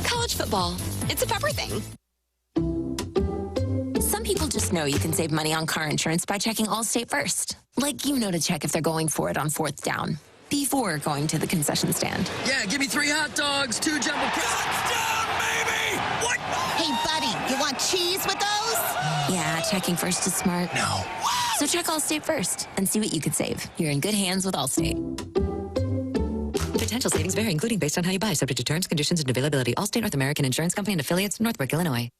College football. It's a Pepper thing. Some people just know you can save money on car insurance by checking Allstate first. Like you know to check if they're going for it on 4th down before going to the concession stand. Yeah, give me 3 hot dogs, 2 jumbo touchdown, baby! What? Hey, buddy, you want cheese with those? Yeah, checking first is smart. No. So check Allstate first and see what you could save. You're in good hands with Allstate. Potential savings vary, including based on how you buy, subject to terms, conditions, and availability. Allstate North American Insurance Company and affiliates, Northbrook, Illinois.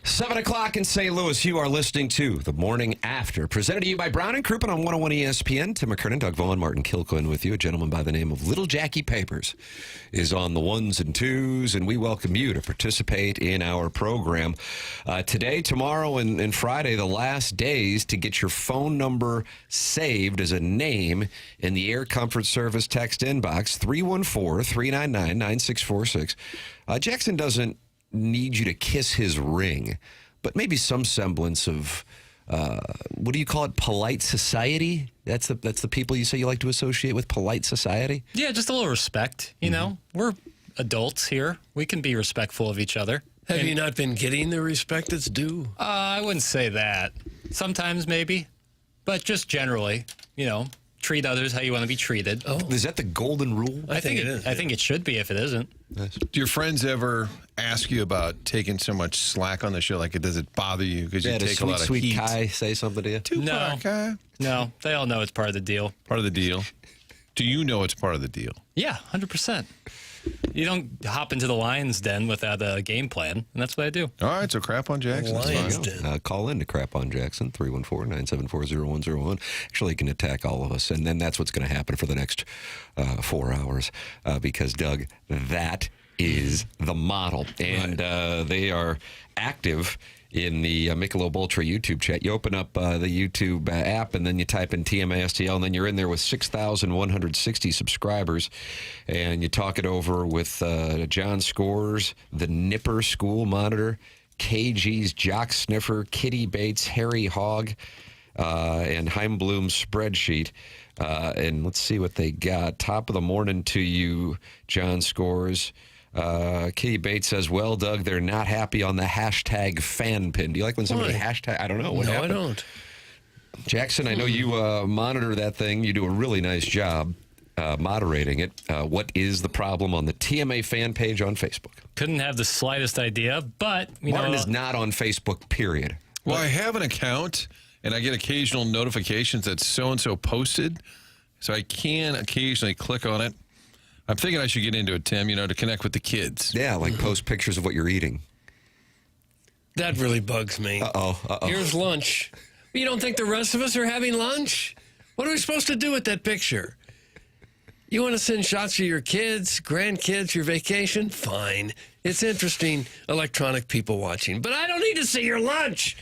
Seven o'clock in St. Louis, you are listening to The Morning After, presented to you by Brown and Crouppen on 101 ESPN. Tim McKernan, Doug Vaughn, Martin Kilcoyne with you. A gentleman by the name of Little Jackie Papers is on the ones and twos, and we welcome you to participate in our program. Today, tomorrow, and Friday, the last days to get your phone number saved as a name in the Air Comfort Service text inbox, 314-399-9646. Jackson doesn't need you to kiss his ring, but maybe some semblance of what do you call it? Polite society. That's the people you say you like to associate with polite society. Yeah, just a little respect. You know, we're adults here. We can be respectful of each other. Have you not been getting the respect that's due? I wouldn't say that. Sometimes maybe, but just generally, you know, treat others how you want to be treated. Oh, is that the golden rule? I think it is. I think it should be if it isn't. Do your friends ever ask you about taking so much slack on the show? Like, does it bother you because you take a lot of sweet heat? Kai say something to you? No, they all know it's part of the deal. Part of the deal. Do you know it's part of the deal? Yeah, 100%. You don't hop into the lion's den without a game plan, and that's what I do. All right, so crap on Jackson. Lion's Fine. Den. Call in to Crap on Jackson, 314-974-0101. Actually, you can attack all of us, and then that's what's going to happen for the next 4 hours because, Doug, that is the model. And they are active in the Michelob Ultra YouTube chat. You open up the YouTube app, and then you type in TMA STL, and then you're in there with 6,160 subscribers, and you talk it over with John Scores, the Nipper School Monitor, KG's Jock Sniffer, Kitty Bates, Harry Hogg, and Heimbloom's Spreadsheet. And let's see what they got. Top of the morning to you, John Scores. Kitty Bates says, well, Doug, they're not happy on the hashtag fan pin. Do you like when somebody hashtag? I don't know. What happened? I don't. Jackson, I know you monitor that thing. You do a really nice job moderating it. What is the problem on the TMA fan page on Facebook? Couldn't have the slightest idea, but, Martin is not on Facebook, period. Well, I have an account, and I get occasional notifications that so-and-so posted, so I can occasionally click on it. I'm thinking I should get into it, Tim, to connect with the kids. Yeah, like post pictures of what you're eating. That really bugs me. Uh-oh. Here's lunch. You don't think the rest of us are having lunch? What are we supposed to do with that picture? You want to send shots of your kids, grandkids, your vacation? Fine. It's interesting, electronic people watching. But I don't need to see your lunch.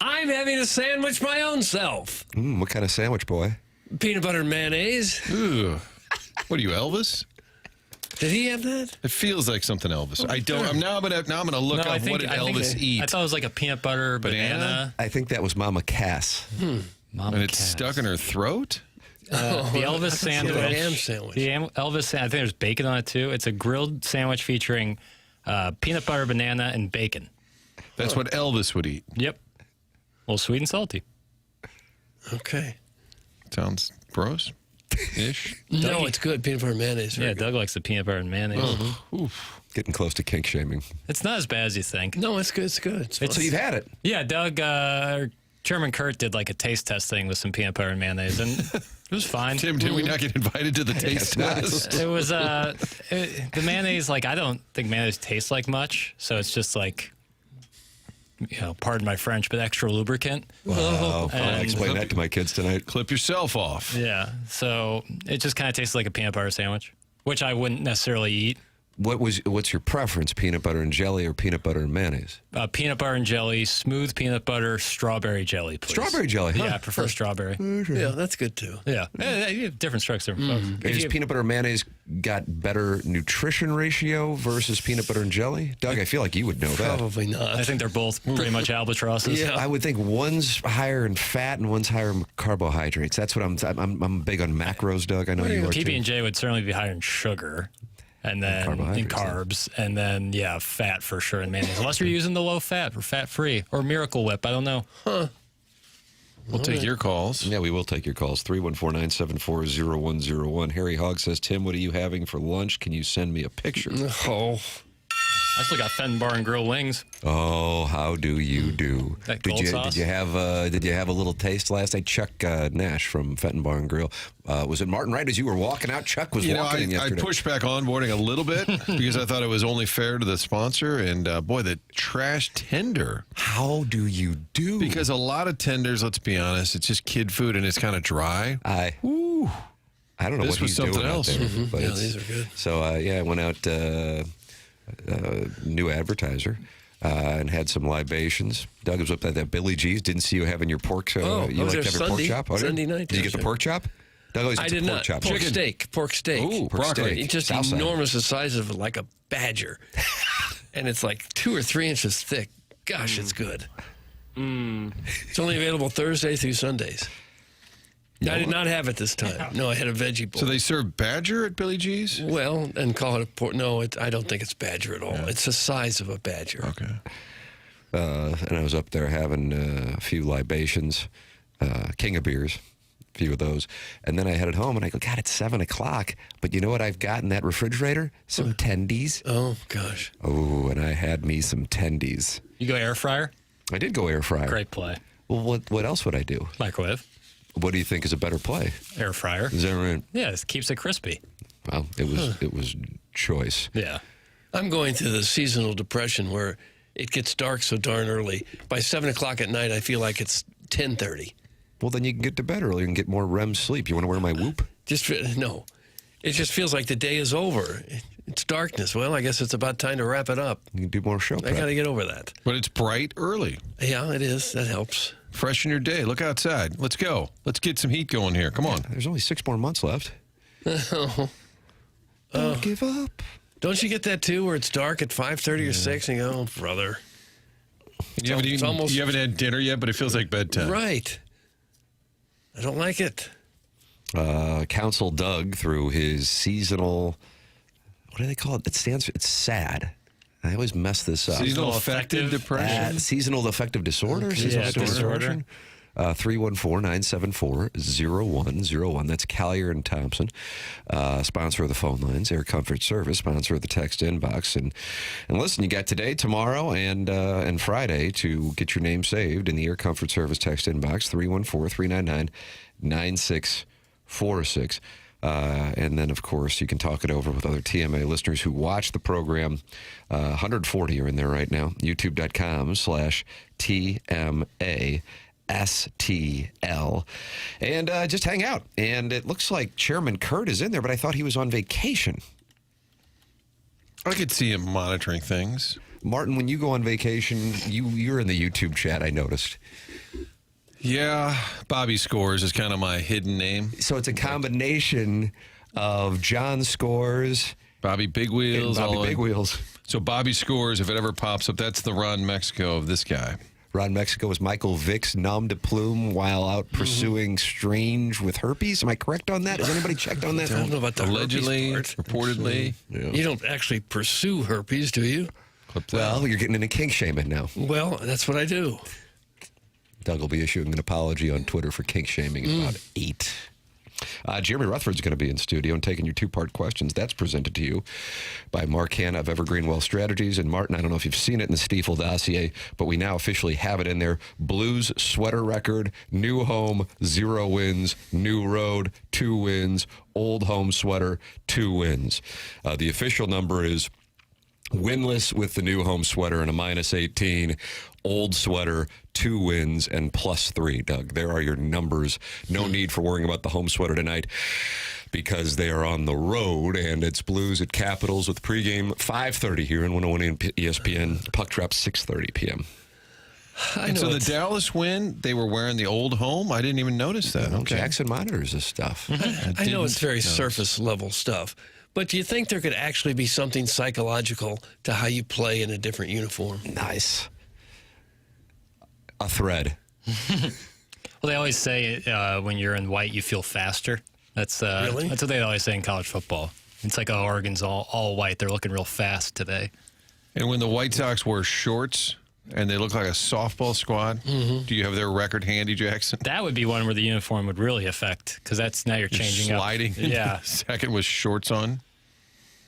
I'm having a sandwich my own self. What kind of sandwich, boy? Peanut butter and mayonnaise. Ooh. What are you, Elvis? Did he have that? It feels like something Elvis. I don't. I'm gonna look up what did Elvis eat. I thought it was like a peanut butter banana. I think that was Mama Cass. Mama And it's Cass. stuck in her throat. The Elvis sandwich. The ham sandwich. The Elvis sandwich. I think there's bacon on it too. It's a grilled sandwich featuring peanut butter, banana, and bacon. That's what Elvis would eat. Yep. A little sweet and salty. Okay. Sounds gross. Ish. No, it's good. Peanut butter and mayonnaise. Yeah, Doug likes the peanut butter and mayonnaise. Getting close to kink shaming. It's not as bad as you think. No, it's good. It's good. It's So you've had it. Yeah, Doug, Chairman Kurt did like a taste testing with some peanut butter and mayonnaise, and it was fine. Tim, did we not get invited to the taste test? It was the mayonnaise. Like, I don't think mayonnaise tastes like much, so it's just like, pardon my French, but extra lubricant. Wow. I'll And- explain that to my kids tonight. Clip yourself off. Yeah, so it just kind of tastes like a peanut butter sandwich, which I wouldn't necessarily eat. What's your preference, peanut butter and jelly or peanut butter and mayonnaise? Peanut butter and jelly, smooth peanut butter, strawberry jelly, please. Strawberry jelly, huh? Yeah, I prefer strawberry. Yeah, that's good too. Yeah. Different strokes, different folks. Has peanut butter and mayonnaise got better nutrition ratio versus peanut butter and jelly? Doug, I feel like you would know that. Probably not. I think they're both pretty much albatrosses. Yeah. I would think one's higher in fat and one's higher in carbohydrates. That's what I'm big on macros, Doug. I know you are too. PB&J would certainly be higher in sugar. And then in carbohydrates, carbs, and then fat for sure in mayonnaise. Unless you're using the low fat or fat free or Miracle Whip, I don't know. We'll take your calls. Yeah, we will take your calls. 314-974-0101. Harry Hogg says, Tim, what are you having for lunch? Can you send me a picture? Oh, I still got Fenton Bar and Grill wings. Oh, how do you do? That gold sauce? Did you have a little taste last night? Chuck Nash from Fenton Bar and Grill. Was it Martin right as you were walking out? Chuck was walking in I yesterday. pushed back onboarding a little bit because I thought it was only fair to the sponsor. And boy, the trash tender. How do you do? Because a lot of tenders, let's be honest, it's just kid food and it's kind of dry. I don't know This what was he's something doing out else. there, but yeah, it's- these are good. So I went out, new advertiser, and had some libations. Doug was up at that Billy G's. Didn't see you having your pork. I You was like to there have your pork Sunday- chop? Oh, did you? Sunday night, Did you get the yes, pork chop? Doug always I gets did the pork not. chop. Pork steak. Pork steak. Ooh, broccoli. It's just Southside. enormous, the size of like a badger, and it's like 2 or 3 inches thick. Gosh, it's good. It's only available Thursday through Sundays. I did not have it this time. No, I had a veggie bowl. So they serve badger at Billy G's? Well, and call it a pork. No, I don't think it's badger at all. It's the size of a badger. Okay. And I was up there having a few libations, king of beers. few of those. And then I headed home, and I go, God, it's 7 o'clock. But you know what I've got in that refrigerator? Some tendies. Oh, gosh. Oh, and I had me some tendies. You go air fryer? I did go air fryer. Great play. Well, what else would I do? Microwave. What do you think is a better play? Air fryer. Is that right? Yeah, it keeps it crispy. Well, it was choice. Yeah. I'm going through the seasonal depression where it gets dark so darn early. By 7 o'clock at night, I feel like it's 10:30. Well, then you can get to bed early and get more REM sleep. You want to wear my Whoop? No. It just feels like the day is over. It's darkness. Well, I guess it's about time to wrap it up. You can do more show I prep. got to get over that. But it's bright early. Yeah, it is. That helps. Freshen your day. Look outside. Let's go. Let's get some heat going here. Come on. There's only 6 more months left. Don't give up. Don't you get that too, where it's dark at 5:30 or 6 and you go, oh, brother. You haven't had dinner yet, but it feels like bedtime. Right. I don't like it. Council Doug, through his seasonal, what do they call it? It's SAD. I always mess this up. Seasonal affective depression. Seasonal affective disorder. Okay. Seasonal Yeah, affective disorder. 314-974-0101. That's Collier and Thompson, sponsor of the phone lines. Air Comfort Service, sponsor of the text inbox. And listen, you got today, tomorrow, and Friday to get your name saved in the Air Comfort Service text inbox, 314-399-9646. And then, of course, you can talk it over with other TMA listeners who watch the program. 140 are in there right now. YouTube.com/TMA. STL, and just hang out. And it looks like Chairman Kurt is in there, but I thought he was on vacation. I could see him monitoring things. Martin, when you go on vacation, you're in the YouTube chat, I noticed. Yeah, Bobby Scores is kind of my hidden name. So it's a combination of John Scores, Bobby Big Wheels. and Bobby Big Wheels. So Bobby Scores, if it ever pops up, that's the Ron Mexico of this guy. Ron Mexico was Michael Vick's nom de plume while out pursuing Strange with herpes. Am I correct on that? Has anybody checked on that? I don't know about the Allegedly, herpes part. reportedly. Yeah. You don't actually pursue herpes, do you? Well, you're getting into kink shaming now. Well, that's what I do. Doug will be issuing an apology on Twitter for kink shaming in about 8. Jeremy Rutherford's going to be in studio and taking your 2-part questions. That's presented to you by Mark Hanna of Evergreen Wealth Strategies. And Martin, I don't know if you've seen it in the Stiefel dossier, but we now officially have it in there. Blues sweater record, new home, 0 wins, new road, 2 wins, old home sweater, 2 wins. The official number is winless with the new home sweater and a -18. Old sweater, 2 wins and +3, Doug. There are your numbers. No need for worrying about the home sweater tonight because they are on the road, and it's Blues at Capitals with pregame 5:30 here in 101 ESPN. Puck drop 6:30 p.m. I know So the Dallas win, they were wearing the old home? I didn't even notice that. Well, Okay. Jackson monitors this stuff. I know it's very didn't notice. surface level stuff, but do you think there could actually be something psychological to how you play in a different uniform? Nice. A thread. Well, they always say when you're in white, you feel faster. That's Really? That's what they always say in college football. It's like, oh, Oregon's all white. They're looking real fast today. And when the White Sox wear shorts and they look like a softball squad, do you have their record handy, Jackson? That would be one where the uniform would really affect, because that's now you're changing sliding up. into Yeah. the second with shorts on.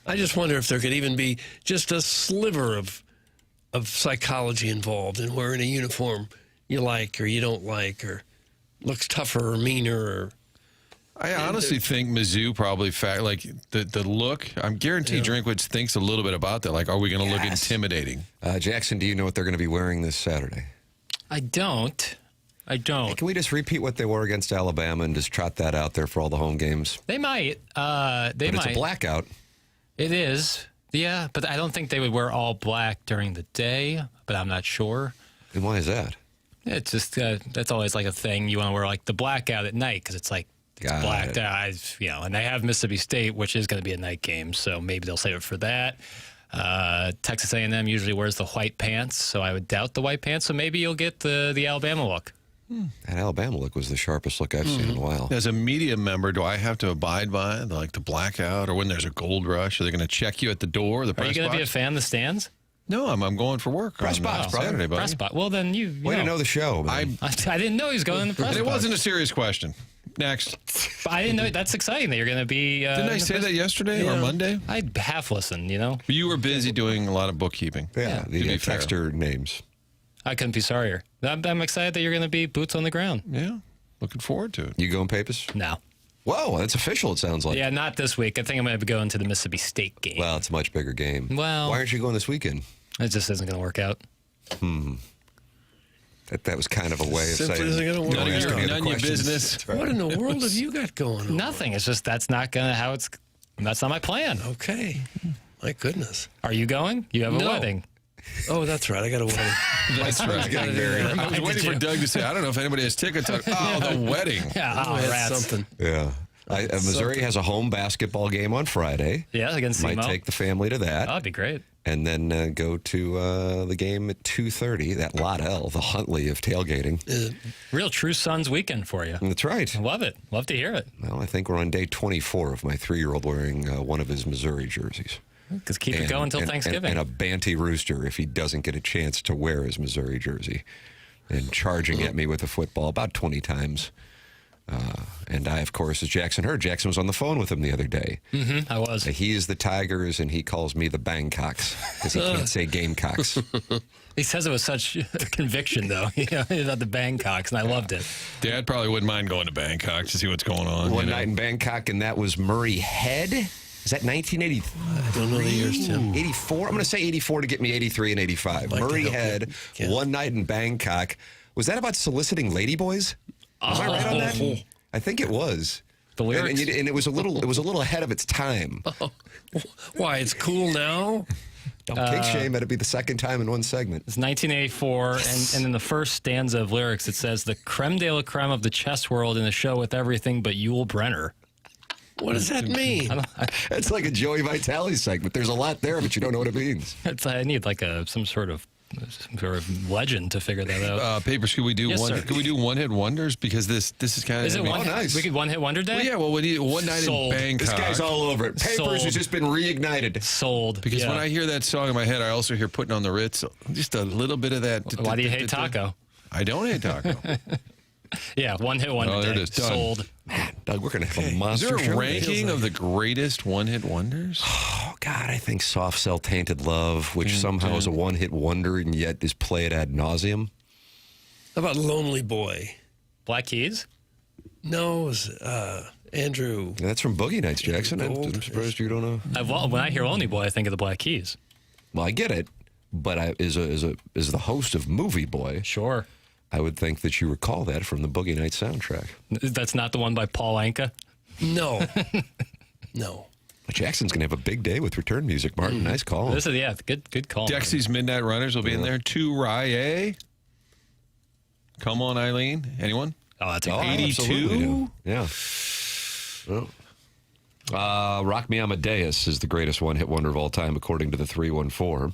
I just wonder if there could even be just a sliver of psychology involved in wearing a uniform you like or you don't like, or looks tougher or meaner. Or I honestly think Mizzou probably, like the look, I'm guaranteed Drinkwitz thinks a little bit about that. Like, are we going to look Yes. intimidating? Jackson, do you know what they're going to be wearing this Saturday? I don't. Hey, can we just repeat what they wore against Alabama and just trot that out there for all the home games? They might. But it's a blackout. It is. Yeah, but I don't think they would wear all black during the day, but I'm not sure. And why is that? It's just, that's always like a thing. You want to wear like the blackout at night because it's like, it's Got blacked it. out. And they have Mississippi State, which is going to be a night game, so maybe they'll save it for that. Texas A&M usually wears the white pants, so I would doubt the white pants. So maybe you'll get the Alabama look. That Alabama look was the sharpest look I've seen in a while. As a media member, do I have to abide by the blackout, or when there's a gold rush, are they going to check you at the door, the Are press you going to be a box? fan of the stands? No, I'm going for work. Press on box, brother. Saturday, buddy. Press spot. Well, then you Way to know the show, man. I didn't know he was going in the press And it box. wasn't a serious question. Next. But I didn't know. That's exciting that you're going to be. Didn't I say that yesterday or Monday? I half listened, You were busy doing a lot of bookkeeping. Yeah, the to be fair. texter names. I couldn't be sorrier. I'm excited that you're going to be boots on the ground. Yeah, looking forward to it. You going, Papis? No. Whoa, that's official, it sounds like. Yeah, not this week. I think I'm going to be going to the Mississippi State game. Well, it's a much bigger game. Well- why aren't you going this weekend? It just isn't going to work out. That was kind of a way of Simply saying. isn't gonna work don't ask out. any other None of your questions. business. That's right. What in the world have you got going on? Nothing. It's just that's not going to how it's. That's not my plan. Okay. My goodness. Are you going? You have a No. wedding. Oh, that's right. I got a wedding. That's right. Getting married. I was waiting for Doug to say, I don't know if anybody has tickets. Oh, the wedding. Yeah, I had rats. something. Yeah. Missouri has a home basketball game on Friday. Yeah, against Might SEMO. take the family to that. Oh, that'd be great. And then go to the game at 2:30. That Lot L, the Huntley of tailgating. Real true Sons weekend for you. That's right. Love it. Love to hear it. Well, I think we're on day 24 of my 3-year-old wearing one of his Missouri jerseys. Because keep it going until Thanksgiving. And a Banty rooster if he doesn't get a chance to wear his Missouri jersey. And charging at me with a football about 20 times. And I, of course, as Jackson heard, Jackson was on the phone with him the other day. I was. He is the Tigers, and he calls me the Bangcocks because he can't say Gamecocks. He says it with such conviction, though. About the Bangcocks, and I loved it. Dad probably wouldn't mind going to Bangkok to see what's going on. One night in Bangkok, and that was Murray Head. Is that 1980? I don't know the years, Tim. 84? I'm going to say 84 to get me 83 and 85. Like to Murray help Head, you. Yeah. one night in Bangkok. Was that about soliciting ladyboys? Am I right on that? I think it was. The lyrics. And it was a little ahead of its time. Why? It's cool now? Big shame that it'd be the second time in one segment. It's 1984, and in the first stanza of lyrics, it says, the creme de la creme of the chess world in a show with everything but Yul Brenner. What does that mean? It's like a Joey Vitale segment. There's a lot there, but you don't know what it means. I need like some sort of legend to figure that out. Papers, could we do Yes, one? sir. Could we do one hit wonders? Because this is kind of. Is it one? nice. We could one hit wonder day. Well, yeah. Well, we need one night Sold. in Bangkok. This guy's all over it. Papers Sold. has just been reignited. Sold. Because yeah. when I hear that song in my head, I also hear Putting on the Ritz. Just a little bit of that. Why do you hate taco? I don't hate taco. Yeah, one hit wonder Oh, there day. it is. Done. Sold. Doug, we're going to have a Is monster there a show. ranking of the greatest one hit wonders? Oh, God, I think Soft Cell Tainted Love, which somehow is a one-hit wonder and yet is played ad nauseum. How about Lonely Boy? Black Keys. No, it was Andrew. That's from Boogie Nights, Jackson. I'm Gold. surprised you don't know. When I hear Lonely Boy, I think of the Black Keys. Well, I get it, but as the host of Movie Boy, Sure. I would think that you recall that from the Boogie Nights soundtrack. That's not the one by Paul Anka. No. No. Jackson's going to have a big day with return music, Martin. Nice call. This is good call. Dexy's Midnight Runners will be in there. To Rye. Come on, Eileen. Anyone? Oh, that's a Oh, great. 82? Yeah. Oh. Rock Me Amadeus is the greatest one-hit wonder of all time, according to the 314.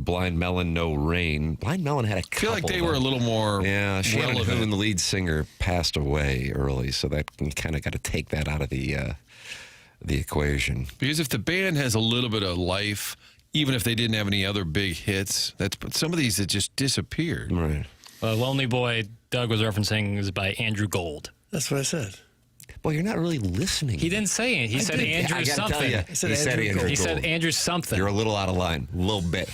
Blind Melon, No Rain. Blind Melon had a couple. I feel like they of were a them. little more Yeah, Shannon relevant. Hoon, the lead singer, passed away early, so that you kind of got to take that out of the equation. Because if the band has a little bit of life, even if they didn't have any other big hits, but some of these that just disappeared. Right. Lonely Boy, Doug was referencing, is by Andrew Gold. That's what I said. Well, you're not really listening. He didn't say it. He said did. Andrew I gotta tell something. ya. He said He said Andrew Andrew Gold. He said Gold. Andrew something. You're a little out of line. A little bit.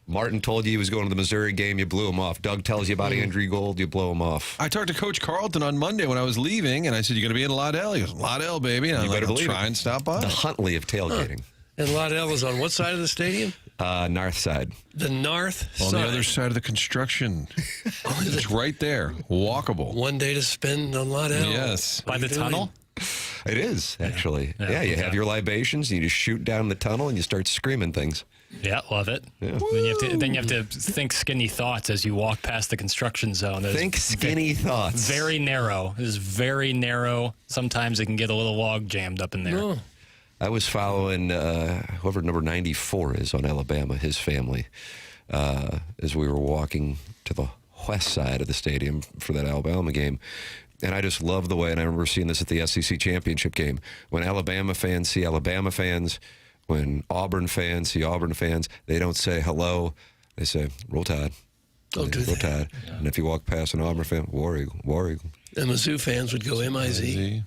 Martin told you he was going to the Missouri game. You blew him off. Doug tells you about Andrew Gold. You blow him off. I talked to Coach Carlton on Monday when I was leaving, and I said, "You're going to be in Lodell?" He goes, "Lodell, baby." And I'm like, better "I'll believe try it. and stop by." The Huntley of tailgating. And Lodell was on what side of the stadium? North side. The north On side. the other side of the construction. It's right there. Walkable. One day to spend on Lodell. Yes. By the tunnel? It is, actually. Yeah. Yeah, you Okay. have your libations, and you just shoot down the tunnel, and you start screaming things. Yeah, love it. Yeah. Then you have to think skinny thoughts as you walk past the construction zone. It's Think skinny thoughts. very narrow. It is very narrow. Sometimes it can get a little log jammed up in there. Oh. I was following whoever number 94 is on Alabama, his family, as we were walking to the west side of the stadium for that Alabama game. And I just love the way, and I remember seeing this at the SEC championship game, when Alabama fans see Alabama fans, when Auburn fans see Auburn fans, they don't say hello, they say, "Roll Tide." Oh, do Go they? Tide. Yeah. And if you walk past an Auburn fan, War Eagle, War Eagle. And Mizzou fans would go MIZ.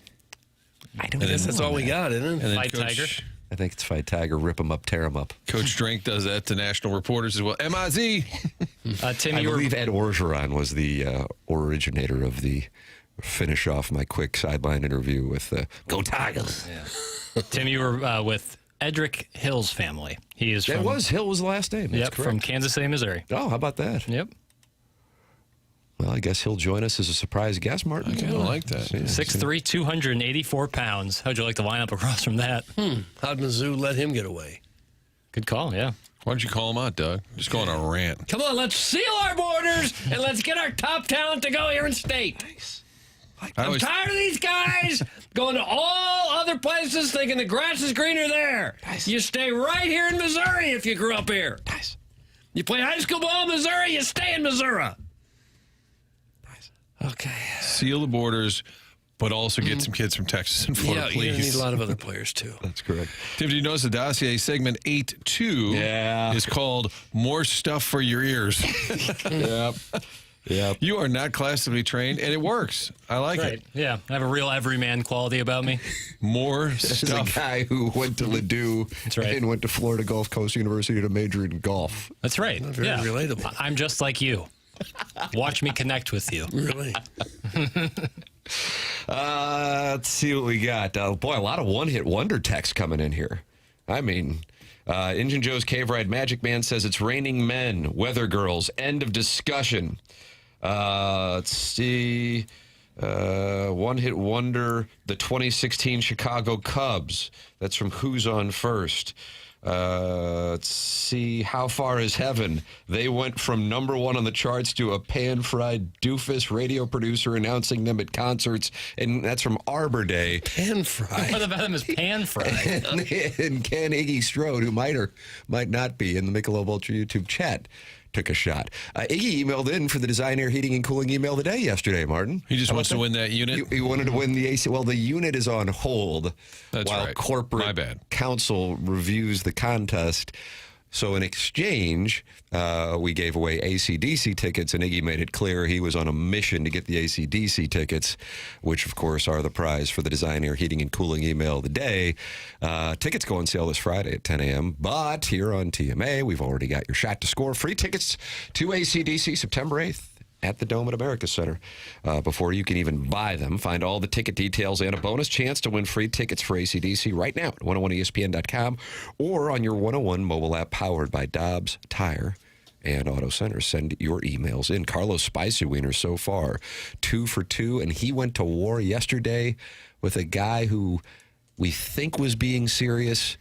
I don't I guess that's all we got, isn't it? And then Fight Tiger. I think it's Fight Tiger, rip them up, tear them up. Coach Drink does that to national reporters as well. MIZ. Tim, I you were believe Ed Orgeron was the originator of the finish off my quick sideline interview with Go Tigers. Tim, you were with Edric Hill's family. He is from Hill was the last name. That's yep, correct. from Kansas City, Missouri. Oh, how about that? Yep. Well, I guess he'll join us as a surprise guest, Martin. I kind of like that. 6'3", 284 pounds. How'd you like to line up across from that? How'd Mizzou let him get away? Good call, yeah. Why don't you call him out, Doug? Just go on a rant. Come on, let's seal our borders and let's get our top talent to go here in state. I'm tired of these guys going to all other places thinking the grass is greener there. You stay right here in Missouri if you grew up here. You play high school ball in Missouri, you stay in Missouri. Okay. Seal the borders, but also get some kids from Texas and Florida, Yeah, please. you need a lot of other players, too. That's correct. Tim, did you notice the dossier segment 8-2 is called More Stuff for Your Ears? Yep. You are not classically trained, and it works. I like Right. it. Yeah. I have a real everyman quality about me. More This is stuff. a guy who went to Ladue right. and went to Florida Gulf Coast University to major in golf. That's right. Very yeah. relatable. I'm just like you. Watch me connect with you. Really? Let's see what we got. Boy, a lot of one-hit wonder text coming in here. I mean, Injun Joe's Cave Ride Magic Man says it's raining men, weather girls, end of discussion. Let's see. One-hit wonder, the 2016 Chicago Cubs. That's from Who's On First. Let's see. How Far Is Heaven? They went from #1 on the charts to a pan-fried doofus radio producer announcing them at concerts, and that's from Arbor Day. Pan fry. One of them is pan fried. And Ken Iggy Strode, who might or might not be in the Michelob Ultra YouTube chat, took a shot. Iggy emailed in for the Design Air Heating and Cooling email of the day yesterday, Martin. He just wants to win that unit? He wanted to win the AC. Well, the unit is on hold That's while right. corporate My bad. counsel reviews the contest. So in exchange, we gave away AC/DC tickets, and Iggy made it clear he was on a mission to get the AC/DC tickets, which, of course, are the prize for the Design Air Heating and Cooling email of the day. Tickets go on sale this Friday at 10 a.m., but here on TMA, we've already got your shot to score. Free tickets to AC/DC September 8th. At the Dome at America Center. Before you can even buy them, find all the ticket details and a bonus chance to win free tickets for AC/DC right now at 101ESPN.com or on your 101 mobile app powered by Dobbs Tire and Auto Center. Send your emails in. Carlos Spicy Wiener so far 2 for 2, and he went to war yesterday with a guy who we think was being serious,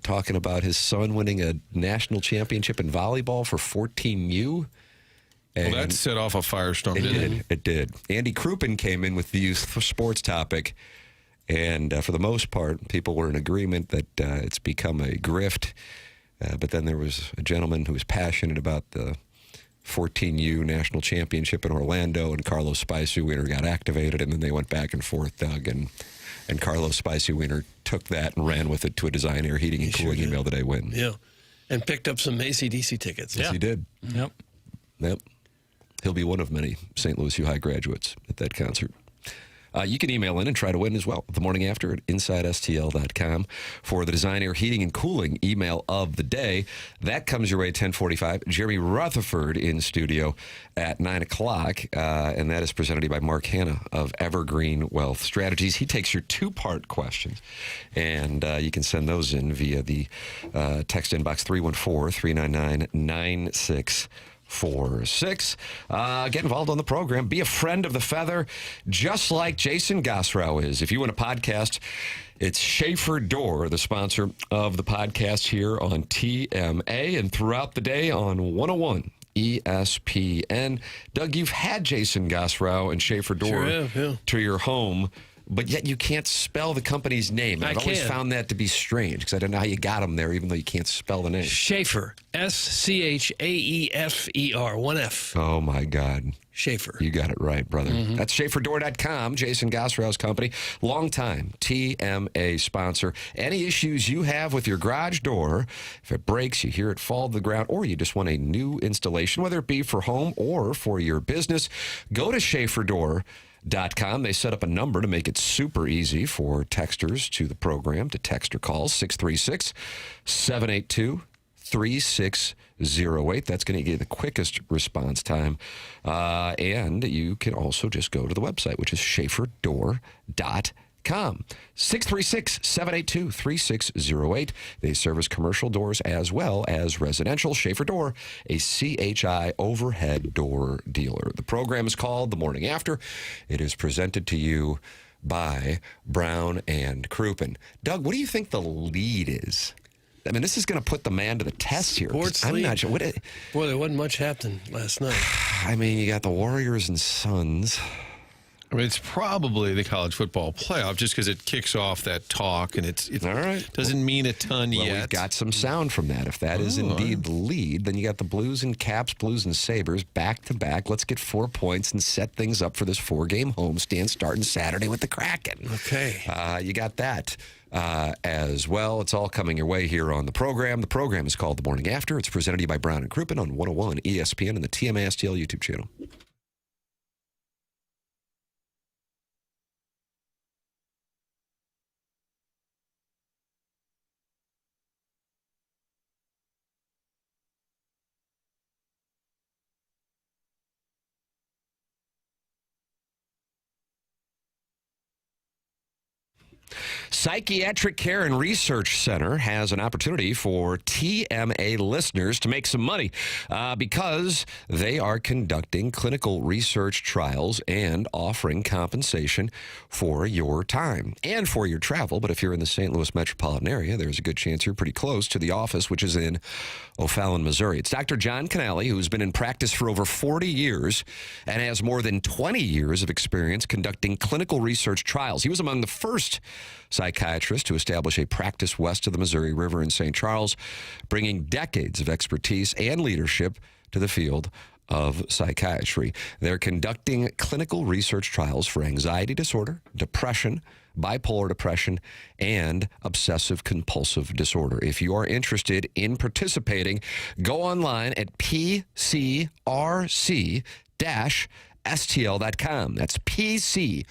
talking about his son winning a national championship in volleyball for 14U. Well, that set off a firestorm, didn't it? It did. Andy Crouppen came in with the youth sports topic, and for the most part, people were in agreement that it's become a grift. But then there was a gentleman who was passionate about the 14U national championship in Orlando, and Carlos Spicy Wiener got activated, and then they went back and forth, Doug, and Carlos Spicy Wiener took that and ran with it to a Design Air Heating and Cooling email that I win. Yeah. And picked up some AC/DC tickets. Yes, he did. Yep. Yep. He'll be one of many St. Louis U High graduates at that concert. You can email in and try to win as well. The morning after at InsideSTL.com for the Design Air Heating and Cooling email of the day. That comes your way at 10:45. Jeremy Rutherford in studio at 9 o'clock, and that is presented to you by Mark Hanna of Evergreen Wealth Strategies. He takes your two-part questions, and you can send those in via the text inbox 314-399-9646. Get involved on the program. Be a friend of the Feather, just like Jason Gosrow is. If you want a podcast, it's Schaefer Door, the sponsor of the podcast here on TMA and throughout the day on 101 ESPN. Doug, you've had Jason Gosrow and Schaefer Door Sure have, yeah. to your home but yet you can't spell the company's name. I've always found that to be strange because I don't know how you got them there, even though you can't spell the name. Schaefer. Schaefer. One F. Oh, my God. Schaefer. You got it right, brother. That's SchaeferDoor.com, Jason Gosrow's company, longtime TMA sponsor. Any issues you have with your garage door, if it breaks, you hear it fall to the ground, or you just want a new installation, whether it be for home or for your business, go to SchaeferDoor.com. They set up a number to make it super easy for texters to the program to text or call 636-782-3608. That's going to give you the quickest response time. And you can also just go to the website, which is SchaeferDoor.com. 636-782-3608. They service commercial doors as well as residential. Schaefer Door, a CHI overhead door dealer. The program is called The Morning After. It is presented to you by Brown and Crouppen. Doug, what do you think the lead is? I mean, this is going to put the man to the test here. I'm not sure. Boy, there wasn't much happening last night. I mean, you got the Warriors and Suns. I mean, it's probably the college football playoff just because it kicks off that talk, and it All right. doesn't mean a ton Well, yet. we've got some sound from that. If that is indeed the lead, then you got the Blues and Caps, Blues and Sabres back to back. Let's get 4 points and set things up for this 4-game homestand starting Saturday with the Kraken. Okay. You got that as well. It's all coming your way here on the program. The program is called The Morning After. It's presented to you by Brown and Crouppen on 101 ESPN and the TMA STL YouTube channel. Psychiatric Care and Research Center has an opportunity for TMA listeners to make some money because they are conducting clinical research trials and offering compensation for your time and for your travel. But if you're in the St. Louis metropolitan area, there's a good chance you're pretty close to the office, which is in O'Fallon, Missouri. It's Dr. John Canale, who's been in practice for over 40 years and has more than 20 years of experience conducting clinical research trials. He was among the first psychiatrists to establish a practice west of the Missouri River in St. Charles, bringing decades of expertise and leadership to the field of psychiatry. They're conducting clinical research trials for anxiety disorder, depression, bipolar depression, and obsessive compulsive disorder. If you are interested in participating, go online at pcrc-stl.com. That's pcrc-stl.com.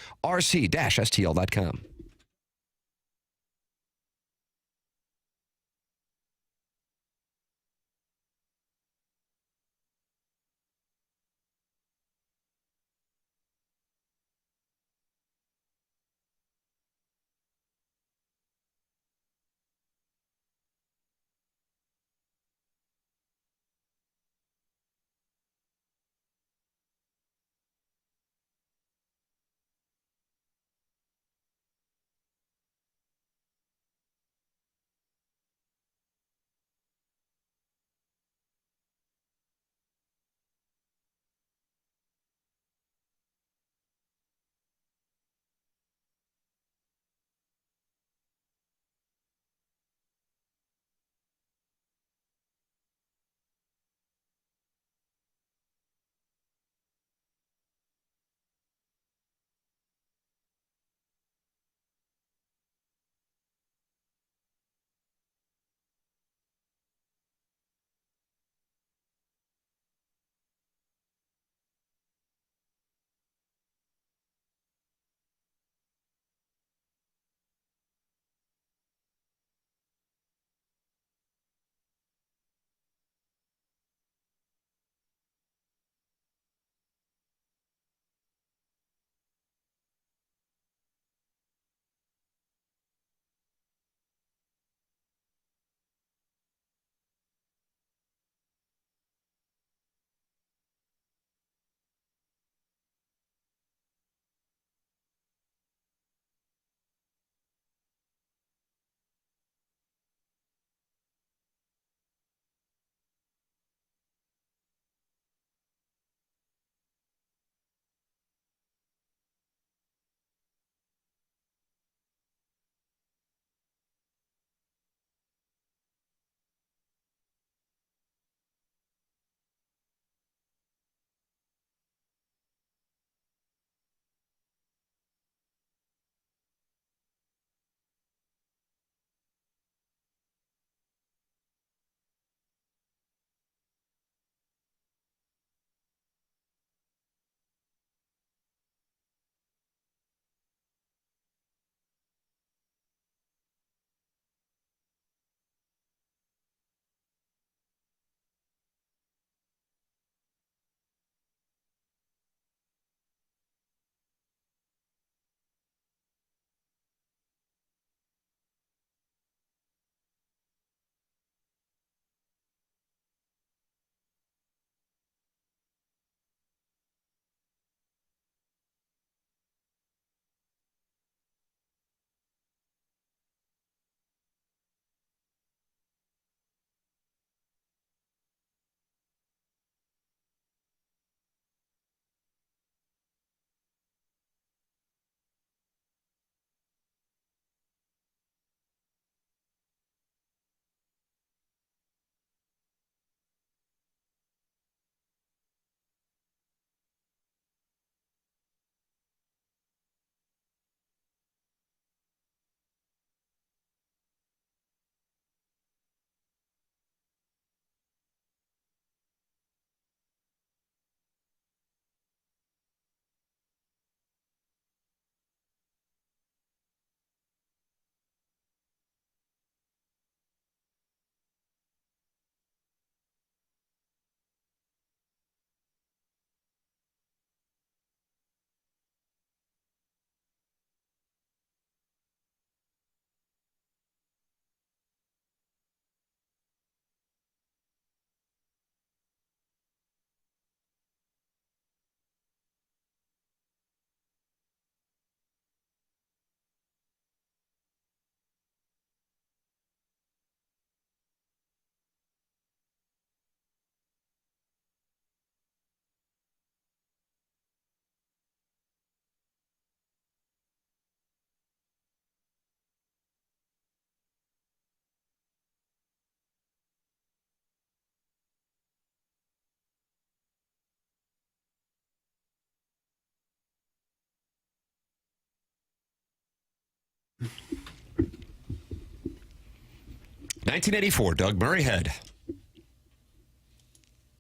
1984, Doug Murray head.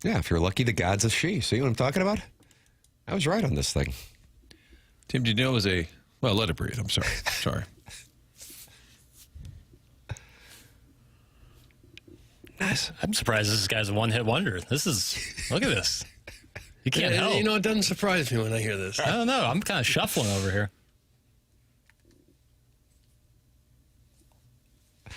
Yeah, if you're lucky, the god's a she. See what I'm talking about? I was right on this thing. Tim, did you know it was a... Well, let it breathe. I'm sorry. Sorry. Nice. I'm surprised this guy's a one-hit wonder. Look at this. You can't help. You know, it doesn't surprise me when I hear this. I don't know. I'm kind of shuffling over here.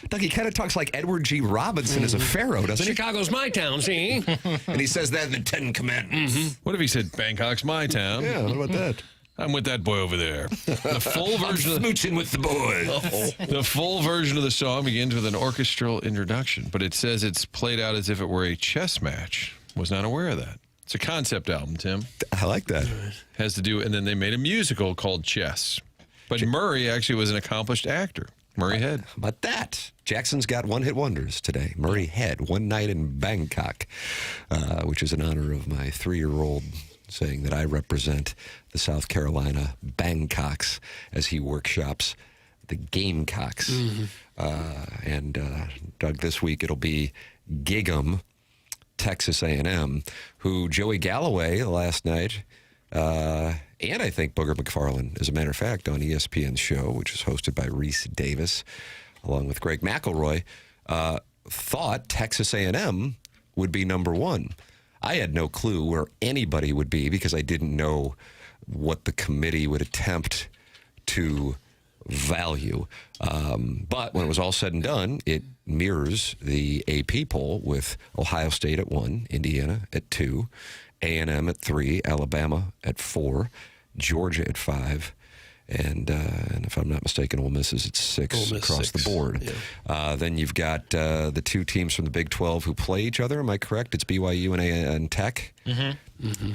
Doug, he kind of talks like Edward G. Robinson as a pharaoh, doesn't he? Chicago's my town, see? And he says that in the Ten Commandments. What if he said, Bangkok's my town? Yeah, what about that? I'm with that boy over there. The full version of Smooching with the boys. the full version of the song begins with an orchestral introduction, but it says it's played out as if it were a chess match. Was not aware of that. It's a concept album, Tim. I like that. Has to do, and then they made a musical called Chess. But Murray actually was an accomplished actor. Murray Head. How about that? Jackson's got one-hit wonders today. Murray Head, One Night in Bangkok, which is in honor of my 3-year-old saying that I represent the South Carolina Bangkoks as he workshops the Gamecocks. And Doug, this week it'll be Gig'em, Texas A&M, who Joey Galloway last night, and I think Booger McFarland, as a matter of fact, on ESPN's show, which is hosted by Reese Davis, along with Greg McElroy, thought Texas A&M would be number one. I had no clue where anybody would be because I didn't know what the committee would attempt to value. But when it was all said and done, it mirrors the AP poll with Ohio State at 1, Indiana at 2, A&M at 3, Alabama at 4, Georgia at 5, and if I'm not mistaken, Ole Miss is at 6 across the board. Yeah. Then you've got the two teams from the Big 12 who play each other. Am I correct? It's BYU and Tech.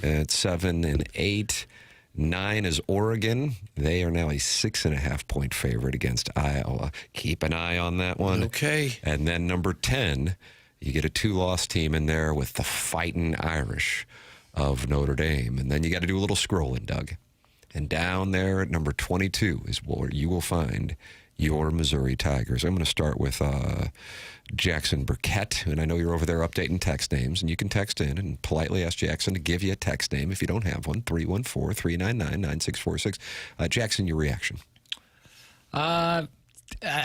At 7 and 8. 9 is Oregon. They are now a 6.5-point favorite against Iowa. Keep an eye on that one. Okay. And then number 10, you get a 2-loss team in there with the Fighting Irish of Notre Dame. And then you got to do a little scrolling, Doug. And down there at number 22 is where you will find your Missouri Tigers. I'm going to start with Jackson Burkett, and I know you're over there updating text names, and you can text in and politely ask Jackson to give you a text name if you don't have one, 314-399-9646. Jackson, your reaction? I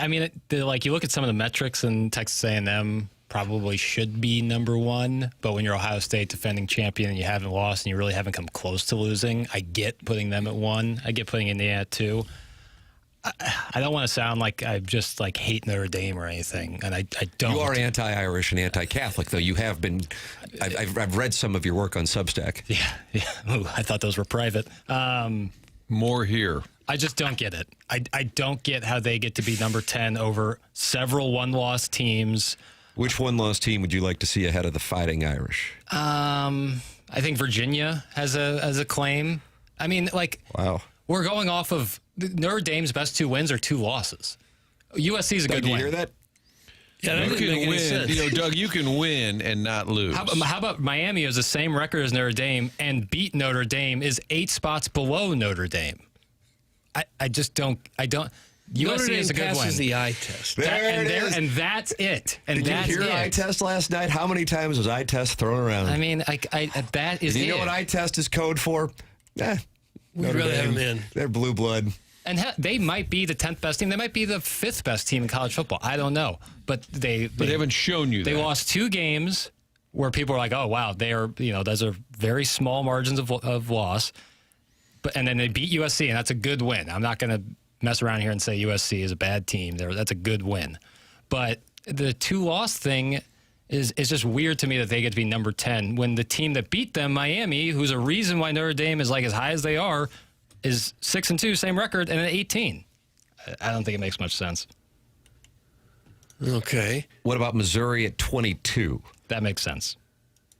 mean, like you look at some of the metrics, and Texas A&M probably should be number one, but when you're Ohio State defending champion and you haven't lost and you really haven't come close to losing, I get putting them at 1. I get putting Indiana at 2. I don't want to sound like I just like hate Notre Dame or anything, and I don't. You are anti-Irish and anti-Catholic, though. You have been. I've read some of your work on Substack. Yeah. Ooh, I thought those were private. More here. I just don't get it. I don't get how they get to be number 10 over several one-loss teams. Which one-loss team would you like to see ahead of the Fighting Irish? I think Virginia has a claim. I mean, like, wow. We're going off of Notre Dame's best 2 wins are 2 losses. USC's a good win. Did you hear that? Yeah, that You didn't make can any win. sense. You know, Doug, you can win and not lose. How about Miami has the same record as Notre Dame and beat Notre Dame is 8 spots below Notre Dame. I just don't. Notre USC Dame is a good passes win. the eye test. And that's it. And Did that's you hear it. eye test last night? How many times was eye test thrown around? I mean, that is Do you it. know what eye test is code for? We'd rather have them in. They're blue blood. And they might be the 10th best team. They might be the 5th best team in college football. I don't know. But they haven't shown you that. They lost 2 games where people are like, oh, wow, they are, those are very small margins of loss. And then they beat USC, and that's a good win. I'm not going to mess around here and say USC is a bad team. That's a good win. But the 2-loss thing is just weird to me that they get to be number 10 when the team that beat them, Miami, who's a reason why Notre Dame is like as high as they are, is 6-2, same record, and at 18. I don't think it makes much sense. Okay. What about Missouri at 22? That makes sense.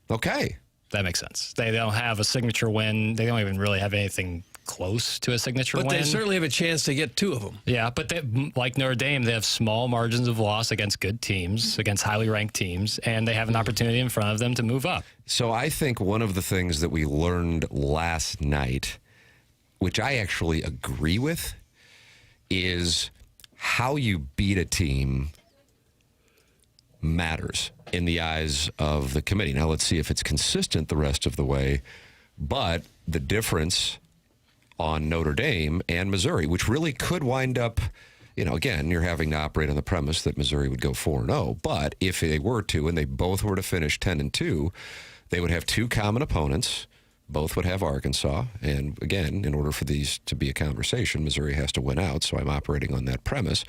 Okay. That makes sense. They don't have a signature win. They don't even really have anything close to a signature But win. they certainly have a chance to get 2 of them. Yeah, but like Notre Dame, they have small margins of loss against good teams, against highly ranked teams, and they have an opportunity in front of them to move up. So I think one of the things that we learned last night, which I actually agree with, is how you beat a team matters in the eyes of the committee. Now, let's see if it's consistent the rest of the way. But the difference on Notre Dame and Missouri, which really could wind up, again, you're having to operate on the premise that Missouri would go 4-0. But if they were to, and they both were to finish 10-2, they would have two common opponents. Both would have Arkansas. And again, in order for these to be a conversation, Missouri has to win out. So I'm operating on that premise.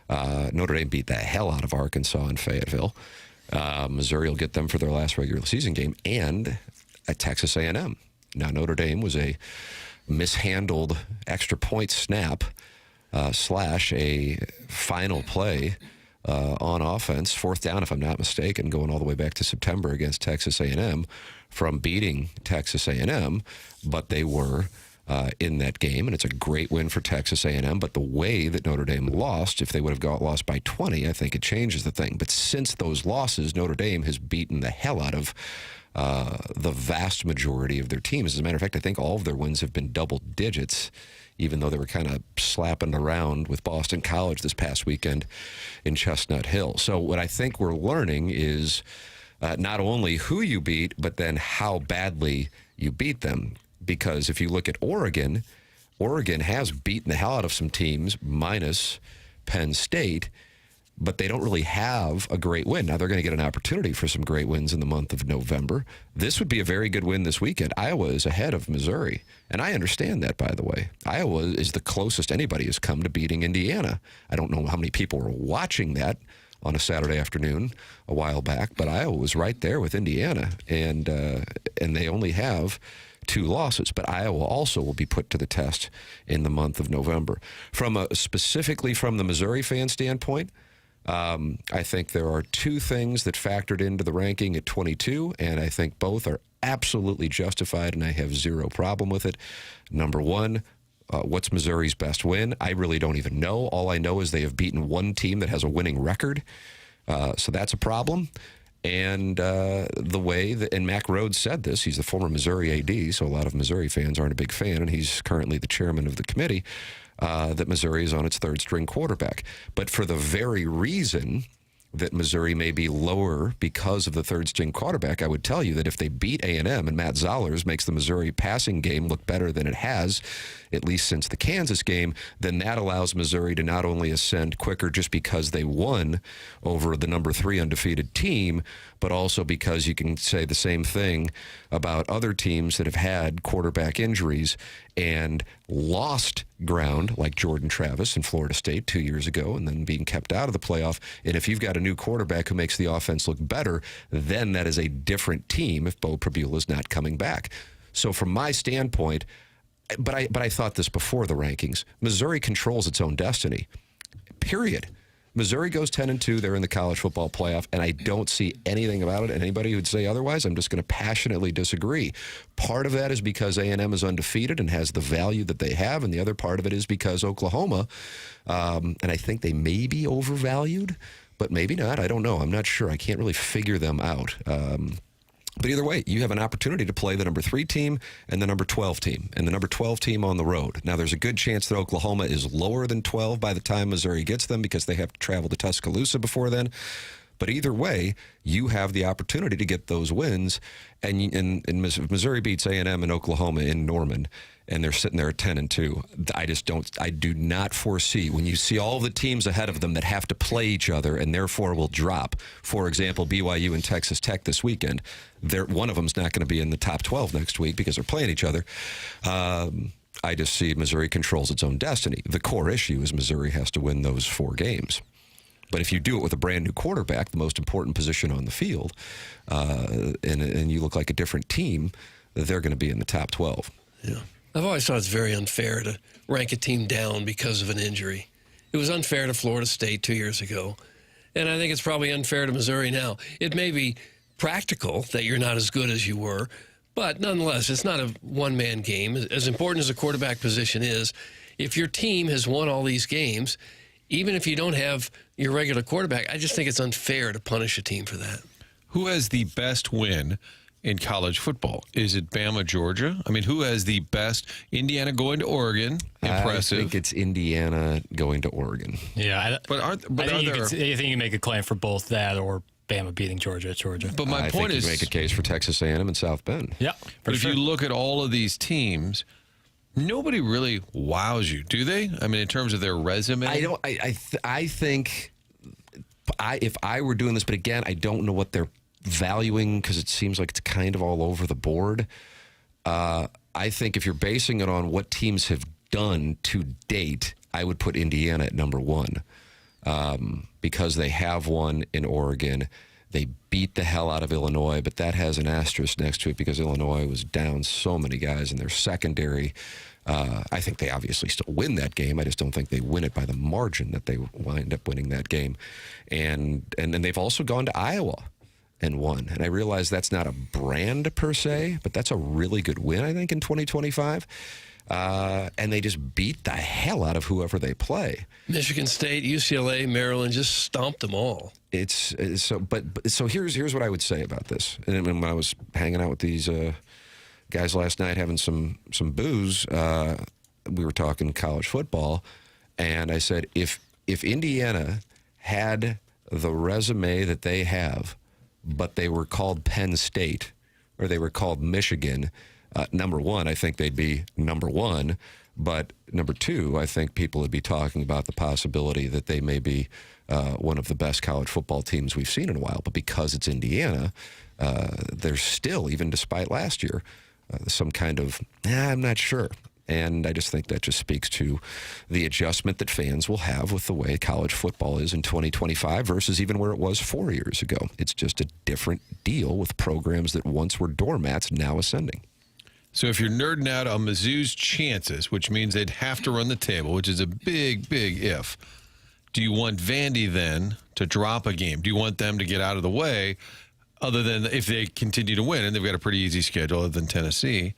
Notre Dame beat the hell out of Arkansas in Fayetteville. Missouri will get them for their last regular season game and at Texas A&M. Now, Notre Dame was a mishandled extra point snap / a final play on offense, fourth down, if I'm not mistaken, going all the way back to September against Texas A&M from beating Texas A&M, but they were in that game, and it's a great win for Texas A&M. But the way that Notre Dame lost, if they would have lost by 20, I think it changes the thing. But since those losses, Notre Dame has beaten the hell out of the vast majority of their teams. As a matter of fact, I think all of their wins have been double digits, even though they were kind of slapping around with Boston College this past weekend in Chestnut Hill. So what I think we're learning is not only who you beat, but then how badly you beat them. Because if you look at Oregon, Oregon has beaten the hell out of some teams, minus Penn State, but they don't really have a great win. Now, they're going to get an opportunity for some great wins in the month of November. This would be a very good win this weekend. Iowa is ahead of Missouri, and I understand that, by the way. Iowa is the closest anybody has come to beating Indiana. I don't know how many people were watching that on a Saturday afternoon a while back, but Iowa was right there with Indiana, and they only have 2 losses, but Iowa also will be put to the test in the month of November. Specifically from the Missouri fan standpoint, I think there are 2 things that factored into the ranking at 22, and I think both are absolutely justified, and I have zero problem with it. Number 1, what's Missouri's best win? I really don't even know. All I know is they have beaten one team that has a winning record, so that's a problem. And the way that, and Mack Rhodes said this, he's the former Missouri AD, so a lot of Missouri fans aren't a big fan, and he's currently the chairman of the committee, that Missouri is on its 3rd-string quarterback. But for the very reason that Missouri may be lower because of the 3rd-string quarterback, I would tell you that if they beat A&M and Matt Zollers makes the Missouri passing game look better than it has, at least since the Kansas game, then that allows Missouri to not only ascend quicker just because they won over the number 3 undefeated team, but also because you can say the same thing about other teams that have had quarterback injuries and lost ground, like Jordan Travis in Florida State 2 years ago, and then being kept out of the playoff. And if you've got a new quarterback who makes the offense look better, then that is a different team if Bo Prabula is not coming back. So from my standpoint, but I thought this before the rankings, Missouri controls its own destiny, period. Missouri goes 10-2. They're in the college football playoff, and I don't see anything about it. And anybody who'd say otherwise, I'm just going to passionately disagree. Part of that is because A&M is undefeated and has the value that they have, and the other part of it is because Oklahoma, and I think they may be overvalued, but maybe not. I don't know. I'm not sure. I can't really figure them out. But either way, you have an opportunity to play the number 3 team and the number 12 team, and the number 12 team on the road. Now, there's a good chance that Oklahoma is lower than 12 by the time Missouri gets them because they have to travel to Tuscaloosa before then. But either way, you have the opportunity to get those wins, and Missouri beats A&M and Oklahoma in Norman, and they're sitting there at 10-2. I do not foresee, when you see all the teams ahead of them that have to play each other and therefore will drop, for example, BYU and Texas Tech this weekend, one of them's not going to be in the top 12 next week because they're playing each other. I just see Missouri controls its own destiny. The core issue is Missouri has to win those 4 games. But if you do it with a brand new quarterback, the most important position on the field, and you look like a different team, they're going to be in the top 12. Yeah. I've always thought it's very unfair to rank a team down because of an injury. It was unfair to Florida State 2 years ago, and I think it's probably unfair to Missouri now. It may be practical that you're not as good as you were, but nonetheless, it's not a one-man game. As important as the quarterback position is, if your team has won all these games, even if you don't have your regular quarterback, I just think it's unfair to punish a team for that. Who has the best win in college football? Is it Bama, Georgia? I mean, who has the best? Indiana going to Oregon. Impressive. I think it's Indiana going to Oregon. Yeah. I think you can make a claim for both that or Bama beating Georgia at Georgia. But my point is, you make a case for Texas A&M and South Bend. Yeah, but if you look at all of these teams, nobody really wows you, do they? I mean, in terms of their resume, I think if I were doing this, but again, I don't know what they're valuing because it seems like it's kind of all over the board. I think if you're basing it on what teams have done to date, I would put Indiana at number one because they have won in Oregon. They beat the hell out of Illinois, but that has an asterisk next to it because Illinois was down so many guys in their secondary. I think they obviously still win that game. I just don't think they win it by the margin that they wind up winning that game. And then they've also gone to Iowa and won. And I realize that's not a brand per se, but that's a really good win, I think, in 2025. And they just beat the hell out of whoever they play. Michigan State, UCLA, Maryland just stomped them all. So here's what I would say about this. And when I was hanging out with these guys last night having some booze, we were talking college football, and I said if Indiana had the resume that they have, but they were called Penn State or they were called Michigan, number one, I think they'd be number one. But number two, I think people would be talking about the possibility that they may be one of the best college football teams we've seen in a while. But because it's Indiana, there's still, even despite last year, some kind of, I'm not sure. And I just think that just speaks to the adjustment that fans will have with the way college football is in 2025 versus even where it was 4 years ago. It's just a different deal with programs that once were doormats now ascending. So if you're nerding out on Mizzou's chances, which means they'd have to run the table, which is a big, big if, do you want Vandy then to drop a game? Do you want them to get out of the way other than if they continue to win, and they've got a pretty easy schedule other than Tennessee?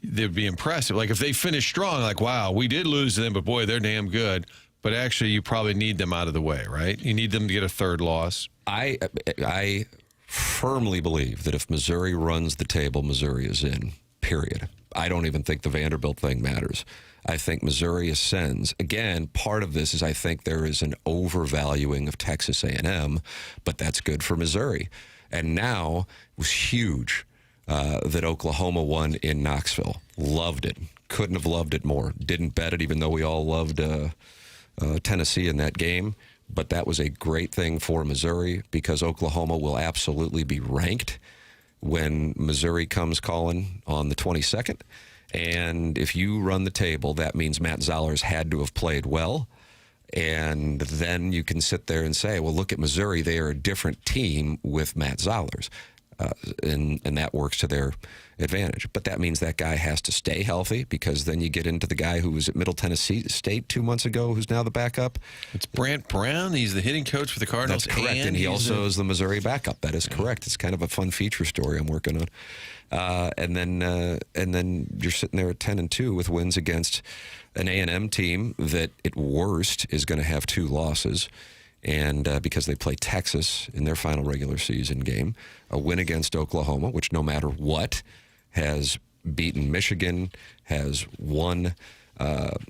They'd be impressive. Like if they finish strong, like, wow, we did lose to them, but boy, they're damn good. But actually, you probably need them out of the way, right? You need them to get a third loss. I firmly believe that if Missouri runs the table, Missouri is in, period. I don't even think the Vanderbilt thing matters. I think Missouri ascends. Again, part of this is I think there is an overvaluing of Texas A&M, but that's good for Missouri. And now it was huge that Oklahoma won in Knoxville. Loved it. Couldn't have loved it more. Didn't bet it, even though we all loved Tennessee in that game. But that was a great thing for Missouri because Oklahoma will absolutely be ranked when Missouri comes calling on the 22nd. And if you run the table, that means Matt Zollers had to have played well. And then you can sit there and say, well, look at Missouri. They are a different team with Matt Zollers. And that works to their advantage. But that means that guy has to stay healthy because then you get into the guy who was at Middle Tennessee State 2 months ago who's now the backup. It's Brant Brown. He's the hitting coach for the Cardinals. That's correct. And he also is the Missouri backup. That is correct. It's kind of a fun feature story I'm working on. And then you're sitting there at 10-2 with wins against an A&M team that at worst is going to have 2 losses. And because they play Texas in their final regular season game, a win against Oklahoma, which no matter what has beaten Michigan, has won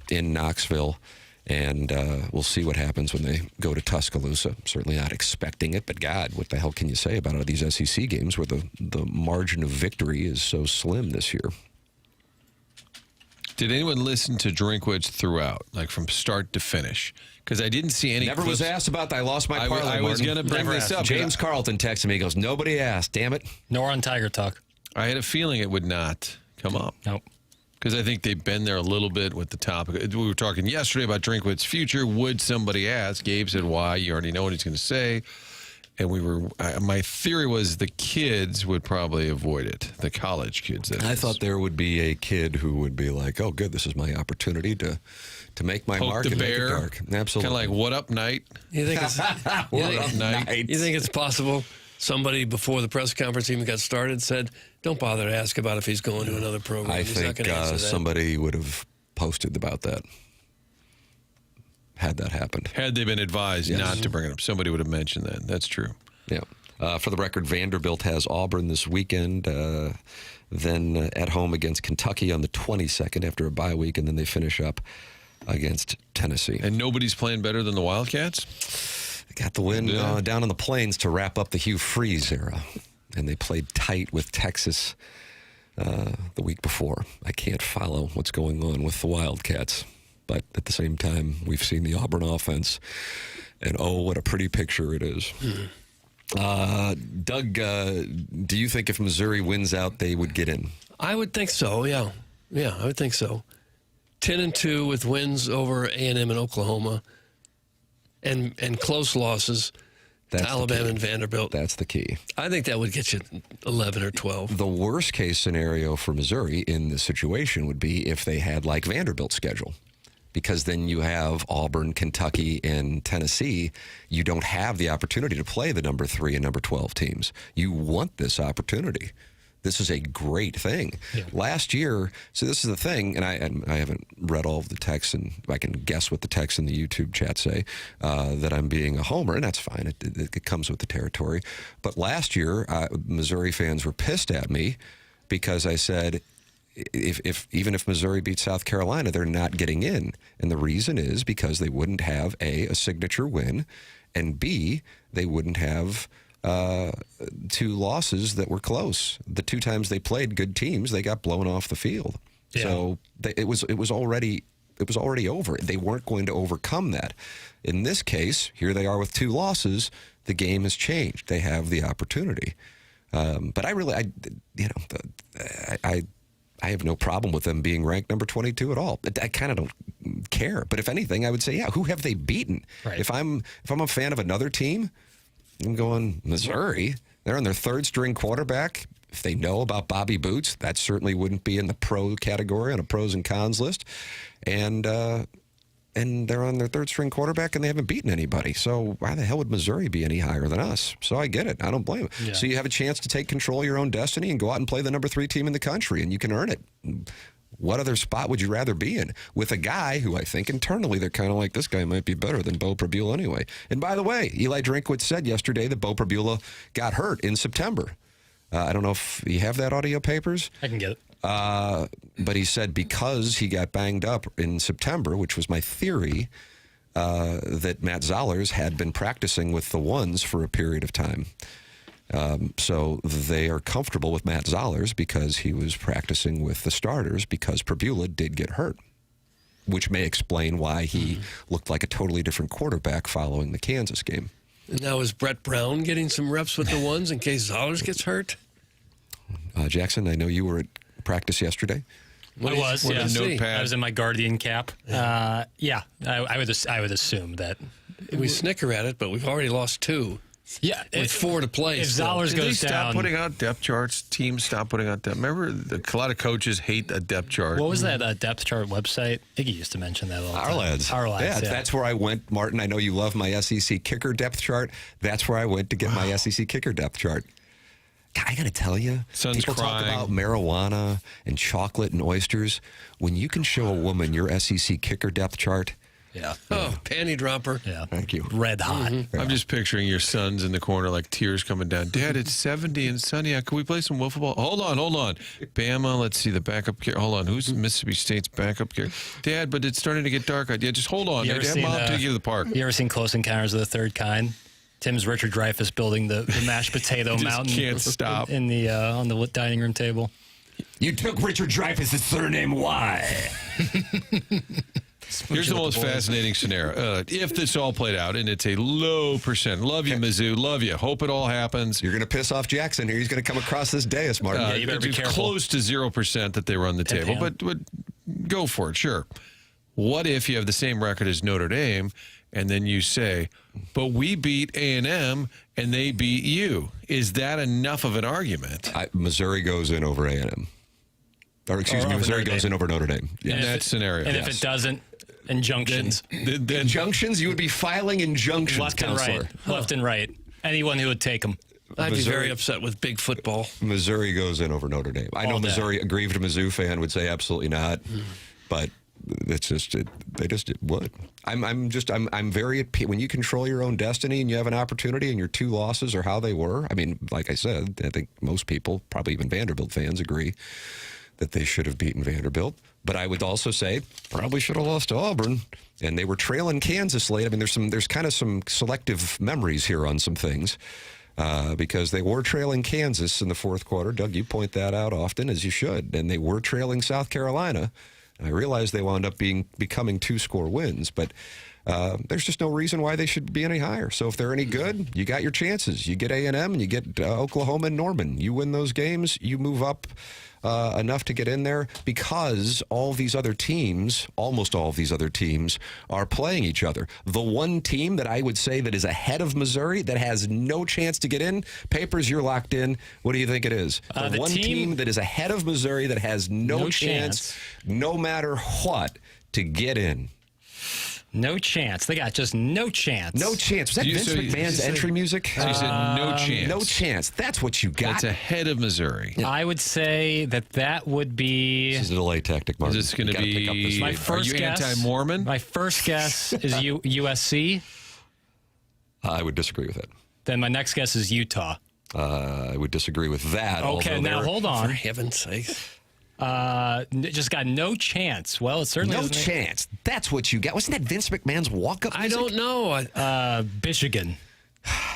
in Knoxville, and we'll see what happens when they go to Tuscaloosa. Certainly not expecting it, but God, what the hell can you say about all these SEC games where the margin of victory is so slim this year? Did anyone listen to Drinkwitz throughout, like from start to finish? Because I didn't see any. Never was asked about that. I lost my parlay. I was going to bring this up. James Carlton texted me. He goes, nobody asked. Damn it. Nor on Tiger Talk. I had a feeling it would not come up. Nope. Because I think they've been there a little bit with the topic. We were talking yesterday about Drinkwitz's future. Would somebody ask? Gabe said, why? You already know what he's going to say. And my theory was the kids would probably avoid it, the college kids. I thought there would be a kid who would be like, oh, good, this is my opportunity to make my mark and make it dark. Absolutely. Kind of like, what up, night? You think it's, what up, night? You think it's possible somebody before the press conference even got started said, don't bother to ask about if he's going to another program. I He's not think gonna answer that. somebody would have posted about that. Had that happened. Had they been advised not to bring it up, somebody would have mentioned that. That's true. Yeah. For the record, Vanderbilt has Auburn this weekend, then at home against Kentucky on the 22nd after a bye week, and then they finish up against Tennessee. And nobody's playing better than the Wildcats? got the win down in the plains to wrap up the Hugh Freeze era. And they played tight with Texas the week before. I can't follow what's going on with the Wildcats. But at the same time, we've seen the Auburn offense. And, oh, what a pretty picture it is. Doug, do you think if Missouri wins out, they would get in? I would think so, yeah. Yeah, I would think so. 10-2 with wins over A&M and Oklahoma and close losses to Alabama and Vanderbilt. That's the key. I think that would get you 11 or 12. The worst case scenario for Missouri in this situation would be if they had like Vanderbilt's schedule. Because then you have Auburn, Kentucky, and Tennessee. You don't have the opportunity to play the number 3 and number 12 teams. You want this opportunity. This is a great thing. Yeah. Last year, so this is the thing, and I haven't read all of the texts, and I can guess what the texts in the YouTube chat say, that I'm being a homer, and that's fine. It comes with the territory. But last year, Missouri fans were pissed at me because I said, even if Missouri beats South Carolina, they're not getting in. And the reason is because they wouldn't have, A, signature win, and B, they wouldn't have 2 losses that were close. The 2 times they played good teams, they got blown off the field. Yeah. So it was already over. They weren't going to overcome that. In this case, here they are with 2 losses. The game has changed. They have the opportunity. But I have no problem with them being ranked number 22 at all. I kind of don't care. But if anything, I would say, yeah, who have they beaten? Right. If I'm a fan of another team, I'm going Missouri. They're on their 3rd string quarterback. If they know about Bobby Boots, that certainly wouldn't be in the pro category on a pros and cons list. And they're on their 3rd string quarterback, and they haven't beaten anybody. So why the hell would Missouri be any higher than us? So I get it. I don't blame them. Yeah. So you have a chance to take control of your own destiny and go out and play the number 3 team in the country, and you can earn it. What other spot would you rather be in? With a guy who I think internally they're kind of like, this guy might be better than Bo Prabula anyway. And by the way, Eli Drinkwitz said yesterday that Bo Prabula got hurt in September. I don't know if you have that audio papers. I can get it. But he said because he got banged up in September, which was my theory, that Matt Zollers had been practicing with the ones for a period of time. So they are comfortable with Matt Zollers because he was practicing with the starters because Prabula did get hurt, which may explain why he looked like a totally different quarterback following the Kansas game. And now is Brett Brown getting some reps with the ones in case Zollers gets hurt? Jackson, I know you were at practice yesterday. I was, yeah. Notepad. I was in my Guardian cap. I would assume that. We snicker at it, but we've already lost 2. Yeah, with 4 to play. If Zollers goes down, stop putting out depth charts. Teams stop putting out depth. Remember, a lot of coaches hate a depth chart. What was that depth chart website? Iggy used to mention that all the time. Our lads. Yeah, that's where I went, Martin. I know you love my SEC kicker depth chart. That's where I went to get my SEC kicker depth chart. God, I got to tell you, people talk about marijuana and chocolate and oysters. When you can show a woman your SEC kicker depth chart. Yeah. Oh, panty dropper. Yeah. Thank you. Red hot. Mm-hmm. I'm just picturing your sons in the corner like tears coming down. Dad, it's 70 and sunny. Can we play some wiffle ball? Hold on. Bama, let's see the backup kicker. Hold on. Who's Mississippi State's backup kicker? Dad, but it's starting to get dark. Yeah, just hold on. Have Mom take you to the park. You ever seen Close Encounters of the Third Kind? Tim's Richard Dreyfuss building the mashed potato mountain. Can't stop. On the dining room table. You took Richard Dreyfuss's surname. Why? Here's the most fascinating scenario. If this all played out, and it's a low percent. Love you, Mizzou. Love you. Hope it all happens. You're going to piss off Jackson here. He's going to come across this dais, Martin. Yeah, you better be careful. Close to 0% that they run the table, but go for it, sure. What if you have the same record as Notre Dame, and then you say, but we beat A&M, and they beat you? Is that enough of an argument? Missouri goes in over A&M. Or, excuse me, Missouri goes in over Notre Dame. Yeah. In that scenario. And if it doesn't, injunctions. Injunctions? You would be filing injunctions, left and right. Left and right. Anyone who would take them. I'd be very upset with big football. Missouri goes in over Notre Dame. I know Missouri, a grieved Mizzou fan, would say absolutely not, but it's just they just would. I'm very at peace when you control your own destiny and you have an opportunity and your 2 losses are how they were. I mean, like I said, I think most people, probably even Vanderbilt fans, agree that they should have beaten Vanderbilt. But I would also say probably should have lost to Auburn. And they were trailing Kansas late. I mean, there's kind of some selective memories here on some things because they were trailing Kansas in the fourth quarter. Doug, you point that out often, as you should. And they were trailing South Carolina. And I realize they wound up becoming 2-score wins. But there's just no reason why they should be any higher. So if they're any good, you got your chances. You get A&M and you get Oklahoma and Norman. You win those games, you move up enough to get in there because all these other teams, almost all of these other teams, are playing each other. The one team that I would say that is ahead of Missouri that has no chance to get in, Papers, you're locked in. What do you think it is? The one team that is ahead of Missouri that has no chance, no matter what, to get in. No chance. They got just no chance. No chance. Was that Vince McMahon's entry music? So you said no chance. No chance. That's what you got. That's ahead of Missouri. I would say that would be... This is a delay tactic, Martin. Is this going to be... My first guess, anti-Mormon? My first guess is USC. I would disagree with that. Then my next guess is Utah. I would disagree with that. Okay, now hold on. For heaven's sake. Just got no chance. Well, it certainly no chance. That's what you got. Wasn't that Vince McMahon's walk-up music? I don't know. Michigan.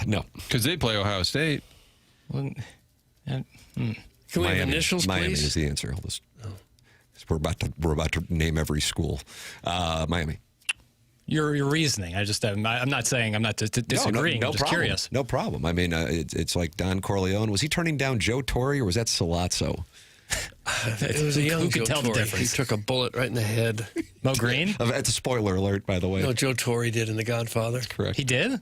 No. Because they play Ohio State. Well, Can we have initials, Miami please? is the answer. We're about to name every school. Miami. Your reasoning. I'm not saying I'm not disagreeing. No I'm just problem. curious. No problem. I mean, it's like Don Corleone. Was he turning down Joe Torre or was that Salazzo? It was a young Who could Joe tell the Torre. difference? He took a bullet right in the head. Mo Green? That's a spoiler alert, by the way. No, Joe Torre did in The Godfather. Correct. He did?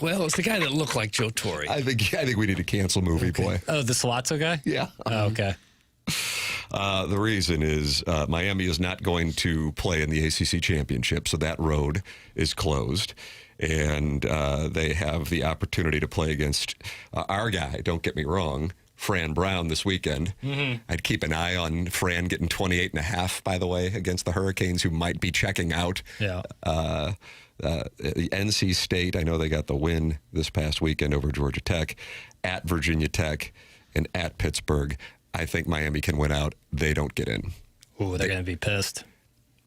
Well, it's the guy that looked like Joe Torre. I think we need to cancel Movie Boy. Oh, the Salazzo guy? Yeah. Oh, okay. The reason is Miami is not going to play in the ACC championship, so that road is closed. And they have the opportunity to play against our guy, don't get me wrong, Fran Brown this weekend. Mm-hmm. I'd keep an eye on Fran getting 28.5, by the way, against the Hurricanes, who might be checking out. Yeah. NC State, I know they got the win this past weekend over Georgia Tech, at Virginia Tech, and at Pittsburgh. I think Miami can win out. They don't get in. Ooh, they're going to be pissed.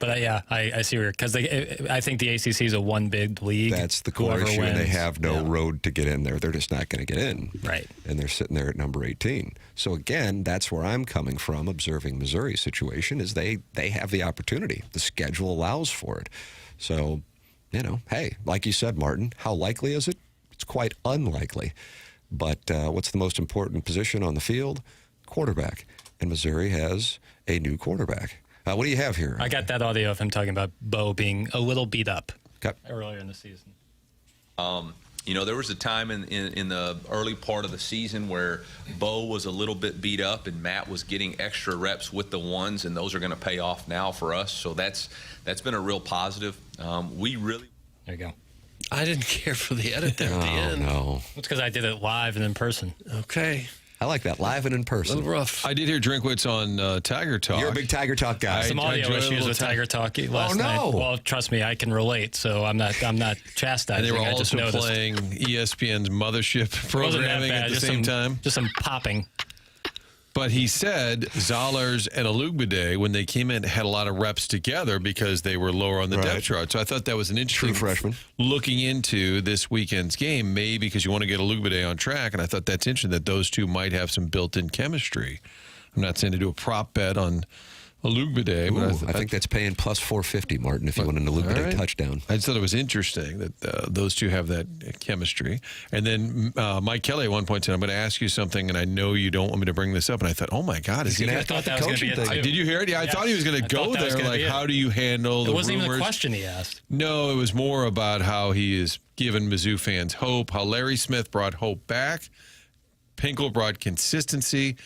But I see where, because I think the ACC is a one big league. That's the core issue, and they have no road to get in there. They're just not going to get in. Right. And they're sitting there at number 18. So again, that's where I'm coming from, observing Missouri's situation, is they have the opportunity. The schedule allows for it. So, hey, like you said, Martin, how likely is it? It's quite unlikely. But what's the most important position on the field? Quarterback. And Missouri has a new quarterback. What do you have here? I got that audio of him talking about Bo being a little beat up earlier in the season. There was a time in the early part of the season where Bo was a little bit beat up and Matt was getting extra reps with the ones, and those are going to pay off now for us. So that's been a real positive. There you go. I didn't care for the edit there at the end. No. It's because I did it live and in person. Okay. I like that, live and in A person. little rough. I did hear Drinkwitz on Tiger Talk. You're a big Tiger Talk guy. Some audio enjoyed a issues little with Tiger Talk last no. night. Well, trust me, I can relate, so I'm not chastising. And they were I just also noticed. playing ESPN's mothership programming at the same time. Just some popping. But he said Zollers and Alugbide, when they came in, had a lot of reps together because they were lower on the depth chart. So I thought that was an interesting freshman looking into this weekend's game, maybe because you want to get Alugbide on track. And I thought that's interesting that those two might have some built-in chemistry. I'm not saying to do a prop bet on Alugbide, but I think that's paying plus 450, Martin, if you want an Alugbide touchdown. I just thought it was interesting that those two have that chemistry. And then Mike Kelly at one point said, I'm going to ask you something, and I know you don't want me to bring this up. And I thought, oh, my God. Is he I thought that was going to be it, too. Did you hear it? Yeah, I thought he was going to go there. Like, how do you handle the rumors? It wasn't even a question he asked. No, it was more about how he is giving Mizzou fans hope, how Larry Smith brought hope back. Pinkel brought consistency.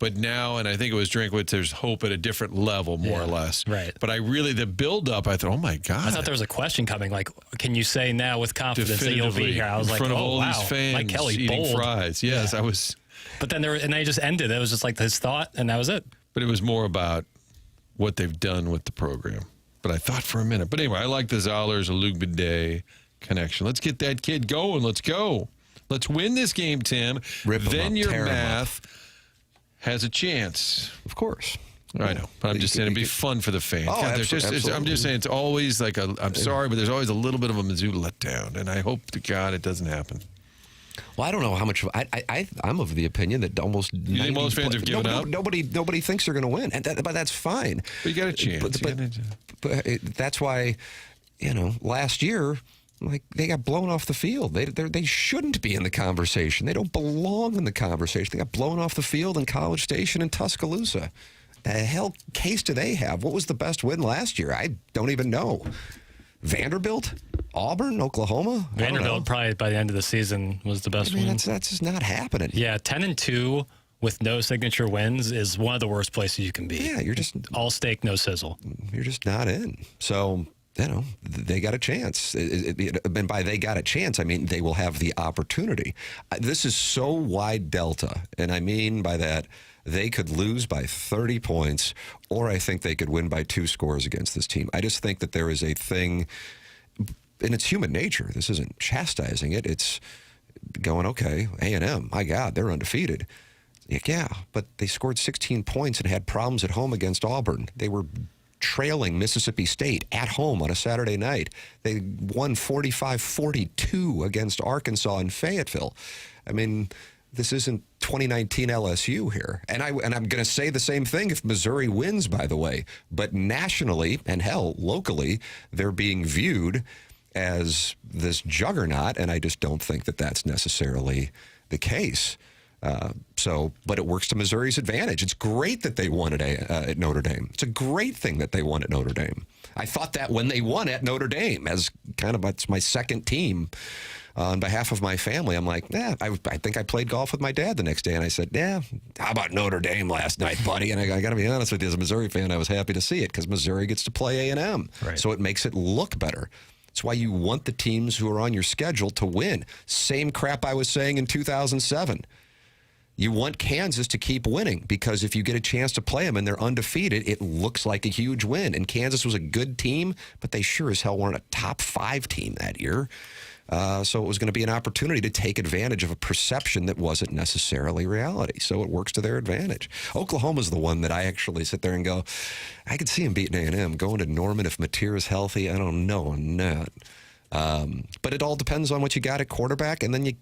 But now, and I think it was Drinkwitz, there's hope at a different level, more or less. Right. But the build-up, I thought, oh, my God. I thought there was a question coming, like, can you say now with confidence that you'll be here? I was in like, front of oh, all wow. these fans Mike Kelly, eating bold. fries. Yes, I was. But then they just ended. It was just like his thought, and that was it. But it was more about what they've done with the program. But I thought for a minute. But anyway, I like the Zollers, Alugbide connection. Let's get that kid going. Let's go. Let's win this game, Tim. Rip him then up, your tear him math. has a chance. Of course. I know, but I'm just saying it'd be fun for the fans. Oh, God, absolutely. I'm just saying it's always like I'm sorry, but there's always a little bit of a Mizzou letdown, and I hope to God it doesn't happen. Well, I don't know how much. I'm of the opinion that almost. You think most fans have given up? Nobody thinks they're going to win, but that's fine. But you got a chance. But that's why, last year, like they got blown off the field. They shouldn't be in the conversation. They don't belong in the conversation. They got blown off the field in College Station and Tuscaloosa. The hell case do they have? What was the best win last year? I don't even know. Vanderbilt, Auburn, Oklahoma. Vanderbilt probably by the end of the season was the best win. That's just not happening. Yeah, 10-2 with no signature wins is one of the worst places you can be. Yeah, you're just all steak, no sizzle. You're just not in. So they got a chance. And by they got a chance, I mean they will have the opportunity. This is so wide delta, and I mean by that. They could lose by 30 points, or I think they could win by 2 scores against this team. I just think that there is a thing, and it's human nature. This isn't chastising it. It's going, okay, A&M, my God, they're undefeated. Yeah, but they scored 16 points and had problems at home against Auburn. They were trailing Mississippi State at home on a Saturday night. They won 45-42 against Arkansas in Fayetteville. I mean, this isn't 2019 LSU here. And I'm going to say the same thing if Missouri wins, by the way. But nationally, and hell, locally, they're being viewed as this juggernaut, and I just don't think that that's necessarily the case. But it works to Missouri's advantage. It's great that they won at Notre Dame. It's a great thing that they won at Notre Dame. I thought that when they won at Notre Dame, as kind of it's my second team on behalf of my family. I'm like, I think I played golf with my dad the next day, and I said, how about Notre Dame last night, buddy? And I got to be honest with you, as a Missouri fan, I was happy to see it because Missouri gets to play A&M, right. So it makes it look better. That's why you want the teams who are on your schedule to win. Same crap I was saying in 2007. You want Kansas to keep winning because if you get a chance to play them and they're undefeated, it looks like a huge win. And Kansas was a good team, but they sure as hell weren't a top 5 team that year. So it was going to be an opportunity to take advantage of a perception that wasn't necessarily reality. So it works to their advantage. Oklahoma's the one that I actually sit there and go, I could see him beating A&M. Going to Norman if Mateer is healthy, I don't know. I'm not. But it all depends on what you got at quarterback. And then you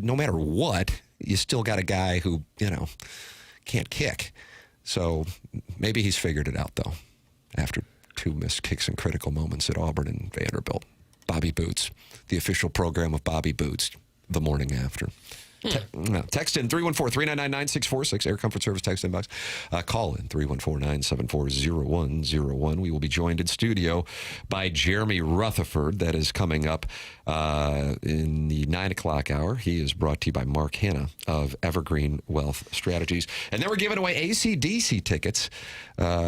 no matter what, you still got a guy who, can't kick. So maybe he's figured it out, though, after 2 missed kicks in critical moments at Auburn and Vanderbilt. Bobby Boots, the official program of Bobby Boots, the morning after. Text in 314-399-9646, Air Comfort Service text inbox. Call in 314-974-0101. We will be joined in studio by Jeremy Rutherford. That is coming up in the 9 o'clock hour. He is brought to you by Mark Hanna of Evergreen Wealth Strategies. And then we're giving away AC/DC tickets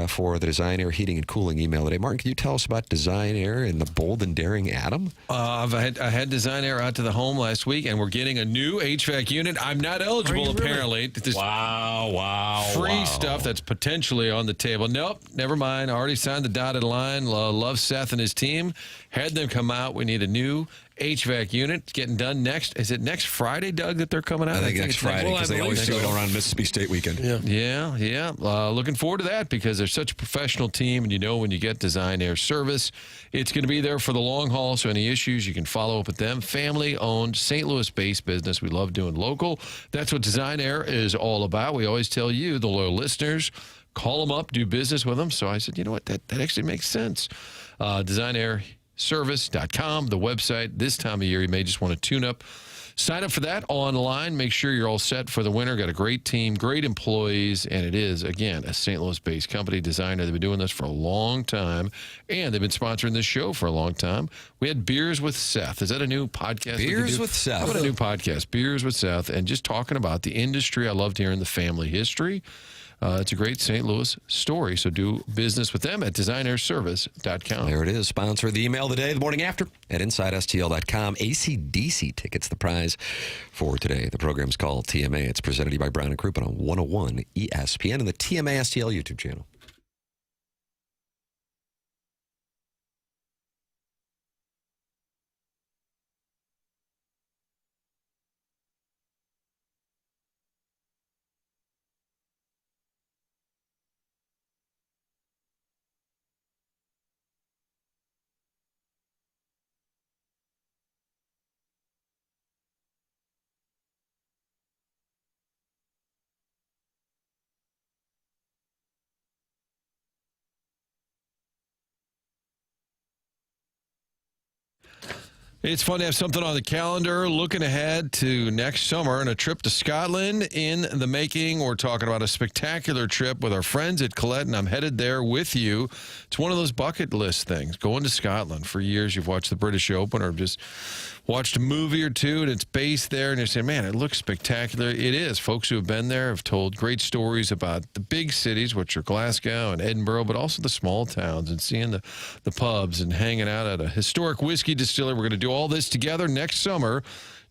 for the Design Air Heating and Cooling email today. Martin, can you tell us about Design Air and the bold and daring Adam? I had Design Air out to the home last week, and we're getting a new HVAC unit. I'm not eligible, apparently. Wow. Free stuff that's potentially on the table. Nope, never mind. I already signed the dotted line. Love Seth and his team. Had them come out. We need a new HVAC unit. It's getting done next. Is it next Friday, Doug, that they're coming out? I think next Friday, because they always do it around Mississippi State weekend. Yeah. Looking forward to that because they're such a professional team, and when you get Design Air service, it's going to be there for the long haul, so any issues, you can follow up with them. Family-owned, St. Louis-based business. We love doing local. That's what Design Air is all about. We always tell you, the loyal listeners, call them up, do business with them. So I said, you know what, that actually makes sense. DesignairService.com, the website. This time of year, you may just want to tune up. Sign up for that online. Make sure you're all set for the winter. Got a great team, great employees, and it is, again, a St. Louis-based company. Designer. They've been doing this for a long time, and they've been sponsoring this show for a long time. We had Beers with Seth. Is that a new podcast? Beers with Seth. How about a new podcast? Beers with Seth, and just talking about the industry. I loved hearing the family history. It's a great St. Louis story, so do business with them at DesignairService.com. There it is. Sponsor of the email today, the morning after, at InsideSTL.com. AC/DC tickets, the prize for today. The program's called TMA. It's presented to you by Brown & Crouppen on 101 ESPN and the TMA STL YouTube channel. It's fun to have something on the calendar. Looking ahead to next summer and a trip to Scotland in the making. We're talking about a spectacular trip with our friends at Colette, and I'm headed there with you. It's one of those bucket list things, going to Scotland. For years, you've watched the British Open or just watched a movie or two, and it's based there, and you say, man, it looks spectacular. It is. Folks who have been there have told great stories about the big cities, which are Glasgow and Edinburgh, but also the small towns and seeing the pubs and hanging out at a historic whiskey distillery. We're going to do all this together next summer,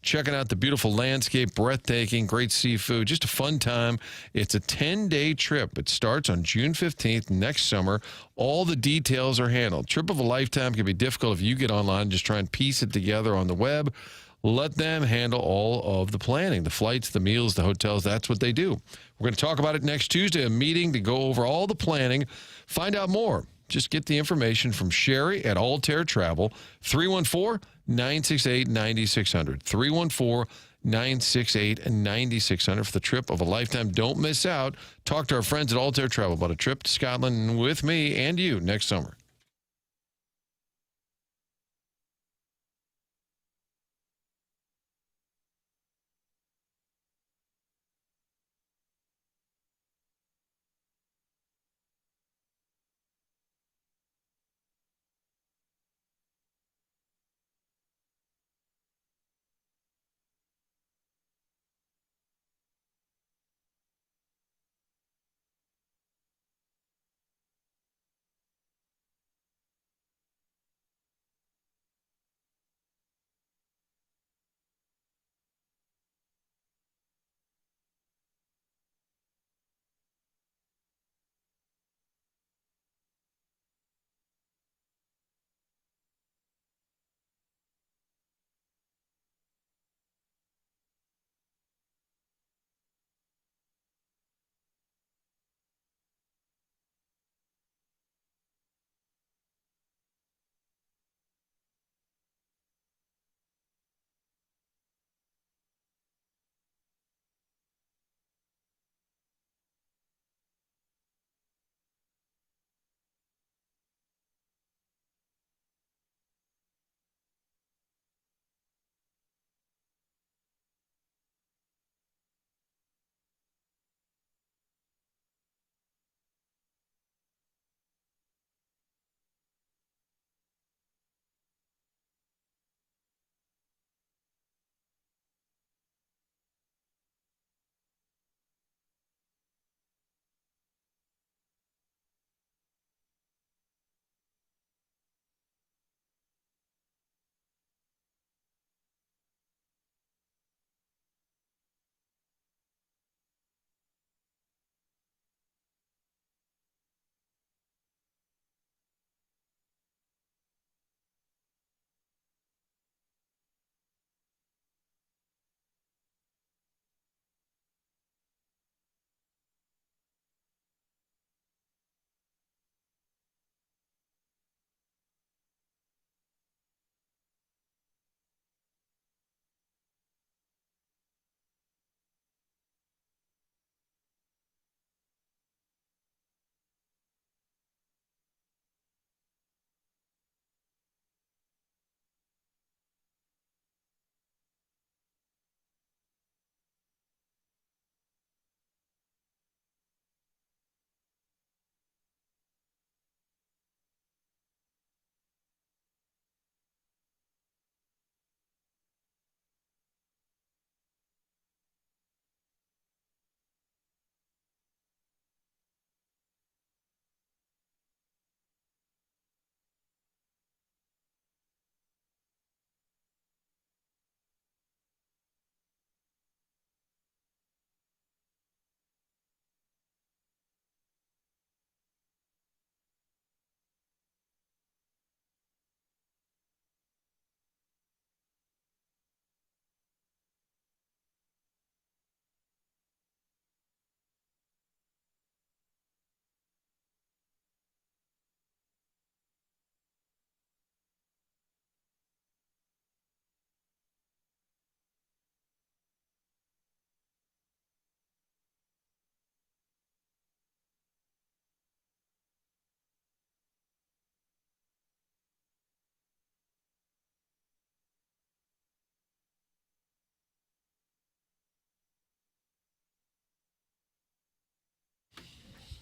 checking out the beautiful landscape, breathtaking, great seafood, just a fun time. It's a 10-day trip. It starts on June 15th next summer. All the details are handled. Trip of a lifetime can be difficult if you get online and just try and piece it together on the web. Let them handle all of the planning, the flights, the meals, the hotels. That's what they do. We're going to talk about it next Tuesday, a meeting to go over all the planning. Find out more. Just get the information from Sherry at Altair Travel, 314-968-9600. 314-968-9600 for the trip of a lifetime. Don't miss out. Talk to our friends at Altair Travel about a trip to Scotland with me and you next summer.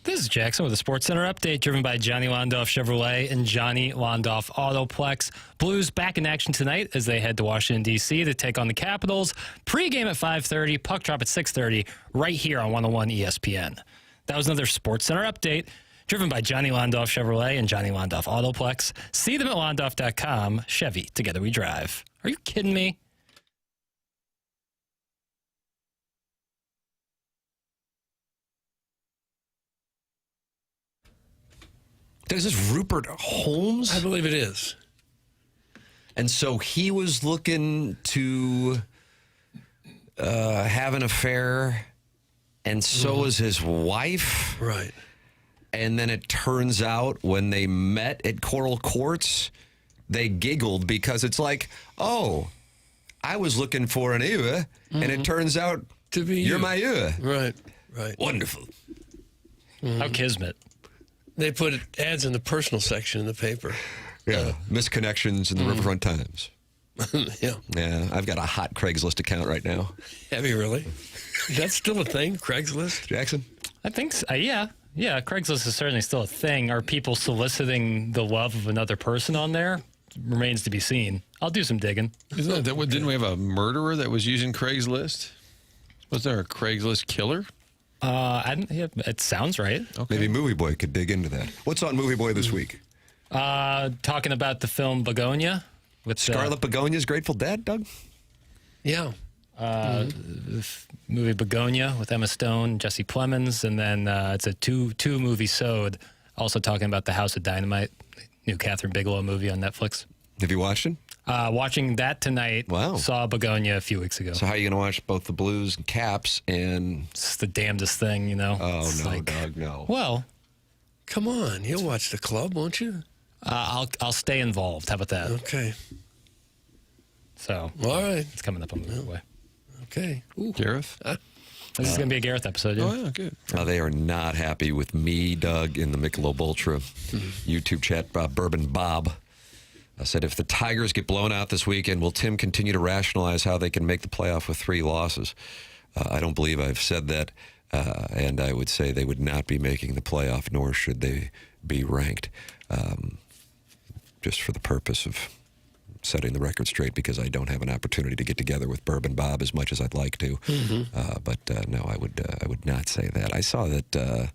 This is Jackson with a Sports Center update driven by Johnny Londoff Chevrolet and Johnny Londoff Autoplex. Blues back in action tonight as they head to Washington, D.C. to take on the Capitals. Pre-game at 5:30, puck drop at 6:30, right here on 101 ESPN. That was another Sports Center update driven by Johnny Londoff Chevrolet and Johnny Londoff Autoplex. See them at londoff.com. Chevy, together we drive. Are you kidding me? Is this Rupert Holmes? I believe it is. And so he was looking to have an affair, and so was his wife. Right. And then it turns out when they met at Coral Courts, they giggled because it's like, oh, I was looking for an ewe, and it turns out to be you're you. my ewe. Right, right. Wonderful. How kismet. They put ads in the personal section in the paper. Yeah, misconnections in the Riverfront Times. Yeah. Yeah, I've got a hot Craigslist account right now. Have you really? Is that still a thing, Craigslist? Jackson? I think so. Yeah. Yeah, Craigslist is certainly still a thing. Are people soliciting the love of another person on there? Remains to be seen. I'll do some digging. Isn't that what, didn't we have a murderer that was using Craigslist? Was there a Craigslist killer? It sounds right. Okay. Maybe Movie Boy could dig into that. What's on Movie Boy this week? Talking about the film Begonia with Scarlet Begonia's Grateful Dead, Doug? Yeah. Movie Begonia with Emma Stone, Jesse Plemons, and then it's a two movie sode. Also talking about The House of Dynamite, new Catherine Bigelow movie on Netflix. Have you watched it? Watching that tonight. Wow. Saw Begonia a few weeks ago. So how are you going to watch both the Blues and Caps and... It's the damnedest thing, you know. Oh, It's no, like, Doug, no. Well, Come on. You'll watch the club, won't you? I'll stay involved. How about that? Okay. So All right. it's coming up on the way. Okay. Ooh. Gareth? This is going to be a Gareth episode. Yeah. Oh, yeah, good. They are not happy with me, Doug, in the Michelob Ultra YouTube chat. Bourbon Bob said, if the Tigers get blown out this weekend, will Tim continue to rationalize how they can make the playoff with 3 losses? I don't believe I've said that, and I would say they would not be making the playoff, nor should they be ranked, just for the purpose of setting the record straight, because I don't have an opportunity to get together with Bourbon Bob as much as I'd like to. But no, I would not say that. I saw that.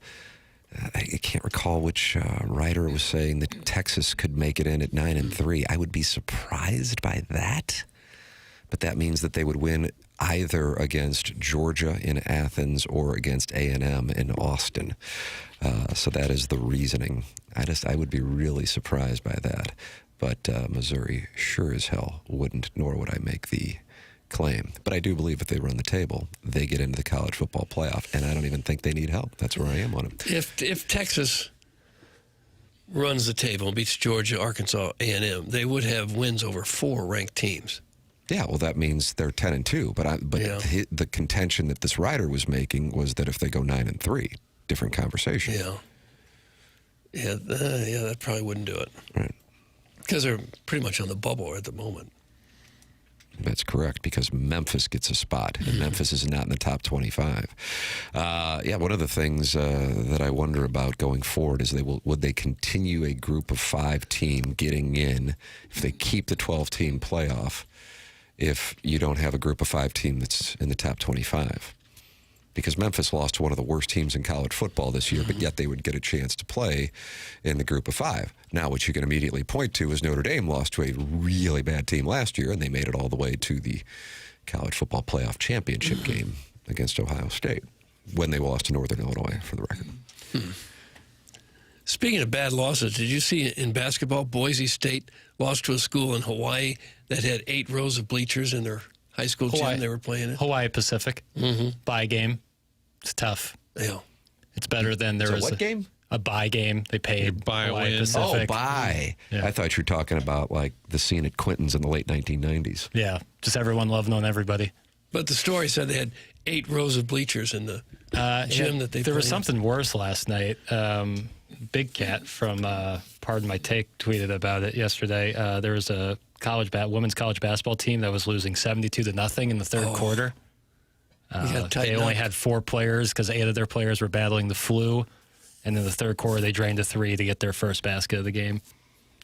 I can't recall which writer was saying that Texas could make it in at 9-3. I would be surprised by that, but that means that they would win either against Georgia in Athens or against A&M in Austin. So that is the reasoning. I would be really surprised by that. But Missouri sure as hell wouldn't, nor would I make the claim. But I do believe if they run the table, they get into the college football playoff, and I don't even think they need help. That's where I am on it. If Texas runs the table and beats Georgia, Arkansas, A&M, they would have wins over 4 ranked teams. Yeah, well, that means they're 10-2. But Yeah. the contention that this writer was making was that if they go 9-3, different conversation. Yeah, that probably wouldn't do it. Right. Because they're pretty much on the bubble at the moment. That's correct, because Memphis gets a spot, and Memphis is not in the top 25. One of the things that I wonder about going forward is would they continue a group of 5 team getting in if they keep the 12-team playoff if you don't have a group of 5 team that's in the top 25? Because Memphis lost to one of the worst teams in college football this year, but yet they would get a chance to play in the group of 5. Now, what you can immediately point to is Notre Dame lost to a really bad team last year, and they made it all the way to the college football playoff championship game against Ohio State when they lost to Northern Illinois, for the record. Speaking of bad losses, did you see in basketball, Boise State lost to a school in Hawaii that had 8 rows of bleachers in their high school gym they were playing in? Hawaii Pacific. Bye game. It's tough. Yeah. It's better than there So was what game? A bye game. They paid buy a Hawaii win. Pacific. Oh, bye. Yeah. I thought you were talking about like the scene at Quentin's in the late 1990s. Yeah, just everyone loving on everybody. But the story said they had 8 rows of bleachers in the gym that they There was played in. something worse last night. Big Cat from Pardon My Take tweeted about it yesterday. There was a women's college basketball team that was losing 72-0 in the third quarter. You gotta They tighten only up. had 4 players because 8 of their players were battling the flu. And in the third quarter, they drained a 3 to get their first basket of the game.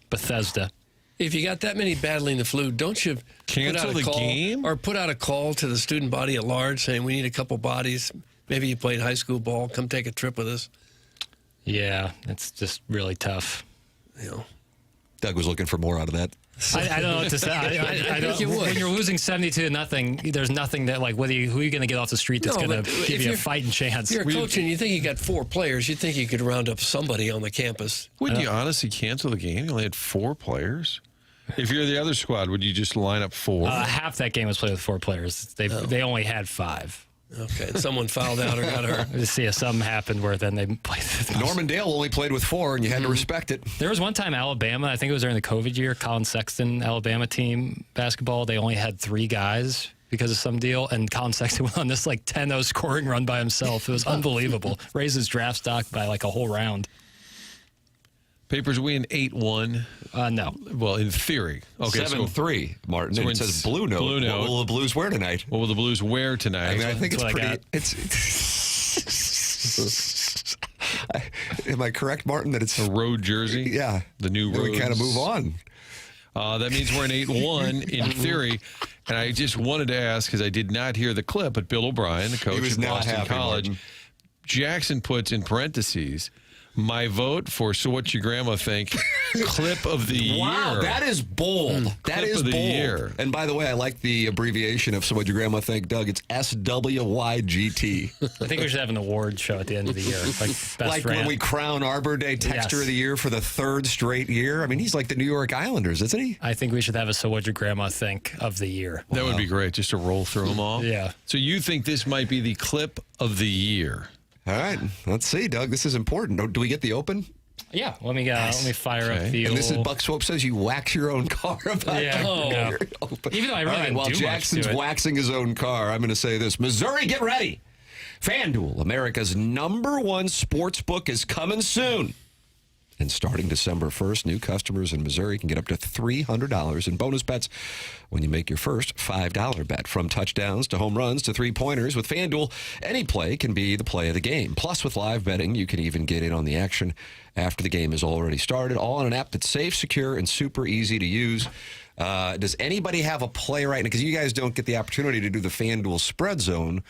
Bethesda. If you got that many battling the flu, don't you Cancel put out a the call, game? or put out a call to the student body at large saying we need a couple bodies. Maybe you played high school ball. Come take a trip with us. Yeah, it's just really tough. You know. Doug was looking for more out of that. I don't know what to say. I don't, you would. when you're losing 72-0, there's nothing that who are you going to get off the street that's No, going but to give if you a you're- fighting chance? If you're a coach and you think you got 4 players, you think you could round up somebody on the campus. Wouldn't you honestly cancel the game? You only had 4 players. If you're the other squad, would you just line up 4? Half that game was played with 4 players. They only had 5. Okay, and someone fouled out or got hurt. To see if something happened where then they played. Norman Dale only played with 4, and you had to respect it. There was one time Alabama, I think it was during the COVID year, Colin Sexton, Alabama team basketball, they only had 3 guys because of some deal, and Colin Sexton went on this 10-0 scoring run by himself. It was unbelievable. Raised his draft stock by a whole round. Papers win 8-1. No. Well, in theory. Okay, 7-3, Martin. so And we're it in says Blue Note. Blue Note. What will the Blues wear tonight? What will the Blues wear tonight? I mean, I think it's That's what I pretty. Am I correct, Martin, that it's a road jersey. Yeah. The new Then road. we kind of move on. That means we're in 8-1 in theory. And I just wanted to ask, because I did not hear the clip, but Bill O'Brien, the coach was at not Boston happy, College, Martin. Jackson puts in parentheses, my vote for So What Your Grandma Think clip of the Wow, year. that is bold. That Clip is of the bold. year. And by the way, I like the abbreviation of So What Your Grandma Think, Doug. It's SWYGT. I think we should have an award show at the end of the year. Best Like when rant. we crown Arbor Day Texter Yes. of the Year for the 3rd straight year. I mean, he's like the New York Islanders, isn't he? I think we should have a So What'd Your Grandma Think of the year. That would be great, just to roll through them all. Yeah. So you think this might be the clip of the year? All right, let's see, Doug. This is important. Do we get the open? Yeah, let me fire up the And this is old- Buck Swope says you wax your own car about Yeah. that. Oh. Even though I really All right, didn't while do much Jackson's to it. waxing his own car, I'm going to say this. Missouri, get ready. FanDuel, America's #1 sports book, is coming soon. And starting December 1st, new customers in Missouri can get up to $300 in bonus bets when you make your first $5 bet. From touchdowns to home runs to three-pointers, with FanDuel, any play can be the play of the game. Plus, with live betting, you can even get in on the action after the game has already started, all on an app that's safe, secure, and super easy to use. Does anybody have a play right now? Because you guys don't get the opportunity to do the FanDuel spread zone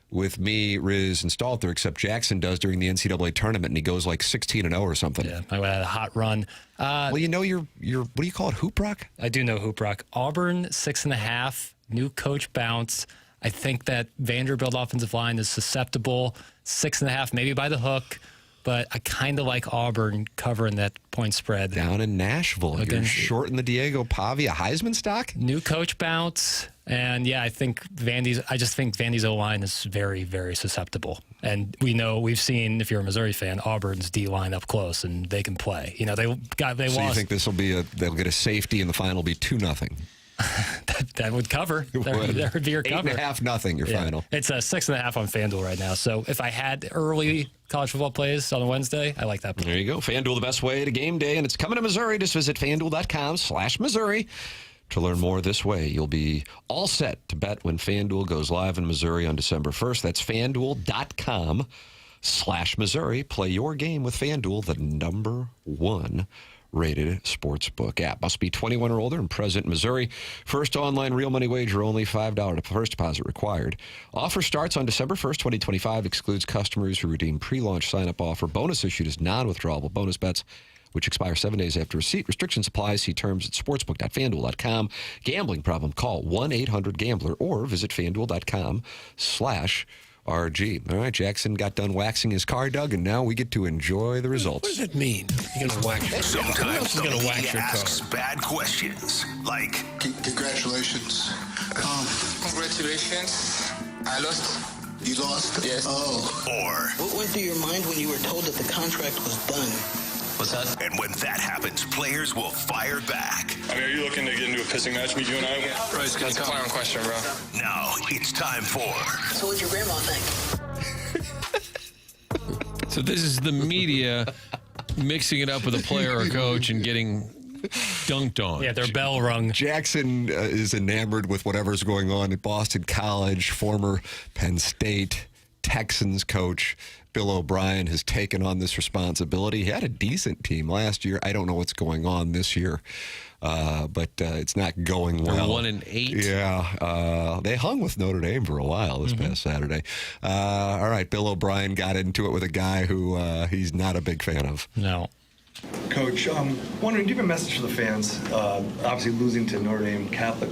with me, Riz, and Stalter, except Jackson does during the NCAA tournament, and he goes like 16-0 or something. Yeah, I had a hot run. Well, you know your what do you call it, Hoop Rock? I do know Hoop Rock. Auburn, 6.5. New coach bounce. I think that Vanderbilt offensive line is susceptible. 6.5, maybe by the hook. But I kind of like Auburn covering that point spread. Down in Nashville. You're Again, shorting the Diego Pavia Heisman stock? New coach bounce. And yeah, I think Vandy's O-line is very, very susceptible. And we've seen, if you're a Missouri fan, Auburn's D-line up close, and they can play. You know, they So lost. you think this will be they'll get a safety and the final will be 2-0? that would cover. There would be your cover. 8.5-0 your Yeah. final. It's a 6.5 on FanDuel right now. So if I had early college football plays on a Wednesday, I like that play. There you go. FanDuel, the best way to game day, and it's coming to Missouri. Just visit FanDuel.com/Missouri to learn more. This way, you'll be all set to bet when FanDuel goes live in Missouri on December 1st. That's FanDuel.com/Missouri. Play your game with FanDuel, the #1 rated sportsbook app. Must be 21 or older and present in Missouri. First online real money wager only, $5 first deposit required. Offer starts on December 1st, 2025. Excludes customers who redeem pre-launch sign-up offer. Bonus issued as non-withdrawable bonus bets, which expire 7 days after receipt. Restrictions apply. See terms at sportsbook.fanduel.com. Gambling problem? Call 1-800-GAMBLER or visit fanduel.com/RG. All right, Jackson got done waxing his car, Doug, and now we get to enjoy the results. What does that mean? You're going to wax your car. Who else Sometimes is going to the wax media your car? asks bad questions, like, Congratulations. Congratulations. I lost. You lost? Yes. Oh. or, What went through your mind when you were told that the contract was done? What's that? and when that happens, players will fire back. I mean, are you looking to get into a pissing match with you and I? That's a clown question, bro. Now it's time for So what'd your grandma think? So this is the media mixing it up with a player or coach and getting dunked on. Yeah, their bell rung. Jackson is enamored with whatever's going on at Boston College, former Penn State, Texans coach Bill O'Brien has taken on this responsibility. He had a decent team last year. I don't know what's going on this year, but it's not going well. They're 1-8. Yeah, they hung with Notre Dame for a while this past Saturday. All right, Bill O'Brien got into it with a guy who he's not a big fan of. No. Coach, wondering, do you have a message for the fans? Obviously losing to Notre Dame, Catholic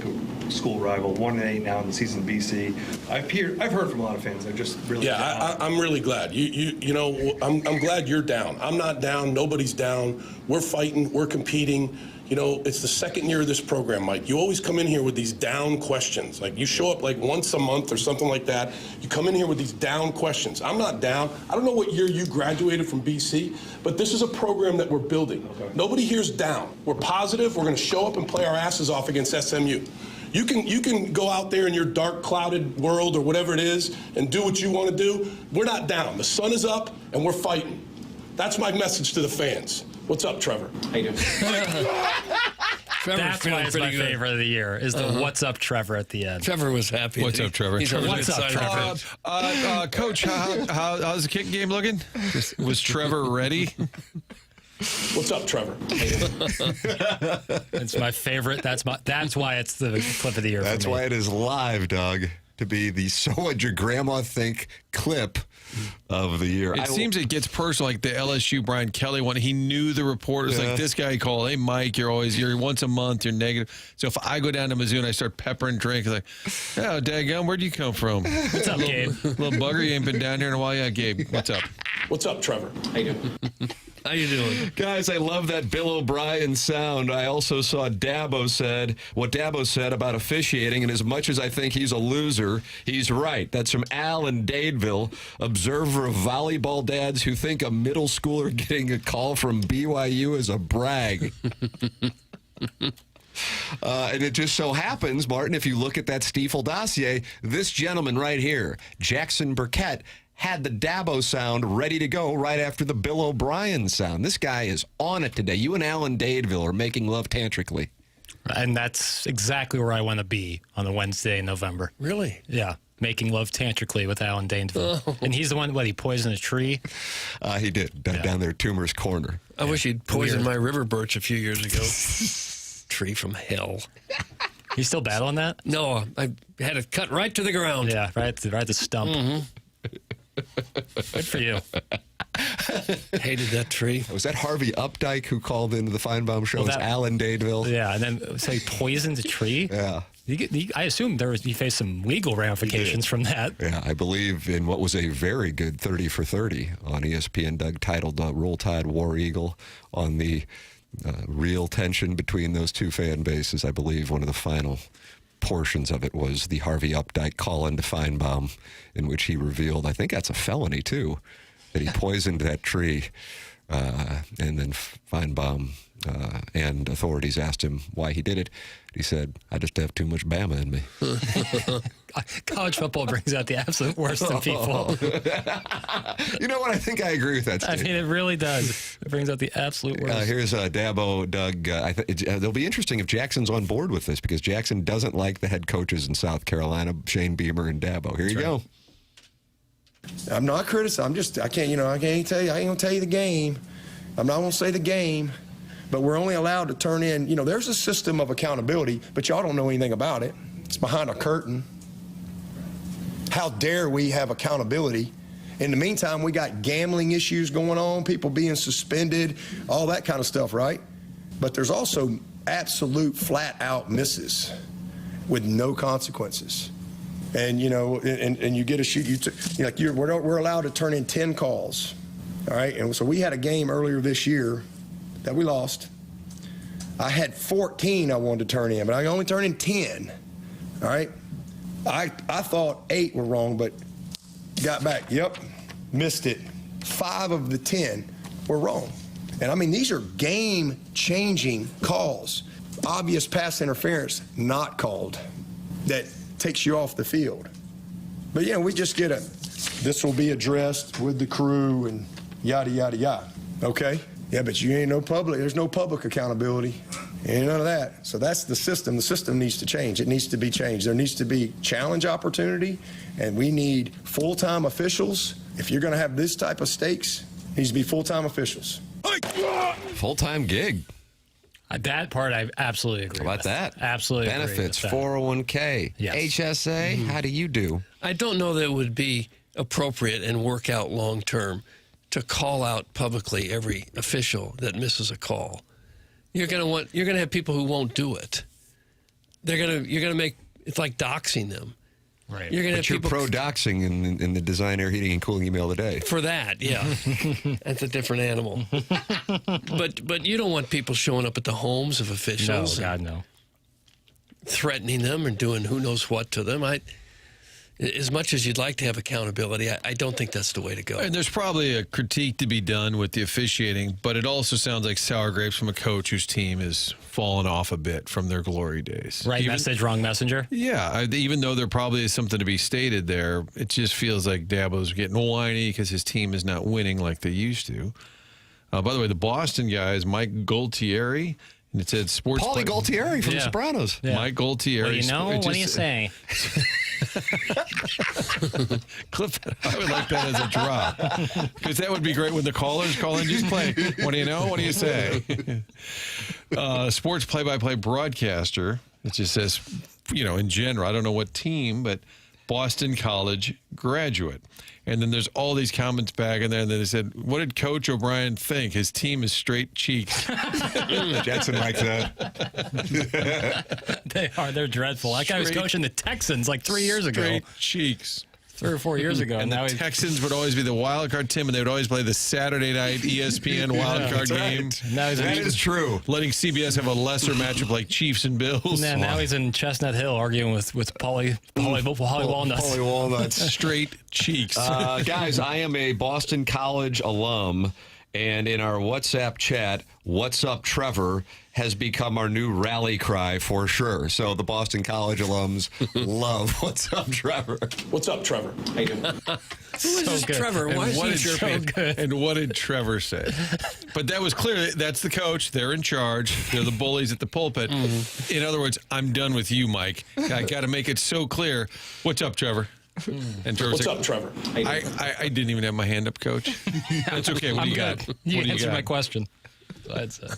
school rival, 1-8 now in the season BC. I've heard from a lot of fans. They're just really down. I'm really glad. You know, I'm glad you're down. I'm not down. Nobody's down. We're fighting. We're competing. You know, it's the second year of this program, Mike. You always come in here with these down questions. Like, you show up like once a month or something like that. You come in here with these down questions. I'm not down. I don't know what year you graduated from BC, but this is a program that we're building. Okay. Nobody here's down. We're positive. We're going to show up and play our asses off against SMU. You can go out there in your dark, clouded world or whatever it is and do what you want to do. We're not down. The sun is up, and we're fighting. That's my message to the fans. What's up, Trevor? How you doing? That's why it's my favorite of the year, is the what's up, Trevor, at the end. Trevor was happy. What's up, Trevor? What's up, Trevor? Coach, how's the kicking game looking? Was Trevor ready? What's up, Trevor? It's my favorite. That's why it's the clip of the year. That's why it is live, Doug, to be the "So What'd Your Grandma Think" clip of the year. It seems it gets personal, like the LSU Brian Kelly one. He knew the reporters, like this guy called, "Hey, Mike, you're once a month, you're negative." So if I go down to Mizzou and I start peppering drinks, like, "Oh, daggum, where'd you come from? What's up, Gabe? Little bugger, you ain't been down here in a while." Yeah, Gabe, what's up? What's up, Trevor? How you doing? How you doing? Guys, I love that Bill O'Brien sound. I also saw what Dabo said about officiating, and as much as I think he's a loser, he's right. That's from Al in Dadeville, observer of volleyball dads who think a middle schooler getting a call from BYU is a brag. And it just so happens, Martin, if you look at that Stiefel dossier, this gentleman right here, Jackson Burkett, had the Dabo sound ready to go right after the Bill O'Brien sound. This guy is on it today. You and Alan Dadeville are making love tantrically. And that's exactly where I want to be on the Wednesday in November. Really? Yeah. Making love tantrically with Alan Dadeville. Oh. And he's the one, he poisoned a tree? He did, down there at Toomer's Corner. I wish he'd poisoned my river birch a few years ago. Tree from hell. You still battling that? No, I had it cut right to the ground. Yeah, right at the stump. Mm-hmm. Good for you. Hated that tree. Was that Harvey Updike who called into the Feinbaum show? Well, Alan Dadeville. Yeah, and then so he poisoned a tree? Yeah. I assume he faced some legal ramifications from that. Yeah, I believe in what was a very good 30 for 30 on ESPN, Doug, titled Roll Tide War Eagle, on the real tension between those two fan bases. I believe one of the final portions of it was the Harvey Updike call into Feinbaum, in which he revealed, I think that's a felony too, that he poisoned that tree. And then Feinbaum and authorities asked him why he did it. He said, "I just have too much Bama in me." College football brings out the absolute worst in people. You know what? I think I agree with that statement. I mean, it really does. It brings out the absolute worst. Here's Dabo, Doug. It'll be interesting if Jackson's on board with this, because Jackson doesn't like the head coaches in South Carolina, Shane Beamer and Dabo. Here you go. I'm not criticizing. I ain't gonna tell you the game. I'm not gonna say the game, but we're only allowed to turn in, there's a system of accountability, but y'all don't know anything about it. It's behind a curtain. How dare we have accountability? In the meantime, we got gambling issues going on, people being suspended, all that kind of stuff, right? But there's also absolute flat-out misses with no consequences. And, and you get a shoot, we're allowed to turn in 10 calls, all right? And so we had a game earlier this year that we lost. I had 14 I wanted to turn in, but I only turned in 10, all right? I thought 8 were wrong, but got back, missed it. 5 of the 10 were wrong. And, I mean, these are game-changing calls. Obvious pass interference not called that takes you off the field. But, we just get this will be addressed with the crew and yada, yada, yada. Okay? Yeah, but you ain't there's no public accountability. Ain't none of that. So that's the system. The system needs to change. It needs to be changed. There needs to be challenge opportunity, and we need full-time officials. If you're going to have this type of stakes, it needs to be full-time officials. Full-time gig. That part I absolutely agree How about that? Absolutely Benefits, agree with that. 401k, Yes. HSA. How do you do? I don't know that it would be appropriate and work out long term to call out publicly every official that misses a call. You're gonna have people who won't do it. You're gonna make it's like doxing them. Right. You're gonna But have you're people pro-doxing in the Design, Air, Heating, and Cooling email today. for that. Yeah, that's a different animal. But you don't want people showing up at the homes of No, officials, God, no. threatening them and doing who knows what to them. As much as you'd like to have accountability, I don't think that's the way to go. And there's probably a critique to be done with the officiating, but it also sounds like sour grapes from a coach whose team has fallen off a bit from their glory days. Right message, wrong messenger. Yeah, even though there probably is something to be stated there, it just feels like Dabo's getting whiny because his team is not winning like they used to. By the way, the Boston guy is Mike Gualtieri. And it said sports. Paulie Gualtieri from The Sopranos. Yeah. Mike Gualtieri. What do you know? What do you say? Clip that. I would like that as a drop. Because that would be great when the callers call in. Just play. What do you know? What do you say? Sports play-by-play broadcaster. It just says, in general, I don't know what team, but Boston College graduate. And then there's all these comments back in there. And then they said, what did Coach O'Brien think? His team is straight cheeks. Jackson likes that. They are. They're dreadful. That guy was coaching the Texans like 3 years ago. Straight cheeks. 3 or 4 years ago. And now the Texans would always be the wild card team, and they would always play the Saturday night ESPN wild card game. Now that is true. Letting CBS have a lesser matchup like Chiefs and Bills. Now he's in Chestnut Hill arguing with Paulie Walnuts. Paulie Walnuts. Straight cheeks. Guys, I am a Boston College alum, and in our WhatsApp chat, "What's up, Trevor?" has become our new rally cry for sure. So the Boston College alums love "What's up, Trevor?" What's up, Trevor? How you doing? Who is this Trevor? Why is he chirping? And what did Trevor say? But that was clear. That's the coach. They're in charge. They're the bullies at the pulpit. In other words, I'm done with you, Mike. I got to make it so clear. What's up, Trevor? And What's up, Trevor? I didn't even have my hand up, Coach. That's okay. What do you got? You What do answered got? my question. So I'd say.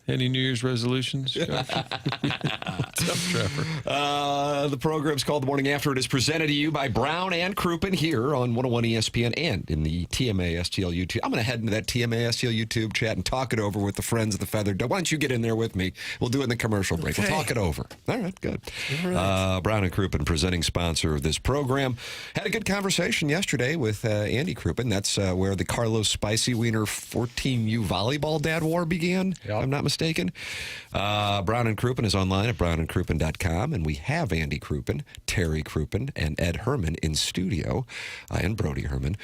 Any New Year's resolutions? What's up, Trevor? The program's called The Morning After. It is presented to you by Brown and Crouppen here on 101 ESPN and in the TMA STL YouTube. I'm going to head into that TMA STL YouTube chat and talk it over with the friends of the Feathered Dome. Why don't you get in there with me? We'll do it in the commercial break. Okay. We'll talk it over. All right, good. All right. Brown and Crouppen, presenting sponsor of this program. Had a good conversation yesterday with Andy Crouppen. That's where the Carlos Spicy Wiener 14U volleyball dad war began, if I'm not mistaken. Brown and Crouppen is online at brownandcrouppen.com, and we have Andy Crouppen, Terry Crouppen, and Ed Herman in studio, and Brody Herman,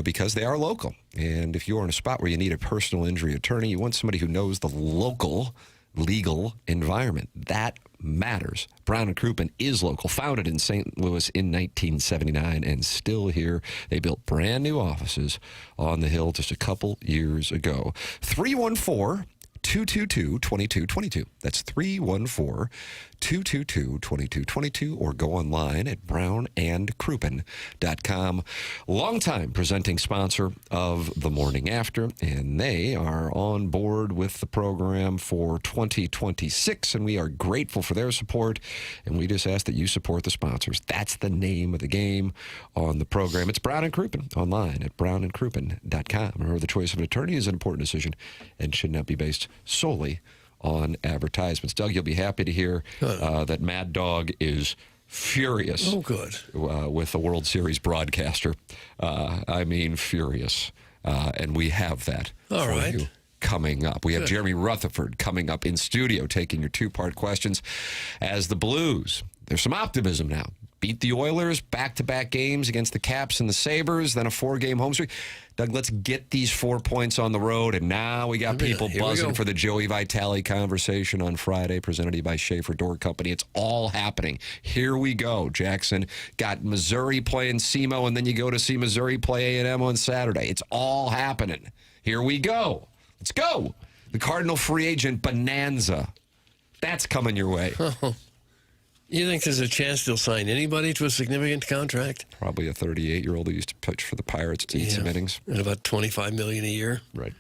because they are local. And if you're in a spot where you need a personal injury attorney, you want somebody who knows the local legal environment. That matters. Brown and Crouppen is local, founded in St. Louis in 1979 and still here. They built brand new offices on the Hill just a couple years ago. 314-222-2222. That's 314-222-2222, or go online at brownandcrouppen.com. Longtime presenting sponsor of The Morning After, and they are on board with the program for 2026, and we are grateful for their support, and we just ask that you support the sponsors. That's the name of the game on the program. It's Brown and Crouppen, online at brownandcrouppen.com. Remember, the choice of an attorney is an important decision and should not be based solely on advertisements. Doug, you'll be happy to hear that Mad Dog is furious. Oh, good. With the World Series broadcaster. I mean, furious. And we have that All for right. you coming up. We have Good. Jeremy Rutherford coming up in studio, taking your two-part questions. As the Blues, there's some optimism now. Beat the Oilers, back-to-back games against the Caps and the Sabres, then a 4-game home streak. Doug, let's get these 4 points on the road, and now we got people buzzing for the Joey Vitale conversation on Friday, presented to you by Schaefer Door Company. It's all happening. Here we go, Jackson. Got Missouri playing SEMO, and then you go to see Missouri play A&M on Saturday. It's all happening. Here we go. Let's go. The Cardinal free agent bonanza. That's coming your way. Oh. You think there's a chance they'll sign anybody to a significant contract? Probably a 38-year-old who used to pitch for the Pirates to eat some innings. At about $25 million a year. Right.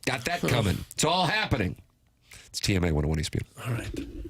Got that coming. It's all happening. It's TMA 101 ESPN. All right.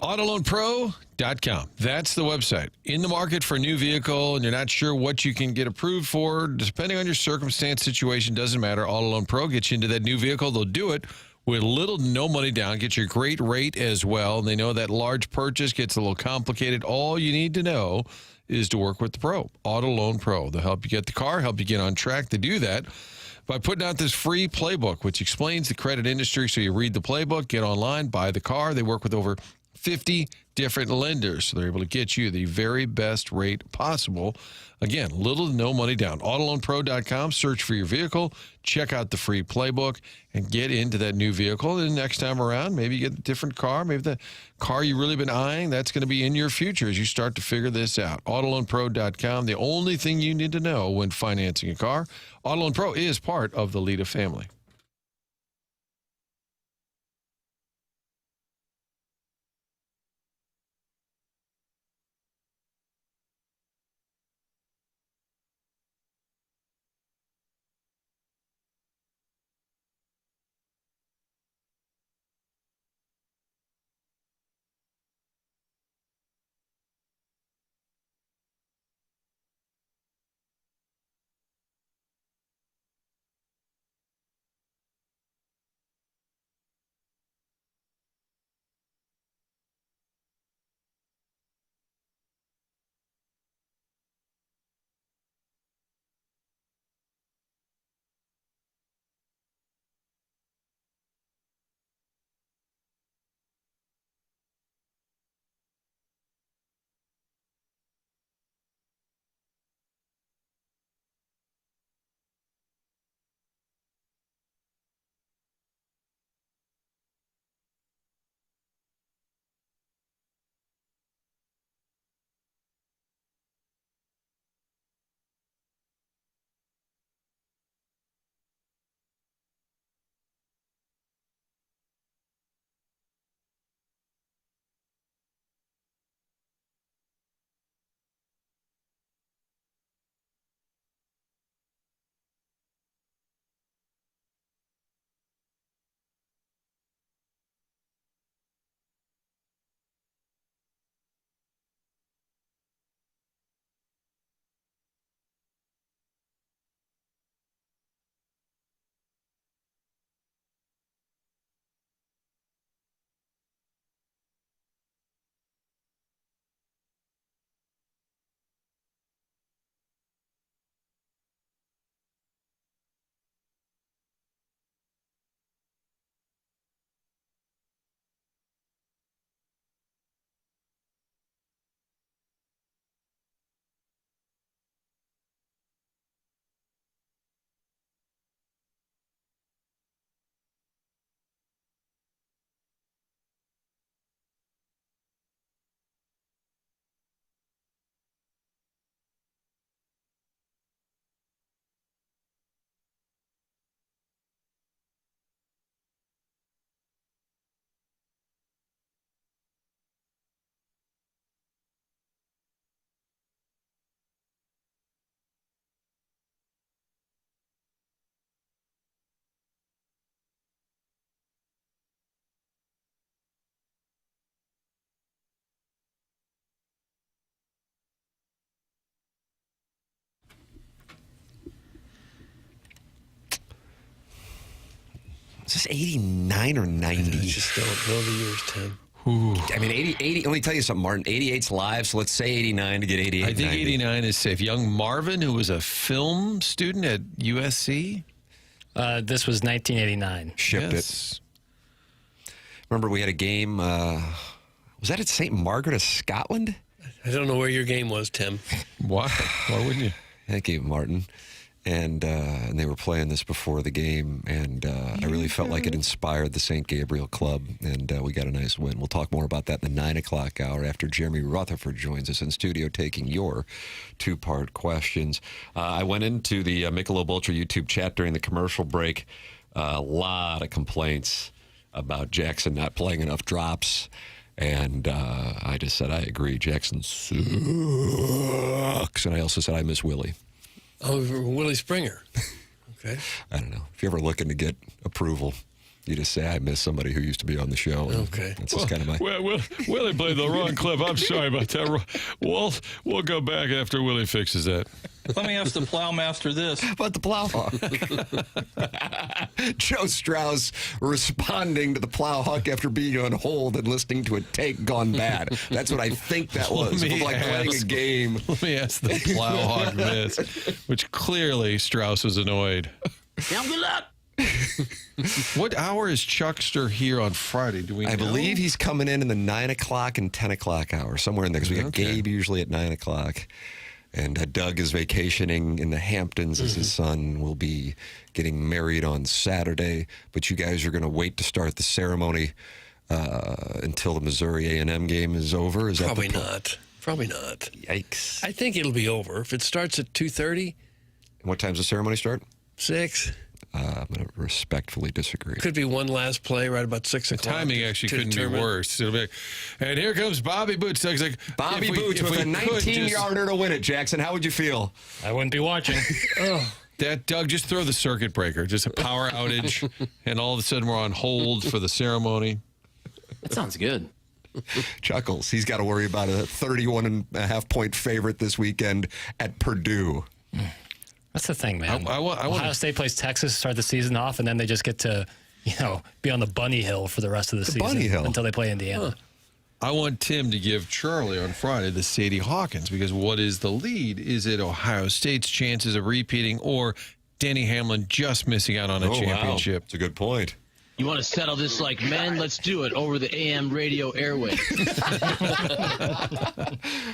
AutoLoanPro.com. That's the website. In the market for a new vehicle and you're not sure what you can get approved for, depending on your circumstance, situation, doesn't matter. Auto Loan Pro gets you into that new vehicle. They'll do it with little to no money down, get you a great rate as well. And they know that large purchase gets a little complicated. All you need to know is to work with the pro. Auto Loan Pro. They'll help you get the car, help you get on track to do that by putting out this free playbook, which explains the credit industry. So you read the playbook, get online, buy the car. They work with over 50 different lenders, so they're able to get you the very best rate possible. Again, little to no money down. AutoLoanPro.com, search for your vehicle, check out the free playbook, and get into that new vehicle. And next time around, maybe you get a different car. Maybe the car you've really been eyeing, that's going to be in your future as you start to figure this out. AutoLoanPro.com, the only thing you need to know when financing a car. AutoLoan Pro is part of the Lita family. Is this 89 or 90? I just don't know the years, Tim. I mean, 80, let me tell you something, Martin. 88's live, so let's say 89 to get 88. I think 90. 89 is safe. Young Marvin, who was a film student at USC. This was 1989. Shipped it. Remember, we had a game. Was that at St. Margaret of Scotland? I don't know where your game was, Tim. Why? Why wouldn't you? Thank you, Martin. And they were playing this before the game, and I really felt like it inspired the St. Gabriel Club, and we got a nice win. We'll talk more about that in the 9 o'clock hour after Jeremy Rutherford joins us in studio taking your two-part questions. I went into the Michelob Ultra YouTube chat during the commercial break. A lot of complaints about Jackson not playing enough drops, and I just said, I agree, Jackson sucks. And I also said, I miss Willie. Oh, Willie Springer. Okay. I don't know. If you're ever looking to get approval, you just say, I miss somebody who used to be on the show. Okay. That's just kind of my... Well, Willie played the wrong clip. I'm sorry about that. We'll go back after Willie fixes that. Let me ask the Plowmaster this. About the Plowhawk. Joe Strauss responding to the Plowhawk after being on hold and listening to a take gone bad. That's what I think that was. It was like playing a game. Let me ask the Plowhawk this, which clearly Strauss was annoyed. Now, good luck. What hour is Chuckster here on Friday? Do we know? I believe he's coming in the 9 o'clock and 10 o'clock hour, somewhere in there, because we got Gabe usually at 9 o'clock. And Doug is vacationing in the Hamptons as his son will be getting married on Saturday. But you guys are going to wait to start the ceremony until the Missouri A&M game is over? Is Probably that not. Probably not. Yikes. I think it'll be over. If it starts at 2:30. And what time's the ceremony start? 6. I'm going to respectfully disagree. Could be one last play right about 6 The o'clock. timing actually couldn't be worse. It'll be like, and here comes Bobby Boots. It's like, Bobby Boots with a 19-yarder to win it, Jackson. How would you feel? I wouldn't be watching. That Doug, just throw the circuit breaker, just a power outage, and all of a sudden we're on hold for the ceremony. That sounds good. Chuckles. He's got to worry about a 31.5-point favorite this weekend at Purdue. That's the thing, man. Ohio Ohio State plays Texas to start the season off, and then they just get to, be on the bunny hill for the rest of the season bunny hill. until they play Indiana. I want Tim to give Charlie on Friday the Sadie Hawkins, because what is the lead? Is it Ohio State's chances of repeating or Denny Hamlin just missing out on a championship? That's a good point. You want to settle this like men? Let's do it over the AM radio airwaves.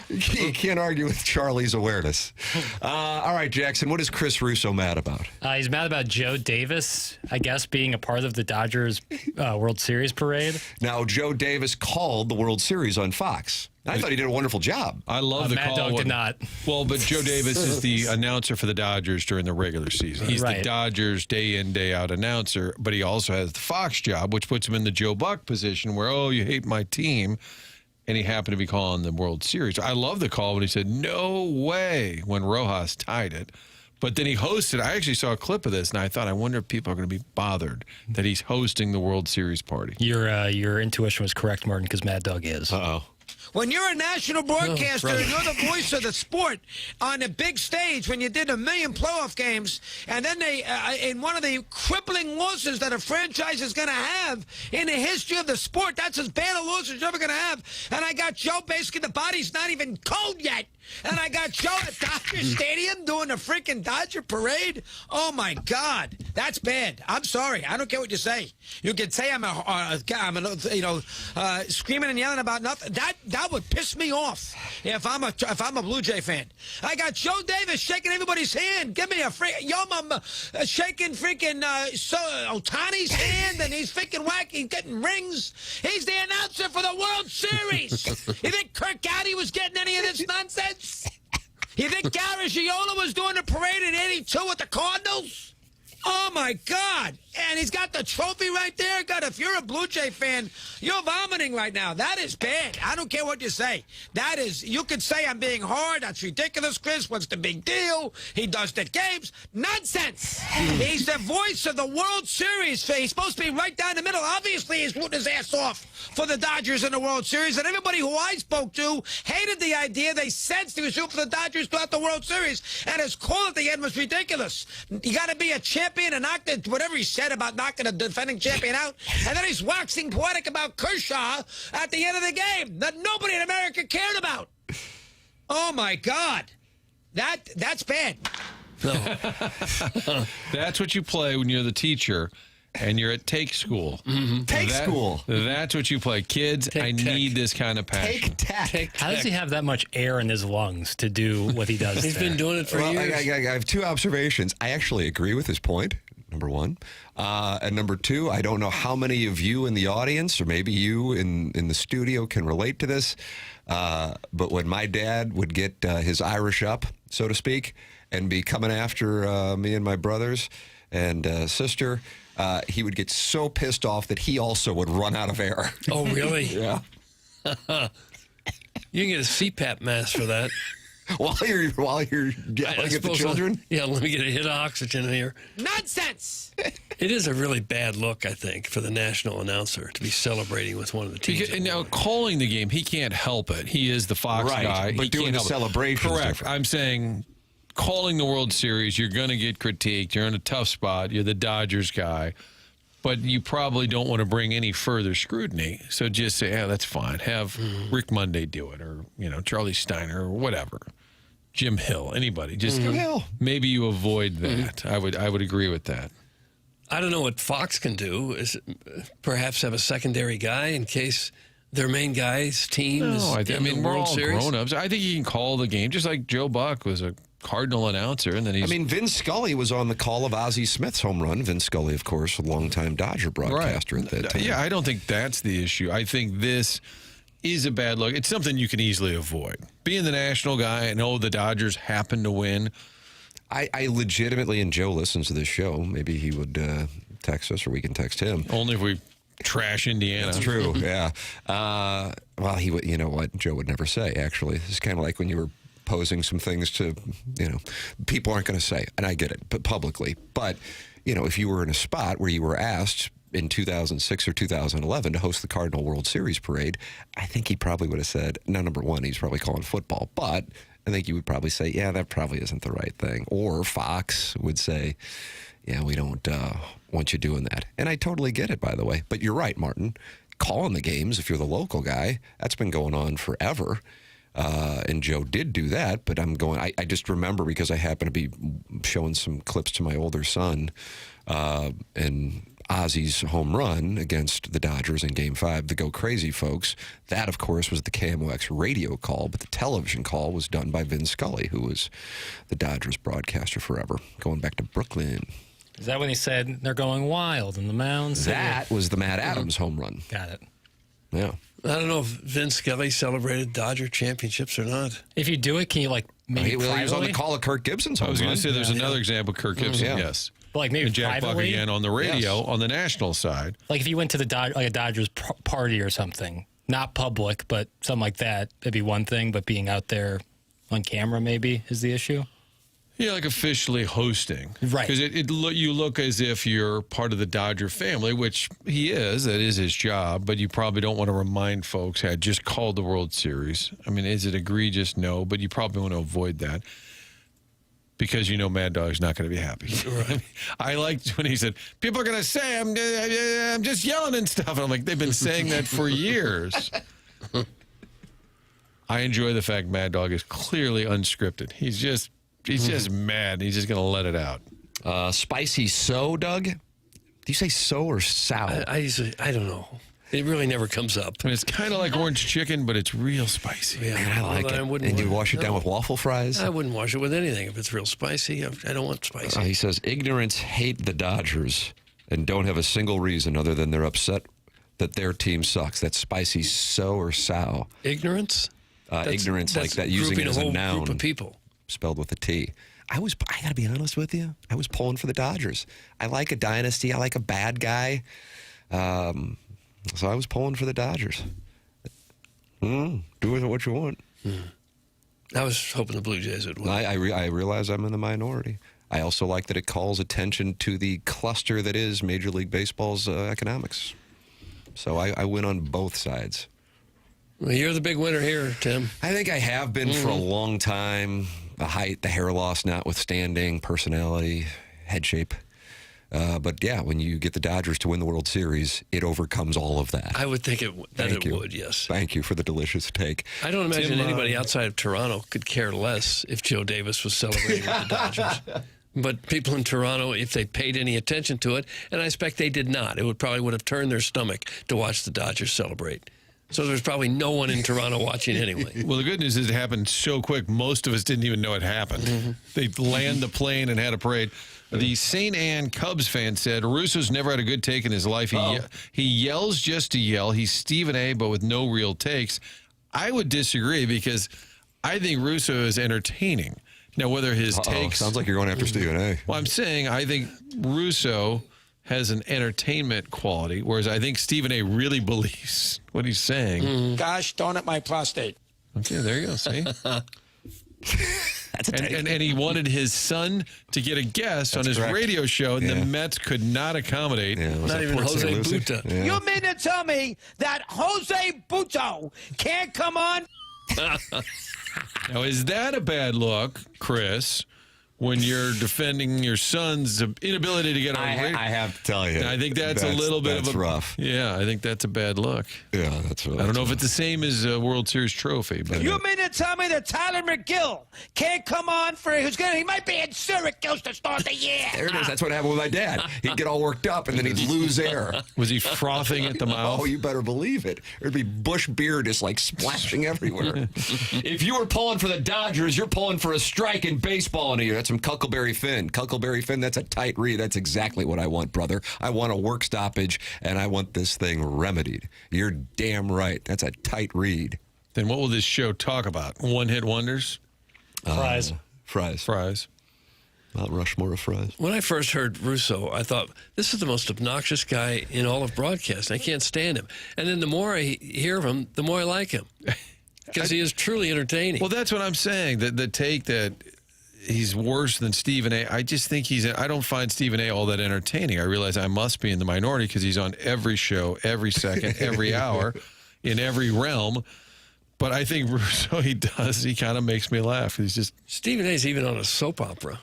You can't argue with Charlie's awareness. All right, Jackson, what is Chris Russo mad about? He's mad about Joe Davis, I guess, being a part of the Dodgers World Series parade. Now, Joe Davis called the World Series on Fox. I thought he did a wonderful job. I love the Mad call. Dog did not. Well, but Joe Davis is the announcer for the Dodgers during the regular season. He's the Dodgers day in, day out announcer, but he also has the Fox job, which puts him in the Joe Buck position where, oh, you hate my team. And he happened to be calling the World Series. I love the call when he said, no way, when Rojas tied it. But then he hosted. I actually saw a clip of this, and I thought, I wonder if people are going to be bothered that he's hosting the World Series party. Your intuition was correct, Martin, because Mad Dog is. Uh-oh. When you're a national broadcaster and you're the voice of the sport on a big stage, when you did 1 million playoff games, and then they, in one of the crippling losses that a franchise is going to have in the history of the sport, that's as bad a loss as you're ever going to have. And I got Joe, basically the body's not even cold yet. And I got Joe at Dodger Stadium doing the freaking Dodger parade. Oh, my God. That's bad. I'm sorry. I don't care what you say. You can say I'm screaming and yelling about nothing. That would piss me off if I'm a Blue Jay fan. I got Joe Davis shaking everybody's hand. Give me a shaking freaking Ohtani's hand, and he's freaking wacky, getting rings. He's the announcer for the World Series. You think Kirk Gowdy was getting any of this nonsense? You think Garagiola was doing the parade in '82 with the Cardinals? Oh, my God. And he's got the trophy right there. God, if you're a Blue Jay fan, you're vomiting right now. That is bad. I don't care what you say. That is, you could say I'm being hard. That's ridiculous, Chris. What's the big deal? He does the games. Nonsense. He's the voice of the World Series. He's supposed to be right down the middle. Obviously, he's rooting his ass off for the Dodgers in the World Series. And everybody who I spoke to hated the idea. They sensed he was rooting for the Dodgers throughout the World Series. And his call at the end was ridiculous. You got to be a champion champion and knocked whatever he said about knocking a defending champion out, and then he's waxing poetic about Kershaw at the end of the game that nobody in America cared about. Oh my God, that's bad. No. That's what you play when you're the teacher and you're at take school. Mm-hmm. Take school. That's what you play. Kids, I need this kind of passion. How does he have that much air in his lungs to do what he does? He's been doing it for years. I have two observations. I actually agree with his point, number one. And number two, I don't know how many of you in the audience or maybe you in the studio can relate to this, but when my dad would get his Irish up, so to speak, and be coming after me and my brothers and sister, he would get so pissed off that he also would run out of air. Oh, really? Yeah. You can get a CPAP mask for that. while you're yelling at the children? Yeah, let me get a hit of oxygen in here. Nonsense! It is a really bad look, I think, for the national announcer to be celebrating with one of the teams. And now, calling the game, he can't help it. He is the Fox guy. But doing the celebration. Correct. I'm saying calling the World Series, you're going to get critiqued. You're in a tough spot. You're the Dodgers guy. But you probably don't want to bring any further scrutiny. So just say, yeah, that's fine. Have Rick Monday do it, or Charlie Steiner, or whatever. Jim Hill, anybody. Just maybe you avoid that. I would agree with that. I don't know what Fox can do. Is perhaps have a secondary guy in case their main guy's team is in the we're World all Series. grown-ups. I think he can call the game, just like Joe Buck was a Cardinal announcer, and then he's... Vin Scully was on the call of Ozzie Smith's home run. Vin Scully, of course, a longtime Dodger broadcaster at that time. Yeah, I don't think that's the issue. I think this is a bad look. It's something you can easily avoid. Being the national guy and, the Dodgers happen to win. I legitimately, and Joe listens to this show, maybe he would text us or we can text him. Only if we trash Indiana. That's true, yeah. Well, he would, you know what Joe would never say, actually. It's kind of like when you were posing some things to, people aren't going to say, and I get it, but publicly. But, if you were in a spot where you were asked in 2006 or 2011 to host the Cardinal World Series parade, I think he probably would have said, no, number one, he's probably calling football, but I think you would probably say, yeah, that probably isn't the right thing. Or Fox would say, yeah, we don't want you doing that. And I totally get it, by the way. But you're right, Martin. Calling the games, if you're the local guy, that's been going on forever. And Joe did do that, but I just remember because I happen to be showing some clips to my older son and Ozzy's home run against the Dodgers in Game 5, the Go Crazy folks. That, of course, was the KMOX radio call, but the television call was done by Vin Scully, who was the Dodgers broadcaster forever, going back to Brooklyn. Is that when he said they're going wild in the mounds? That was the Matt Adams home run. Got it. Yeah. I don't know if Vince Scully celebrated Dodger championships or not. If you do it, can you maybe he was on the call of Kirk Gibson's home I was run. going to say there's another example, Kirk Gibson, yes. But maybe and Jack Buck privately? again on the radio on the national side. Like if you went to the a Dodgers party or something, not public, but something like that, that'd be one thing. But being out there on camera maybe is the issue. Yeah, like officially hosting. Right. Because you look as if you're part of the Dodger family, which he is. That is his job. But you probably don't want to remind folks, hey, I just called the World Series. I mean, is it egregious? No. But you probably want to avoid that because Mad Dog's not going to be happy. Right. I liked when he said, people are going to say I'm just yelling and stuff. And I'm like, they've been saying that for years. I enjoy the fact Mad Dog is clearly unscripted. He's just mad. He's just going to let it out. Spicy so, Doug? Do you say so or sow? I don't know. It really never comes up. I mean, it's kind of like orange chicken, but it's real spicy. Yeah, man, I like it. And you wash it down with waffle fries? I wouldn't wash it with anything if it's real spicy. I don't want spicy. He says, ignorants hate the Dodgers and don't have a single reason other than they're upset that their team sucks. That's spicy so or sow. Ignorance? Ignorance, like that, using it as a noun. Group of people. Spelled with a T. I got to be honest with you. I was pulling for the Dodgers. I like a dynasty. I like a bad guy. So I was pulling for the Dodgers. Do with it what you want. I was hoping the Blue Jays would win. I realize I'm in the minority. I also like that it calls attention to the cluster that is Major League Baseball's economics. So I win on both sides. Well, you're the big winner here, Tim. I think I have been for a long time. The height, the hair loss notwithstanding, personality, head shape. But yeah, when you get the Dodgers to win the World Series, it overcomes all of that. I would think it would, yes. Thank you for the delicious take. I don't imagine anybody outside of Toronto could care less if Joe Davis was celebrating with the Dodgers. But people in Toronto, if they paid any attention to it, and I expect they did not, it probably would have turned their stomach to watch the Dodgers celebrate. So there's probably no one in Toronto watching anyway. Well, the good news is it happened so quick, most of us didn't even know it happened. They land the plane and had a parade. The St. Anne Cubs fan said, Russo's never had a good take in his life. He yells just to yell. He's Stephen A., but with no real takes. I would disagree because I think Russo is entertaining. Now, whether his takes... Sounds like you're going after Stephen A. Well, I'm saying I think Russo has an entertainment quality, whereas I think Stephen A. really believes what he's saying. Gosh darn it, my prostate. Okay, there you go. See? That's a take. And he wanted his son to get a guest on his radio show, and the Mets could not accommodate. Not even Jose Buta. Yeah. You mean to tell me that Jose Buto can't come on? Now, is that a bad look, Chris, when you're defending your son's inability to get on radio? I have to tell you. I think that's a little bit of a rough. Yeah, I think that's a bad look. Yeah, that's rough. I don't know if it's the same as a World Series trophy. But You mean to tell me that Tyler McGill can't come on for he might be in Syracuse to start the year? There it is. That's what happened with my dad. He'd get all worked up, and then he'd lose air. Was he frothing at the mouth? Oh, you better believe it. There'd be Bush beer just like splashing everywhere. If you were pulling for the Dodgers, you're pulling for a strike in baseball in a year. That's some Huckleberry Finn. Huckleberry Finn, that's a tight read. That's exactly what I want, brother. I want a work stoppage, and I want this thing remedied. You're damn right. That's a tight read. Then what will this show talk about? One-hit wonders? Fries. Fries. Mount Rushmore of fries. When I first heard Russo, I thought, this is the most obnoxious guy in all of broadcasting. I can't stand him. And then the more I hear of him, the more I like him. Because he is truly entertaining. Well, that's what I'm saying. The take that he's worse than Stephen A. I just think I don't find Stephen A. all that entertaining. I realize I must be in the minority because he's on every show, every second, every hour, in every realm. But I think Russo, he kind of makes me laugh. He's just... Stephen A's even on a soap opera.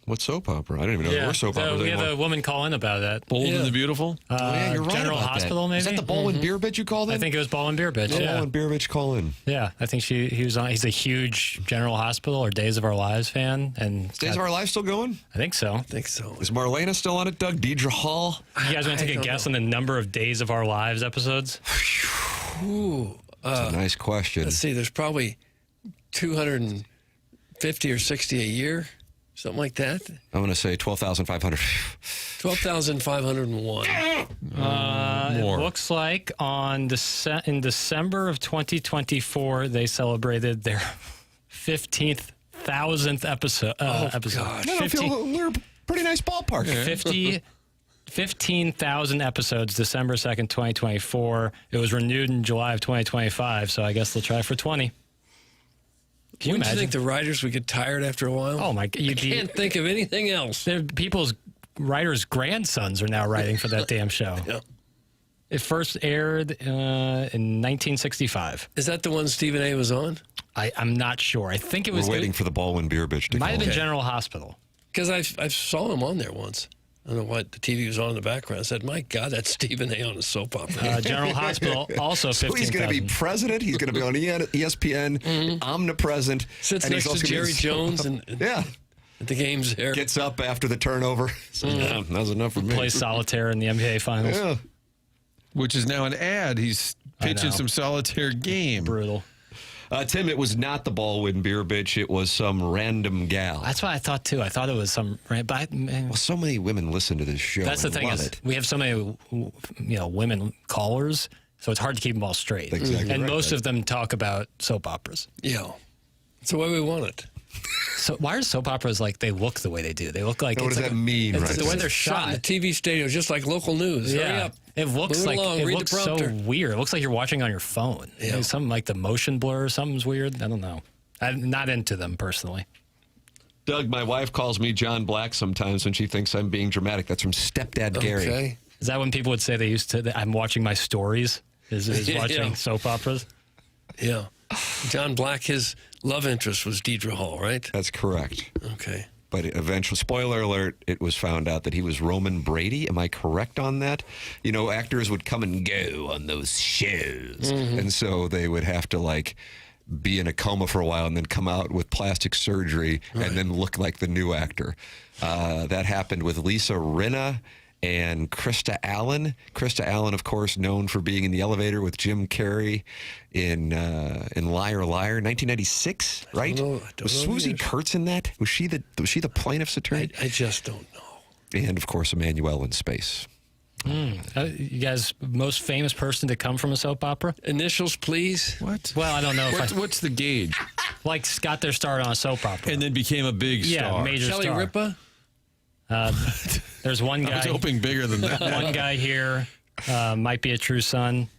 What soap opera? I didn't even know there were soap operas we anymore. had a woman call in about that. Bold and the Beautiful? You're right General about Hospital, that. maybe? Is that the Baldwin Beer Bitch you called in? I think it was Baldwin Beer Bitch, yeah. Baldwin Beer Bitch call in. Yeah, I think he was on. He's a huge General Hospital or Days of Our Lives fan. And Is Days of Our Lives still going? I think so. Is Marlena still on it, Doug? Deidre Hall? You guys want to take a guess on the number of Days of Our Lives episodes? Ooh. That's a nice question. Let's see, there's probably 250 or 60 a year, something like that. I'm going to say 12,500. 12,501. It looks like in December of 2024, they celebrated their 15,000th episode. Gosh. We're a pretty nice ballpark. 15,000 episodes, December 2nd, 2024. It was renewed in July of 2025, so I guess they'll try for 20. Can you Wouldn't imagine? you think the writers would get tired after a while? Oh, my God. I can't think of anything else. People's writers' grandsons are now writing for that damn show. Yeah. It first aired in 1965. Is that the one Stephen A. was on? I'm not sure. I think it was... We're waiting for the Baldwin Beer Bitch to It might have call been in. General Hospital. Because I saw him on there once. I don't know what the TV was on in the background. I said, my God, that's Stephen A. on a soap opera. General Hospital, also 15,000. So he's going to be president. He's going to be on ESPN, omnipresent. Sits and he's next to also gonna Jerry be- Jones and Yeah. at the games there. Gets up after the turnover. So, no, that's enough for me. Plays solitaire in the NBA Finals. Yeah. Which is now an ad. He's pitching some solitaire game. Brutal. Tim, it was not the Baldwin Beer Bitch. It was some random gal. That's what I thought, too. I thought it was some... But Well, so many women listen to this show. that's the and thing love is, it. we have so many, women callers, so it's hard to keep them all straight. Exactly and right. most of them talk about soap operas. Yeah. It's the way we want it. So why are soap operas like they look the way they do? They look like... Now, what it's does like that mean, It's right? the way they're Shot in shot. the TV studio, just like local news. Hurry Yeah. up. It looks Move like along, it read the looks so prompter. weird. It looks like you're watching on your phone. Yeah. Like something like the motion blur or something's weird. I don't know. I'm not into them personally. Doug, my wife calls me John Black sometimes when she thinks I'm being dramatic. That's from Stepdad Gary. Okay. Is that when people would say they used to? I'm watching my stories. Is watching Yeah. soap operas? Yeah. John Black, his love interest was Deidre Hall, right? That's correct. Okay. But eventually, spoiler alert, it was found out that he was Roman Brady. Am I correct on that? You know, actors would come and go on those shows. And so they would have to, like, be in a coma for a while and then come out with plastic surgery and then look like the new actor. That happened with Lisa Rinna and Krista Allen. Krista Allen, of course, known for being in the elevator with Jim Carrey in Liar Liar, 1996, right? Was Swoosie Kurtz in that? Was she the plaintiff's attorney? I just don't know. And of course, Emmanuel in Space. You guys, most famous person to come from a soap opera? Initials, please. What? Well, I don't know. What's the gauge? Like, got their start on a soap opera. And then became a big star. Yeah, major Kelly star. Ripa? There's one guy. I was hoping bigger than that. One guy here might be a true son.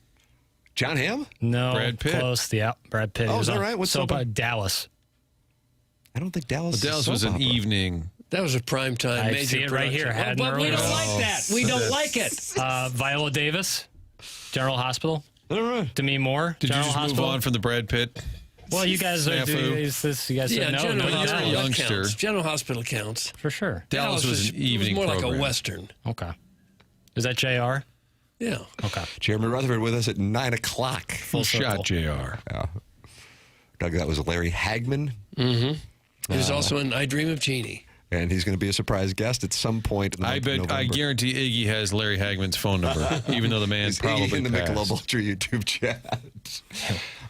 John Hamm? No. Brad Pitt? Close. Yeah, Brad Pitt. Oh, is that right? What's soap soap opera? Dallas. I don't think Dallas. Dallas was an evening. That was a prime time I major see it right here. production. But we don't like that. We don't like it. Viola Davis, General Hospital. All right. Demi Moore, Did General you just Hospital. move on from the Brad Pitt? Well, you guys are. Snafu? You guys Yeah, said no. General No, Hospital, you're a that youngster. counts. General Hospital counts. for sure. Dallas was an evening It was more program. like a Western. Okay. Is that JR? Yeah. Okay. Jeremy Rutherford with us at 9 o'clock. Full shot, JR. Yeah. Doug, that was Larry Hagman. He was also in I Dream of Jeannie. And he's going to be a surprise guest at some point in the month of November. I guarantee Iggy has Larry Hagman's phone number, even though the man He's probably in the passed. Michelob Ultra YouTube chat.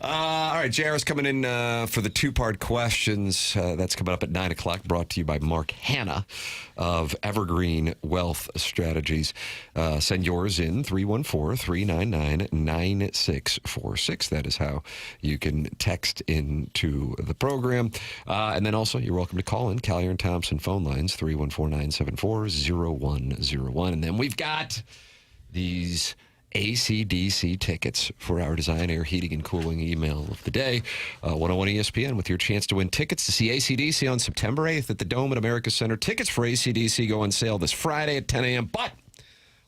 All right, JR's coming in for the two-part questions. That's coming up at 9 o'clock, brought to you by Mark Hanna of Evergreen Wealth Strategies. Send yours in, 314-399-9646. That is how you can text into the program. And then also, you're welcome to call in. Collier and Thompson phone lines, 314-974-0101. And then we've got these AC/DC tickets for our Design Air Heating and Cooling email of the day. 101 ESPN with your chance to win tickets to see AC/DC on September 8th at the Dome at America Center. Tickets for AC/DC go on sale this Friday at 10 a.m., but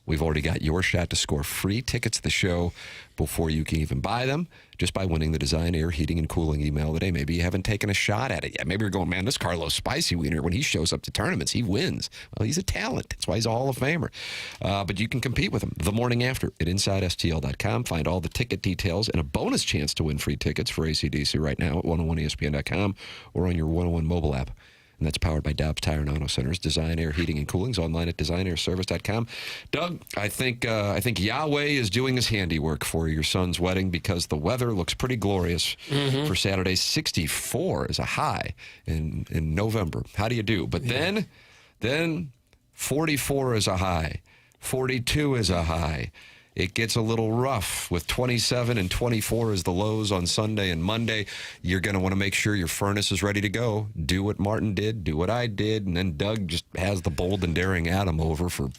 we've already got your shot to score free tickets to the show before you can even buy them, just by winning the Design Air Heating and Cooling email today. Maybe you haven't taken a shot at it yet. Maybe you're going, man, this Carlos Spicy Wiener, when he shows up to tournaments, he wins. Well, he's a talent. That's why he's a Hall of Famer. But you can compete with him the morning after at InsideSTL.com. Find all the ticket details and a bonus chance to win free tickets for AC/DC right now at 101ESPN.com or on your 101 mobile app. And that's powered by Dobbs Tire and Auto Centers. Design Air Heating and Cooling's online at designairservice.com. Doug, I think Yahweh is doing his handiwork for your son's wedding because the weather looks pretty glorious for Saturday. 64 is a high in November. How do you do? But then 44 is a high. 42 is a high. It gets a little rough with 27 and 24 as the lows on Sunday and Monday. You're going to want to make sure your furnace is ready to go. Do what Martin did, do what I did, and then Doug just has the bold and daring Adam over for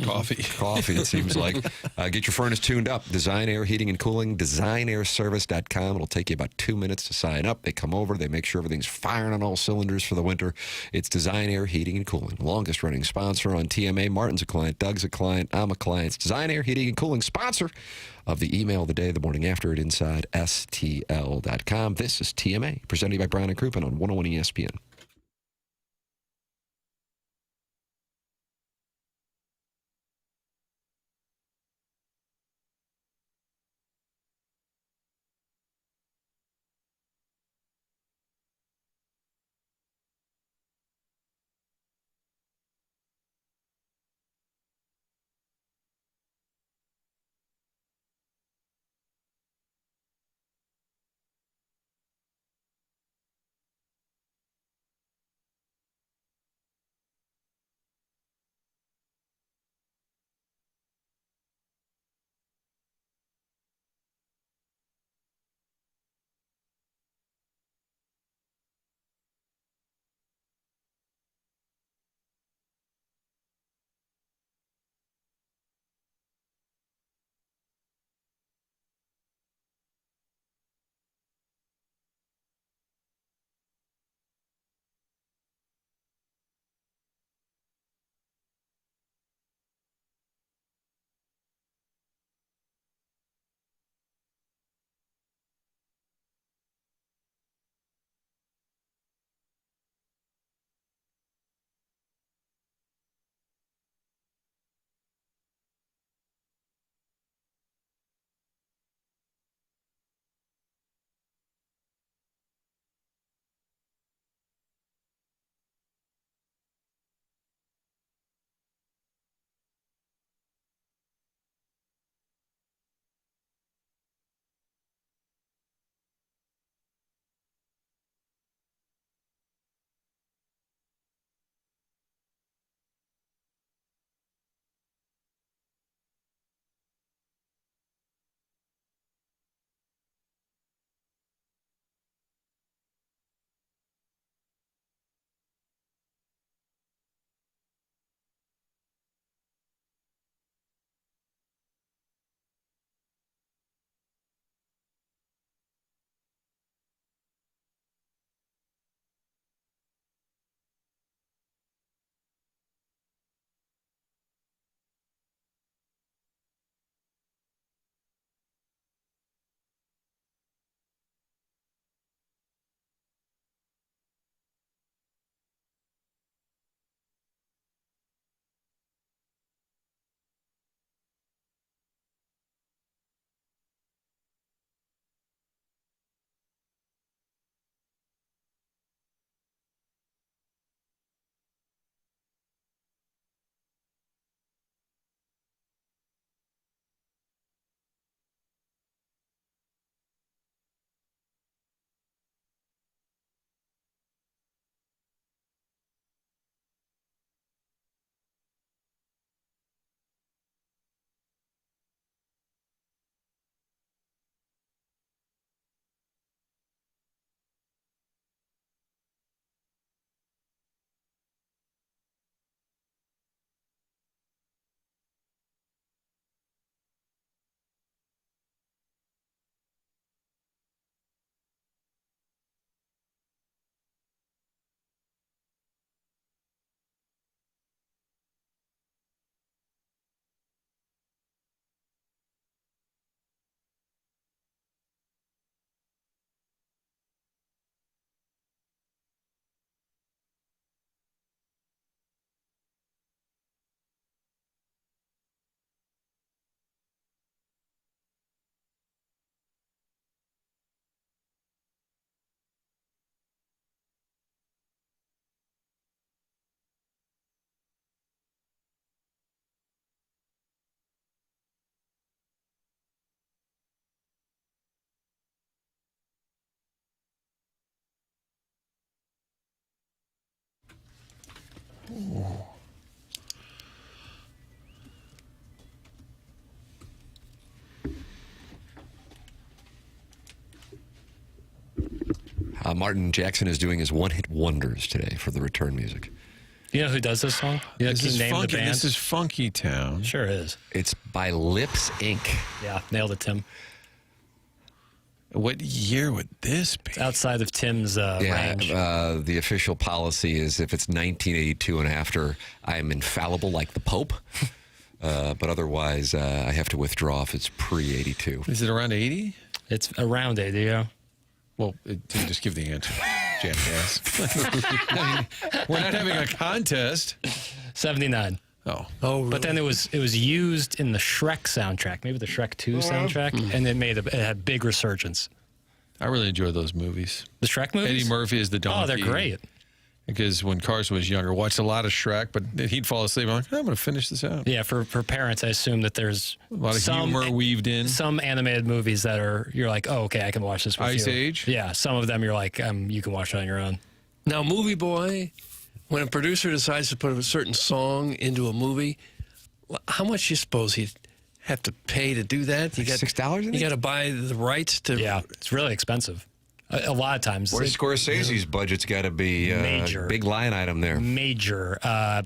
coffee, it seems like. Get your furnace tuned up. Design Air Heating and Cooling, designairservice.com. It'll take you about 2 minutes to sign up. They come over, they make sure everything's firing on all cylinders for the winter. It's Design Air Heating and Cooling, longest running sponsor on TMA. Martin's a client, Doug's a client, I'm a client. It's Design Air Heating and Cooling, sponsor of the email of the day, the morning after at InsideSTL.com. This is TMA, presented by Brown and Crouppen on 101 ESPN. Martin Jackson is doing his one-hit wonders today for the return music. You know who does this song? You know, This can you is name the funky. band? This is Funky Town. Sure is. It's by Lips Inc. Yeah, nailed it, Tim. What year would this be? It's outside of Tim's range. The official policy is if it's 1982 and after, I am infallible like the Pope. But otherwise, I have to withdraw if it's pre-82. Is it around 80? It's around 80, yeah. Well, just give the answer, jackass. I mean, we're not having a contest. 79. Oh, really? But then it was used in the Shrek soundtrack, maybe the Shrek 2 soundtrack, and it had big resurgence. I really enjoy those movies. The Shrek movies? Eddie Murphy is the donkey. Oh, they're great. Because when Carson was younger, watched a lot of Shrek, but he'd fall asleep. I'm like, I'm going to finish this out. Yeah, for parents, I assume that there's A lot of humor weaved in. Some animated movies that you're like, oh, okay, I can watch this with Ice you. Age? Yeah, some of them you're like, you can watch it on your own. Now, Movie Boy, when a producer decides to put a certain song into a movie, how much you suppose he'd have to pay to do that? You got $6? You got to buy the rights to. Yeah, it's really expensive. A lot of times. Where's Scorsese's budget's got to be Major. Big line item there. Major.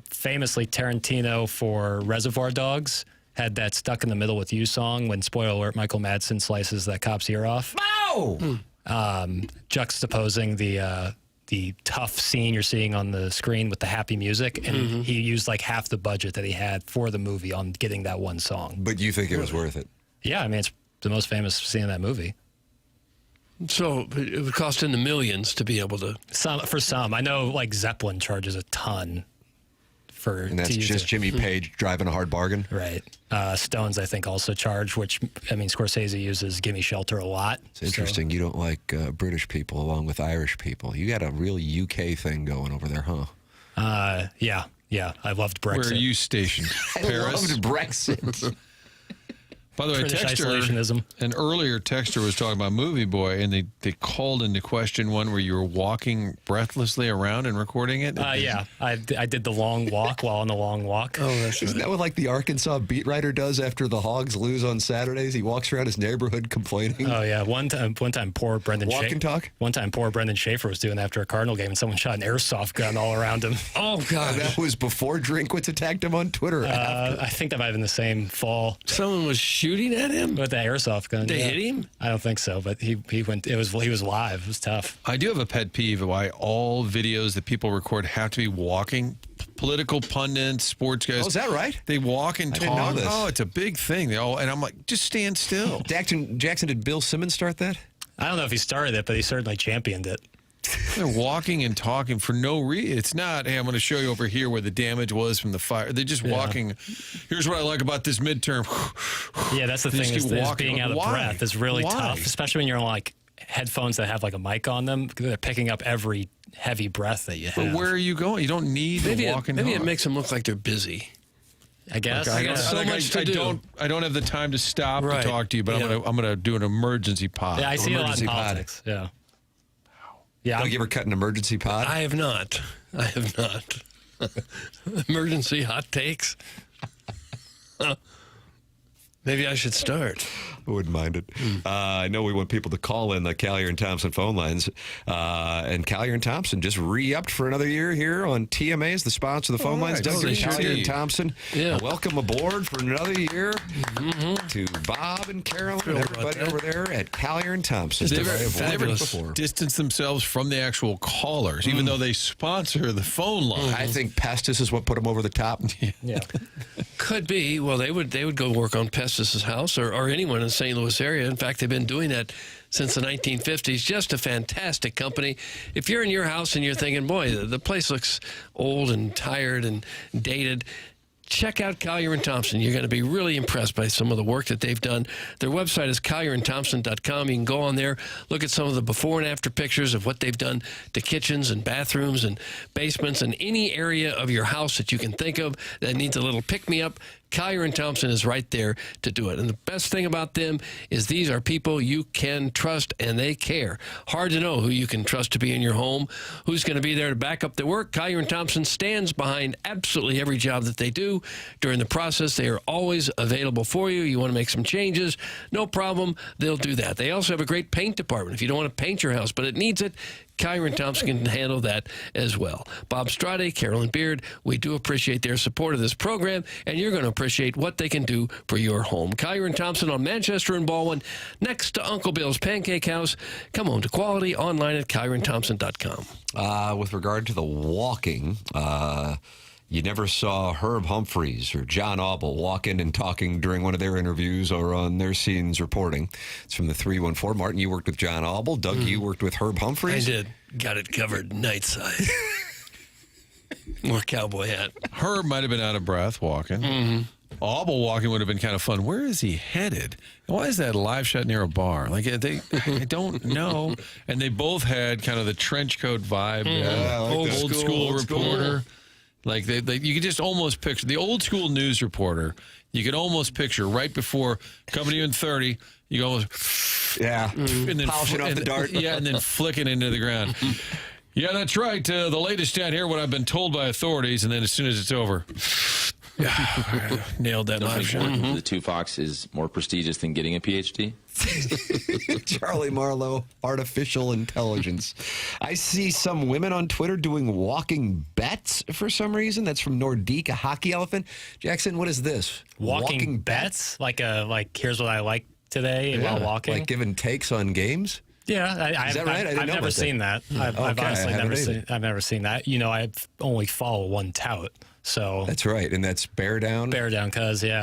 Famously, Tarantino for Reservoir Dogs had that Stuck in the Middle with You song when, spoiler alert, Michael Madsen slices that cop's ear off. No! Juxtaposing the tough scene you're seeing on the screen with the happy music, and he used like half the budget that he had for the movie on getting that one song. But you think it was worth it? Yeah, I mean, it's the most famous scene in that movie. So it would cost in the millions to be able to. For some. I know like Zeppelin charges a ton for. And that's to use just it. Jimmy Page driving a hard bargain? Right. Stones, I think, also charge, which, I mean, Scorsese uses Gimme Shelter a lot. It's interesting. You don't like British people along with Irish people. You got a real UK thing going over there, huh? Yeah. I loved Brexit. Where are you stationed? I loved Brexit. By the way, British isolationism. An earlier texter was talking about Movie Boy, and they called into question one where you were walking breathlessly around and recording it. Yeah, I did the long walk while on the long walk. Oh, that's Isn't that what like the Arkansas beat writer does after the Hogs lose on Saturdays? He walks around his neighborhood complaining. Oh yeah, one time, poor Brendan. Walk and talk. One time, poor Brendan Schaefer was doing that after a Cardinal game, and someone shot an airsoft gun all around him. Oh God, that was before Drinkwitz attacked him on Twitter. I think that might have been the same fall. Someone was shooting at him with the airsoft gun. They hit him? I don't think so, but he went. He was live. It was tough. I do have a pet peeve of why all videos that people record have to be walking. Political pundits, sports guys. Oh, is that right? They walk and I talk. didn't know this. Oh, it's a big thing. And I'm like, just stand still. Jackson, did Bill Simmons start that? I don't know if he started it, but he certainly championed it. They're walking and talking for no reason. It's not, hey, I'm going to show you over here where the damage was from the fire. They're just walking. Here's what I like about this midterm. Yeah, that's the They thing just is keep being out of Why? breath is really Why? tough, especially when you're on like headphones that have like a mic on them. They're picking up every heavy breath that you have. But where are you going? You don't need to walk and maybe talk. it makes them look like they're busy. I guess. I got so much to do. I don't have the time to stop Right. to talk to you, but Yeah. I'm gonna do an emergency pod. Yeah, I see it a lot in Emergency pod. politics. Yeah. Yeah. Don't you ever cut an emergency pod? I have not. Emergency hot takes. Maybe I should start. I wouldn't mind it. I know we want people to call in the Callier and Thompson phone lines. And Callier and Thompson just re-upped for another year here on TMA as the sponsor of the phone lines. right. Doug Oh, they sure Callier and did. Thompson, Yeah. welcome aboard for another year to Bob and Carolyn and everybody over there at Callier and Thompson. They I've never loved it before. distance themselves from the actual callers, even though they sponsor the phone line. I think Pestis is what put them over the top. Yeah. Could be. Well, they would go work on Pestis' house or anyone in the St. Louis area. In fact, they've been doing that since the 1950s. Just a fantastic company. If you're in your house and you're thinking, boy, the place looks old and tired and dated, check out Collier and Thompson. You're going to be really impressed by some of the work that they've done. Their website is collierandthompson.com. You can go on there, look at some of the before and after pictures of what they've done to kitchens and bathrooms and basements and any area of your house that you can think of that needs a little pick-me-up. Collier and Thompson is right there to do it. And the best thing about them is these are people you can trust, and they care. Hard to know who you can trust to be in your home, who's going to be there to back up the work. Collier and Thompson stands behind absolutely every job that they do. During the process, they are always available for you. You want to make some changes, no problem. They'll do that. They also have a great paint department. If you don't want to paint your house, but it needs it, Collier and Thompson can handle that as well. Bob Strade, Carolyn Beard, we do appreciate their support of this program, and you're going to appreciate what they can do for your home. Collier and Thompson on Manchester and Baldwin, next to Uncle Bill's Pancake House. Come home to quality online at collierandthompson.com. With regard to the walking, you never saw Herb Humphreys or John Auble walk in and talking during one of their interviews or on their scenes reporting. It's from the 314. Martin, you worked with John Auble. Doug, you worked with Herb Humphreys. I did. Got it covered night side. More cowboy hat. Herb might have been out of breath walking. Auble walking would have been kind of fun. Where is he headed? Why is that live shot near a bar? Like I don't know. And they both had kind of the trench coat vibe. Old school reporter. Like you could just almost picture the old school news reporter. You could almost picture right before coming to you in 30. You go almost and then polishing off the dart. And then flicking into the ground. Yeah, that's right. The latest down here, what I've been told by authorities, and then as soon as it's over, nailed that live shot. The Two Fox is more prestigious than getting a PhD. Charlie Marlowe, artificial intelligence. I see some women on Twitter doing walking bets for some reason. That's from Nordique, a hockey elephant. Jackson, what is this? Walking bets? Like here's what I like today while walking? Like giving takes on games? Yeah, is that right? I've never seen that. I've honestly never seen that. You know, I only follow one tout. So that's right, and that's Bear Down. Bear Down,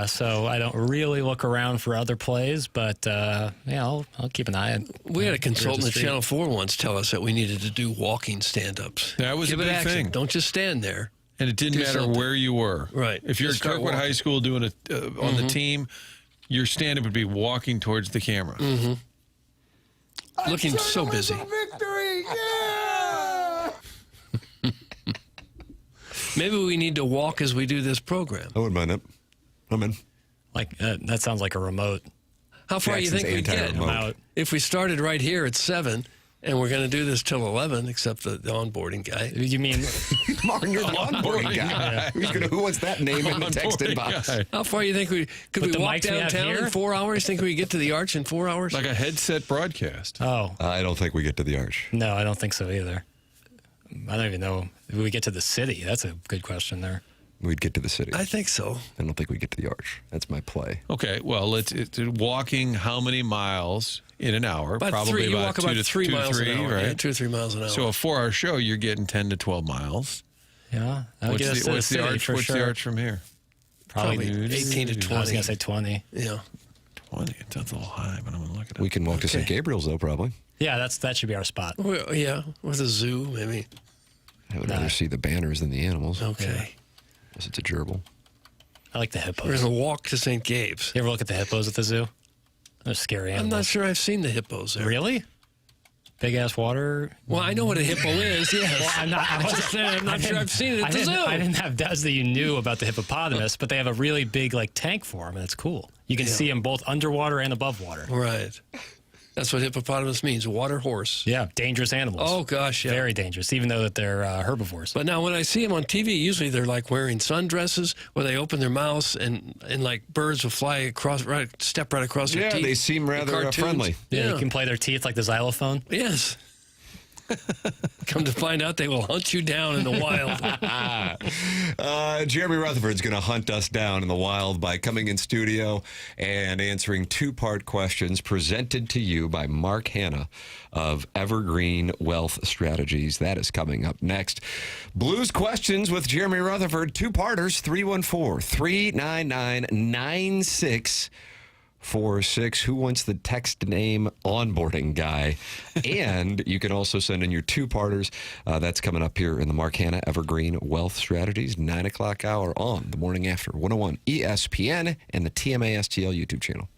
so I don't really look around for other plays, but I'll keep an eye on. We had a consultant at Channel 4 once tell us that we needed to do walking stand-ups. That was a big thing. Don't just stand there. And it didn't matter where you were. Right. If you're at Kirkwood High School doing it on the team, your stand-up would be walking towards the camera. Looking so busy. Victory! Yeah! Maybe we need to walk as we do this program. I wouldn't mind it. I'm in. Like that sounds like a remote. How far do you think we get? If we started right here at 7, and we're going to do this till 11, except the onboarding guy. You mean Martin? You're the onboarding guy. Who wants that name in the text inbox? How far do you think could we walk downtown in 4 hours? Think we get to the Arch in 4 hours? Like a headset broadcast. Oh, I don't think we get to the Arch. No, I don't think so either. I don't even know if we get to the city. That's a good question there. We'd get to the city. I think so. I don't think we get to the Arch. That's my play. Okay, well, it's walking how many miles in an hour? Probably about 2 to 3 miles an hour. Right? Yeah, 2 or 3 miles an hour. So a 4-hour show, you're getting 10 to 12 miles. Yeah. What's the Arch from here? Probably 18 to 20. I was going to say 20. Yeah. 20. That's a little high, but I'm going to look at it. We can walk to St. Gabriel's, though, probably. Yeah, that should be our spot. Well, yeah, with a zoo, maybe. I would rather see the banners than the animals. Okay. Unless it's a gerbil. I like the hippos. We're going to walk to St. Gabe's. You ever look at the hippos at the zoo? They're scary animals. I'm not sure I've seen the hippos there. Really? Big ass water? Well, I know what a hippo is, yes. Well, I'm not sure I've seen it at the zoo. I didn't have doubts that you knew about the hippopotamus, but they have a really big tank for them, and it's cool. You can see them both underwater and above water. Right. That's what hippopotamus means, water horse. Yeah, dangerous animals. Oh, gosh, yeah. Very dangerous, even though that they're herbivores. But now when I see them on TV, usually they're wearing sundresses where they open their mouths and birds will fly across, step right across their teeth. Yeah, they seem rather friendly. Yeah, you can play their teeth like the xylophone. Yes. Come to find out, they will hunt you down in the wild. Jeremy Rutherford's going to hunt us down in the wild by coming in studio and answering 2-part questions presented to you by Mark Hanna of Evergreen Wealth Strategies. That is coming up next. Blues questions with Jeremy Rutherford. 2-parters, 314-399-9646. Who wants the text name onboarding guy? And you can also send in your 2-parters. That's coming up here in the Mark Hanna Evergreen Wealth Strategies 9 o'clock hour on the Morning After 101 ESPN and the TMA STL YouTube channel.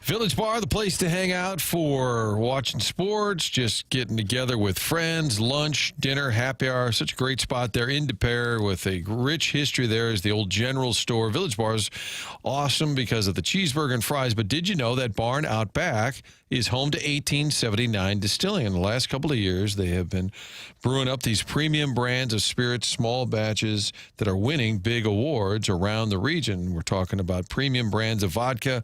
Village Bar, the place to hang out for watching sports, just getting together with friends, lunch, dinner, happy hour. Such a great spot there in De Pere with a rich history. There is the old general store. Village Bar is awesome because of the cheeseburger and fries. But did you know that barn out back is home to 1879 Distilling? In the last couple of years, they have been brewing up these premium brands of spirits, small batches that are winning big awards around the region. We're talking about premium brands of vodka,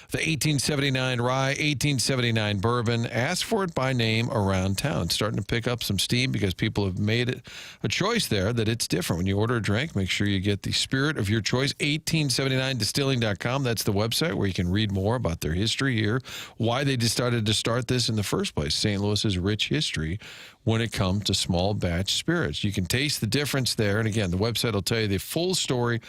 the 1879 rye, 1879 bourbon. Ask for it by name around town. It's starting to pick up some steam because people have made it a choice there that it's different. When you order a drink, make sure you get the spirit of your choice. 1879distilling.com. That's the website where you can read more about their history here, why they decided to start this in the first place. St. Louis's rich history when it comes to small batch spirits. You can taste the difference there. And again, the website will tell you the full story.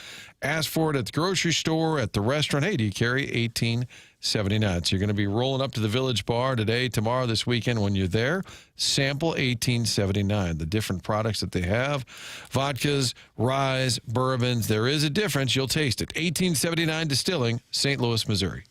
Ask for it at the grocery store, at the restaurant. Hey, do you carry 1879? So you're going to be rolling up to the Village Bar today, tomorrow, this weekend. When you're there, sample 1879, the different products that they have. Vodkas, ryes, bourbons. There is a difference. You'll taste it. 1879 Distilling, St. Louis, Missouri.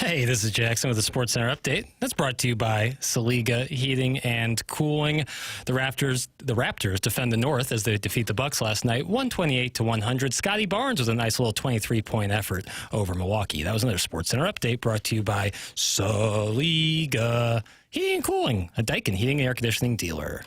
Hey, this is Jackson with the Sports Center update. That's brought to you by Saliga Heating and Cooling. The Raptors defend the North as they defeat the Bucks last night, 128-100. Scotty Barnes with a nice little 23-point effort over Milwaukee. That was another Sports Center update brought to you by Saliga Heating and Cooling, a Daikin heating and air conditioning dealer.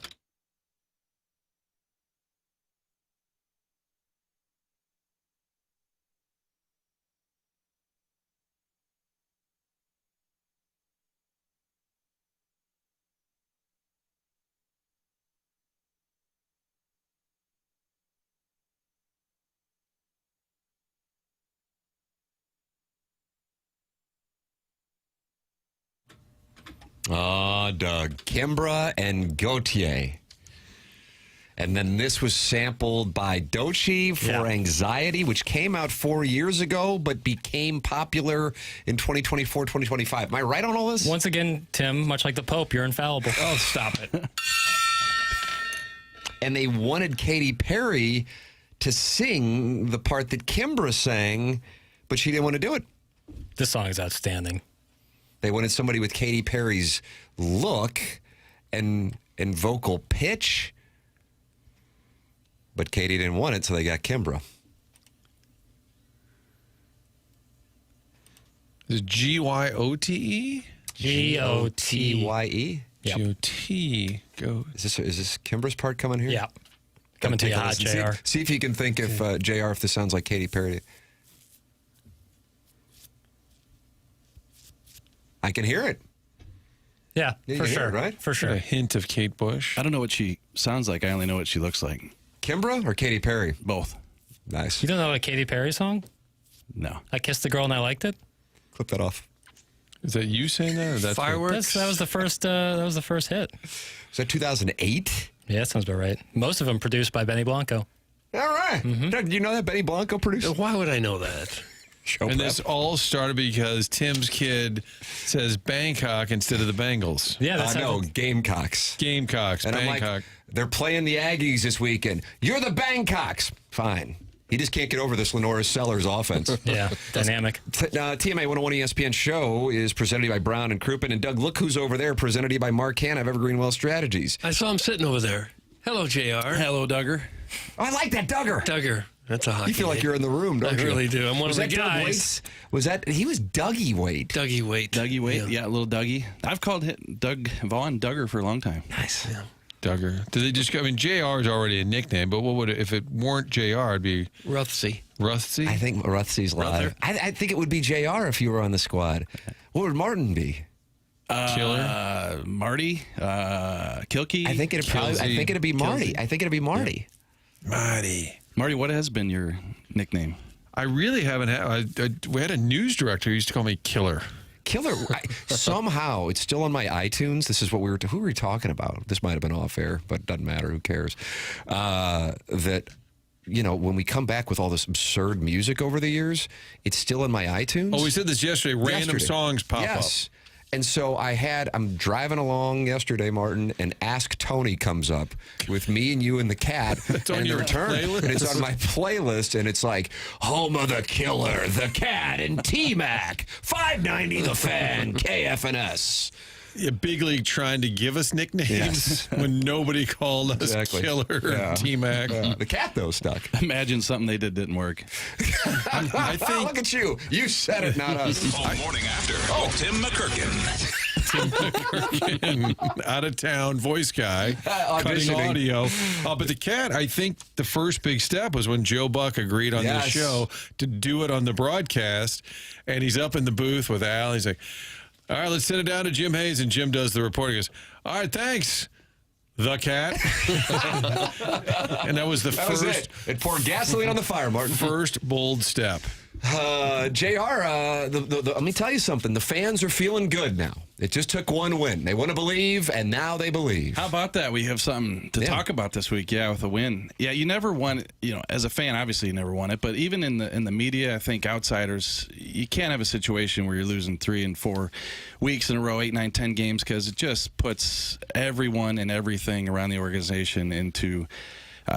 Doug. Kimbra and Gautier. And then this was sampled by Doechii for Anxiety, which came out 4 years ago, but became popular in 2024, 2025. Am I right on all this? Once again, Tim, much like the Pope, you're infallible. Oh, stop it. And they wanted Katy Perry to sing the part that Kimbra sang, but she didn't want to do it. This song is outstanding. They wanted somebody with Katy Perry's look and vocal pitch, but Katy didn't want it, so they got Kimbra. Is it G-Y-O-T-E? G-O-T-Y-E? Yep. G-O-T. Go. Is this Kimbra's part coming here? Yeah. Coming to you hot, JR. See if you can think if JR, if this sounds like Katy Perry. I can hear it. Yeah, for sure. Right? For sure. A hint of Kate Bush. I don't know what she sounds like. I only know what she looks like. Kimbra or Katy Perry? Both. Nice. You don't know a Katy Perry song? No. I Kissed the Girl and I Liked It? Clip that off. Is that you saying that? Or that's Fireworks? That was the first. That was the first hit. Was that 2008? Yeah, that sounds about right. Most of them produced by Benny Blanco. All right. Doug, do you know that Benny Blanco produced? Why would I know that? And this all started because Tim's kid says Bangkok instead of the Bengals. Yeah, that's no, Gamecocks. Gamecocks, And Bangkok. I'm like, they're playing the Aggies this weekend. You're the Bangkocks. Fine. He just can't get over this Lenora Sellers offense. Yeah, dynamic. TMA 101 ESPN show is presented by Brown and Crouppen. And Doug, look who's over there, presented to you by Mark Hanna of Evergreen Wealth Strategies. I saw him sitting over there. Hello, JR. Hello, Duggar. Oh, I like that Duggar. Duggar. That's a hockey You feel like name. you're in the room, don't I you? really do. I'm one Was of the that Doug guys. Waits? Was that he was Dougie Waite? Dougie Waite. Dougie Waite. Yeah, little Dougie. I've called Doug Vaughn Duggar for a long time. Nice. Yeah. Duggar. Did they just? I mean, JR is already a nickname, but what would it, if it weren't JR? It'd be Ruthsey. Ruthsey. I think Ruthsey's live. I think it would be JR if you were on the squad. What would Martin be? Killer. Marty. Kilkey. I think it'd be Marty. Kelsey. I think it'd be Marty. Marty. Marty, what has been your nickname? I really haven't had. We had a news director who used to call me Killer. Killer. Somehow it's still on my iTunes. This is what who were we talking about? This might have been off air, but it doesn't matter. Who cares? That, you know, when we come back with all this absurd music over the years, it's still in my iTunes. Oh, we said this yesterday. Random songs pop up. And so I'm driving along yesterday, Martin, and Ask Tony comes up with me and you and the cat. It's on and your playlist? And it's on my playlist, and it's like, Home of the Killer, the Cat, and T-Mac, 590 The Fan, KFNS. Yeah, Big League trying to give us nicknames when nobody called us Killer or T-Mac. The cat, though, stuck. Imagine something they did didn't work. I think. Look at you. You said it, not us. Morning After. Tim McKernan. Tim McKernan, out of town voice guy, cutting Auditioning. audio. But the cat, I think the first big step was when Joe Buck agreed on this show to do it on the broadcast, and he's up in the booth with Al. He's like, all right, let's send it down to Jim Hayes, and Jim does the report. He goes, all right, thanks, the cat. And that was the first. It poured gasoline on the fire, Martin. First bold step. JR, let me tell you something. The fans are feeling good now. It just took one win. They want to believe, and now they believe. How about that? We have something to talk about this week. Yeah, with a win. Yeah, you never won it. You know, as a fan, obviously you never won it. But even in the media, I think outsiders, you can't have a situation where you're losing 3 and 4 weeks in a row, 8, 9, 10 games, because it just puts everyone and everything around the organization into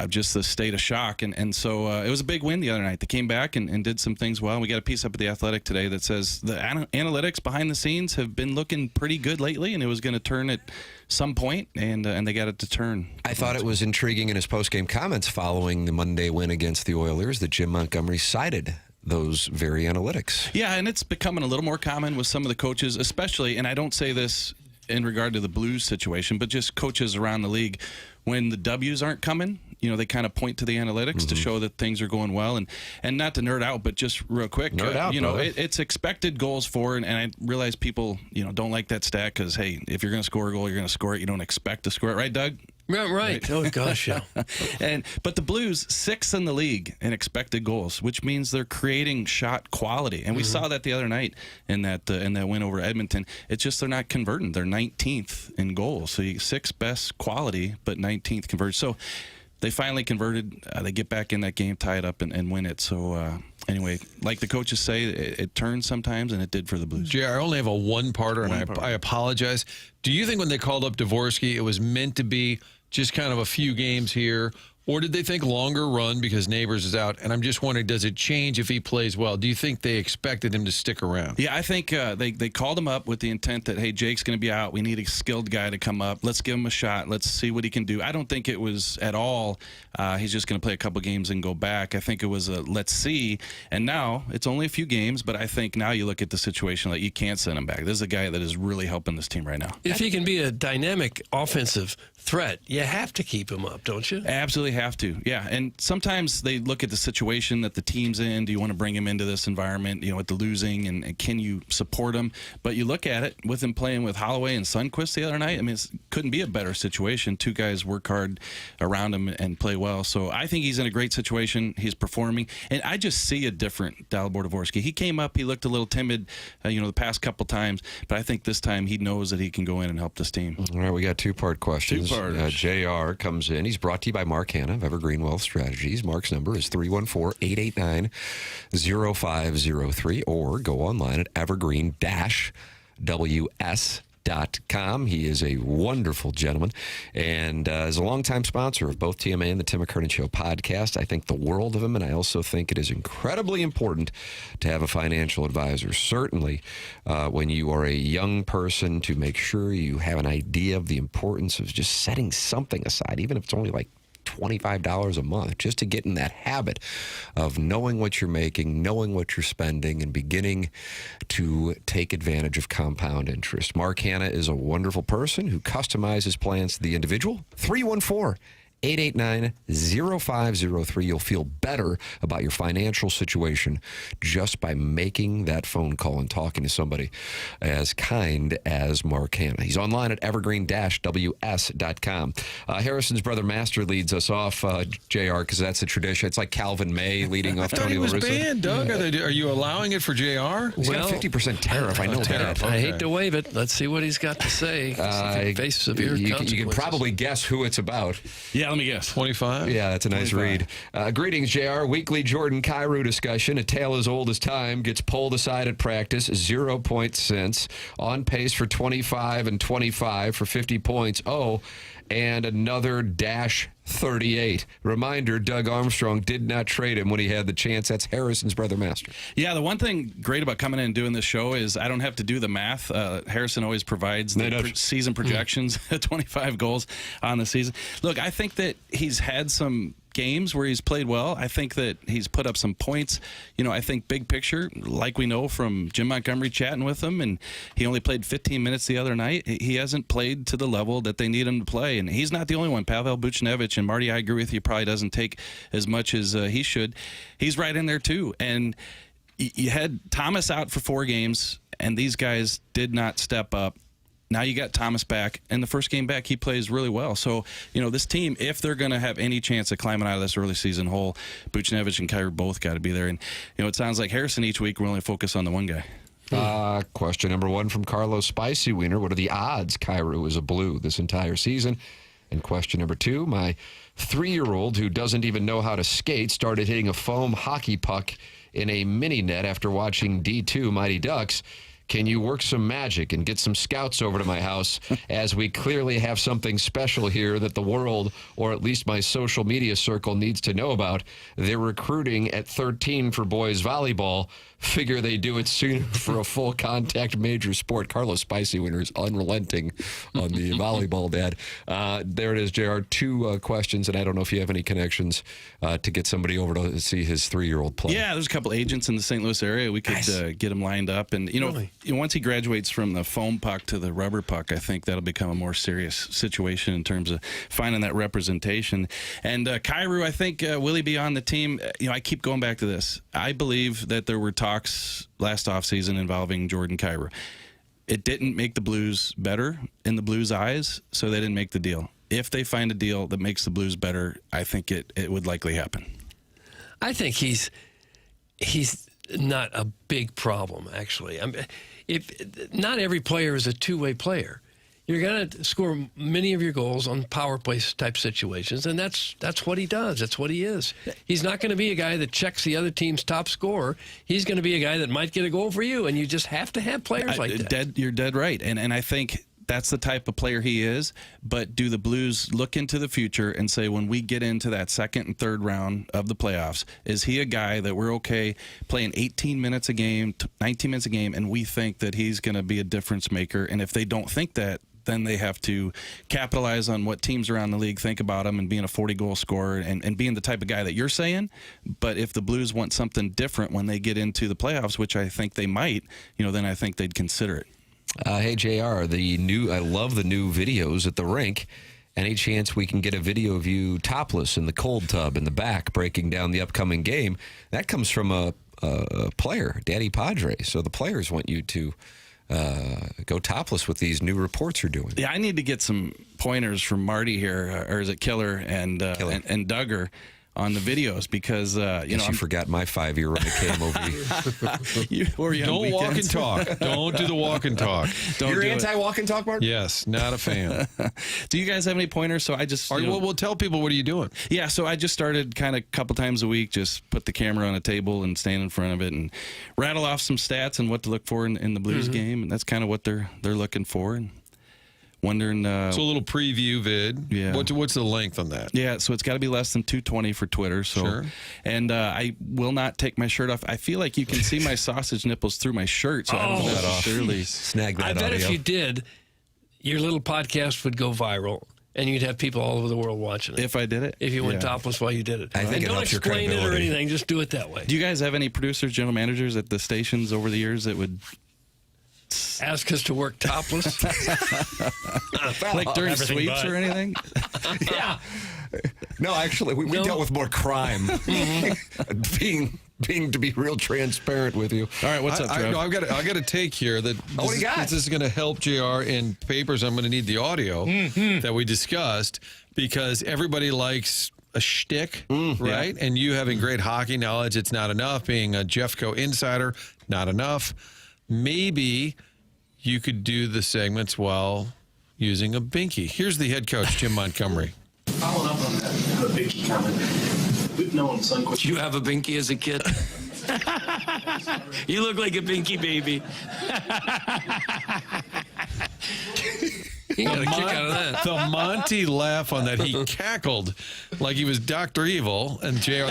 just the state of shock. And so it was a big win the other night. They came back and did some things well. We got a piece up at The Athletic today that says the analytics behind the scenes have been looking pretty good lately, and it was going to turn at some point, and they got it to turn. I thought it was intriguing in his post-game comments following the Monday win against the Oilers that Jim Montgomery cited those very analytics. Yeah, and it's becoming a little more common with some of the coaches, especially, and I don't say this in regard to the Blues situation, but just coaches around the league. When the W's aren't coming, they kind of point to the analytics to show that things are going well. And not to nerd out, but just real quick, it's expected goals for, and I realize people, don't like that stat because, hey, if you're going to score a goal, you're going to score it. You don't expect to score it, right, Doug? Right. Oh, gosh, yeah. But the Blues, 6th in the league in expected goals, which means they're creating shot quality. And we saw that the other night in that win over Edmonton. It's just they're not converting. They're 19th in goals. So 6th best quality, but 19th converted. So they finally converted. They get back in that game, tie it up, and win it. So anyway, like the coaches say, it turns sometimes, and it did for the Blues. JR, I only have a one-parter, and I apologize. Do you think when they called up Dvorsky, it was meant to be just kind of a few games here, or did they think longer run because Neighbors is out? And I'm just wondering, does it change if he plays well? Do you think they expected him to stick around? Yeah, I think they called him up with the intent that, hey, Jake's going to be out. We need a skilled guy to come up. Let's give him a shot. Let's see what he can do. I don't think it was at all he's just going to play a couple games and go back. I think it was a let's see. And now it's only a few games, but I think now you look at the situation like you can't send him back. This is a guy that is really helping this team right now. If he can be a dynamic offensive threat, you have to keep him up, don't you? Absolutely have to, yeah. And sometimes they look at the situation that the team's in. Do you want to bring him into this environment, with the losing, and can you support him? But you look at it with him playing with Holloway and Sundqvist the other night. I mean, it couldn't be a better situation. Two guys work hard around him and play well. So I think he's in a great situation. He's performing. And I just see a different Dalibor Dvorsky. He came up, he looked a little timid, the past couple times. But I think this time he knows that he can go in and help this team. All right, we got two-part questions. JR comes in. He's brought to you by Mark Hanna of Evergreen Wealth Strategies. Mark's number is 314-889-0503, or go online at evergreen-ws.com. He is a wonderful gentleman and is a longtime sponsor of both TMA and the Tim McKernan Show podcast. I think the world of him, and I also think it is incredibly important to have a financial advisor. Certainly, when you are a young person, to make sure you have an idea of the importance of just setting something aside, even if it's only like $25 a month, just to get in that habit of knowing what you're making, knowing what you're spending, and beginning to take advantage of compound interest. Mark Hanna is a wonderful person who customizes plans to the individual. 314-889-0503. You'll feel better about your financial situation just by making that phone call and talking to somebody as kind as Mark Hanna. He's online at evergreen-ws.com. Harrison's brother Master leads us off, JR, because that's a tradition. It's like Calvin May leading off Tony La Russa. He was banned, Doug. Are you allowing it for JR? He's got a 50% tariff. I know that. I hate to waive it. Let's see what he's got to say. Face severe consequences. You can probably guess who it's about. Yeah, let me guess. 25? Yeah, that's a nice 25. Read. Greetings, JR. Weekly Jordan Kyrou discussion. A tale as old as time. Gets pulled aside at practice. 0 points since. On pace for 25 and 25 for 50 points. Oh, and another dash 38. Reminder, Doug Armstrong did not trade him when he had the chance. That's Harrison's brother Master. Yeah, the one thing great about coming in and doing this show is I don't have to do the math. Harrison always provides the season projections, 25 goals on the season. Look, I think that he's had some games where he's played well. I think that he's put up some points. I think big picture, like we know from Jim Montgomery chatting with him, and he only played 15 minutes the other night. He hasn't played to the level that they need him to play, and he's not the only one. Pavel Buchnevich, and Marty, I agree with you, probably doesn't take as much as he should. He's right in there too. And you had Thomas out for 4 games, and these guys did not step up. Now you got Thomas back, and the first game back, he plays really well. So, this team, if they're going to have any chance of climbing out of this early season hole, Buchnevich and Kyrou both got to be there. And, it sounds like Harrison each week, we're only focused on the one guy. Question number 1 from Carlos Spicy Wiener. What are the odds Kyrou is a Blue this entire season? And question number 2, my 3-year-old who doesn't even know how to skate started hitting a foam hockey puck in a mini net after watching D2 Mighty Ducks. Can you work some magic and get some scouts over to my house, as we clearly have something special here that the world, or at least my social media circle, needs to know about? They're recruiting at 13 for boys volleyball. Figure they do it sooner for a full contact major sport. Carlos Spicy Winter is unrelenting on the volleyball, Dad. There it is, JR. 2 questions, and I don't know if you have any connections to get somebody over to see his 3-year-old play. Yeah, there's a couple agents in the St. Louis area. We could get him lined up. And, once he graduates from the foam puck to the rubber puck, I think that'll become a more serious situation in terms of finding that representation. And Kyrou, I think, will he be on the team? I keep going back to this. I believe that there were talks last offseason involving Jordan Kyrou. It didn't make the Blues better in the Blues' eyes, so they didn't make the deal. If they find a deal that makes the Blues better, I think it would likely happen. I think he's not a big problem, actually. Not every player is a two-way player. You're going to score many of your goals on power play type situations, and that's what he does. That's what he is. He's not going to be a guy that checks the other team's top scorer. He's going to be a guy that might get a goal for you, and you just have to have players like that. You're dead right, and I think that's the type of player he is. But do the Blues look into the future and say, when we get into that second and third round of the playoffs, is he a guy that we're okay playing 18 minutes a game, 19 minutes a game, and we think that he's going to be a difference maker? And if they don't think that, then they have to capitalize on what teams around the league think about him and being a 40-goal scorer and being the type of guy that you're saying. But if the Blues want something different when they get into the playoffs, which I think they might, then I think they'd consider it. Hey, JR, I love the new videos at the rink. Any chance we can get a video of you topless in the cold tub in the back breaking down the upcoming game? That comes from a player, Daddy Padre. So the players want you to go topless with these new reports you're doing. Yeah, I need to get some pointers from Marty here, or is it Killer and Duggar on the videos, because you forgot my 5-year run came over you. Don't walk and talk. Don't do the walk and talk. You're anti-walk and talk, Mark? Yes, not a fan. Do you guys have any pointers? So I just we'll tell people, what are you doing? Yeah, so I just started kind of a couple times a week, just put the camera on a table and stand in front of it and rattle off some stats and what to look for in the Blues game, and that's kind of what they're looking for. And wondering. So a little preview vid. Yeah. What's the length on that? Yeah, so it's got to be less than 220 for Twitter. So, sure. And I will not take my shirt off. I feel like you can see my sausage nipples through my shirt, so I don't necessarily snag that. I bet if you did, your little podcast would go viral, and you'd have people all over the world watching it. If I did it? If you went topless while you did it. I think and don't explain it or anything. Just do it that way. Do you guys have any producers, general managers at the stations over the years that would ask us to work topless? Like during sweeps or anything? Yeah. No, actually, we dealt with more crime. Being to be real transparent with you. All right, what's up, Trev? I've got a take here that this is going to help JR in papers. I'm going to need the audio that we discussed, because everybody likes a shtick, right? And you having great hockey knowledge, it's not enough. Being a Jeffco insider, not enough. Maybe you could do the segments while using a binky. Here's the head coach, Jim Montgomery. Following up on that binky comment, we've known Sunquist. Did you have a binky as a kid? You look like a binky baby. He got a kick out of that. The Monty laugh on that. He cackled like he was Dr. Evil. And JR,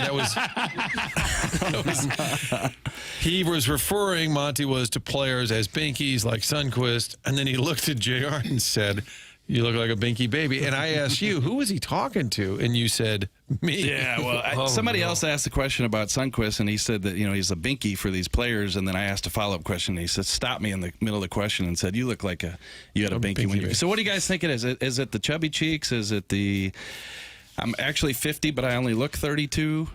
he was referring, Monty was, to players as binkies like Sunquist. And then he looked at JR and said, "You look like a binky baby." And I asked you, who was he talking to? And you said, me. Yeah, well, somebody else asked a question about Sunquist, and he said that, he's a binky for these players. And then I asked a follow-up question, and he said, stopped me in the middle of the question and said, you look like you had a binky when you. So what do you guys think it is? Is it the chubby cheeks? Is it the... I'm actually 50, but I only look 32.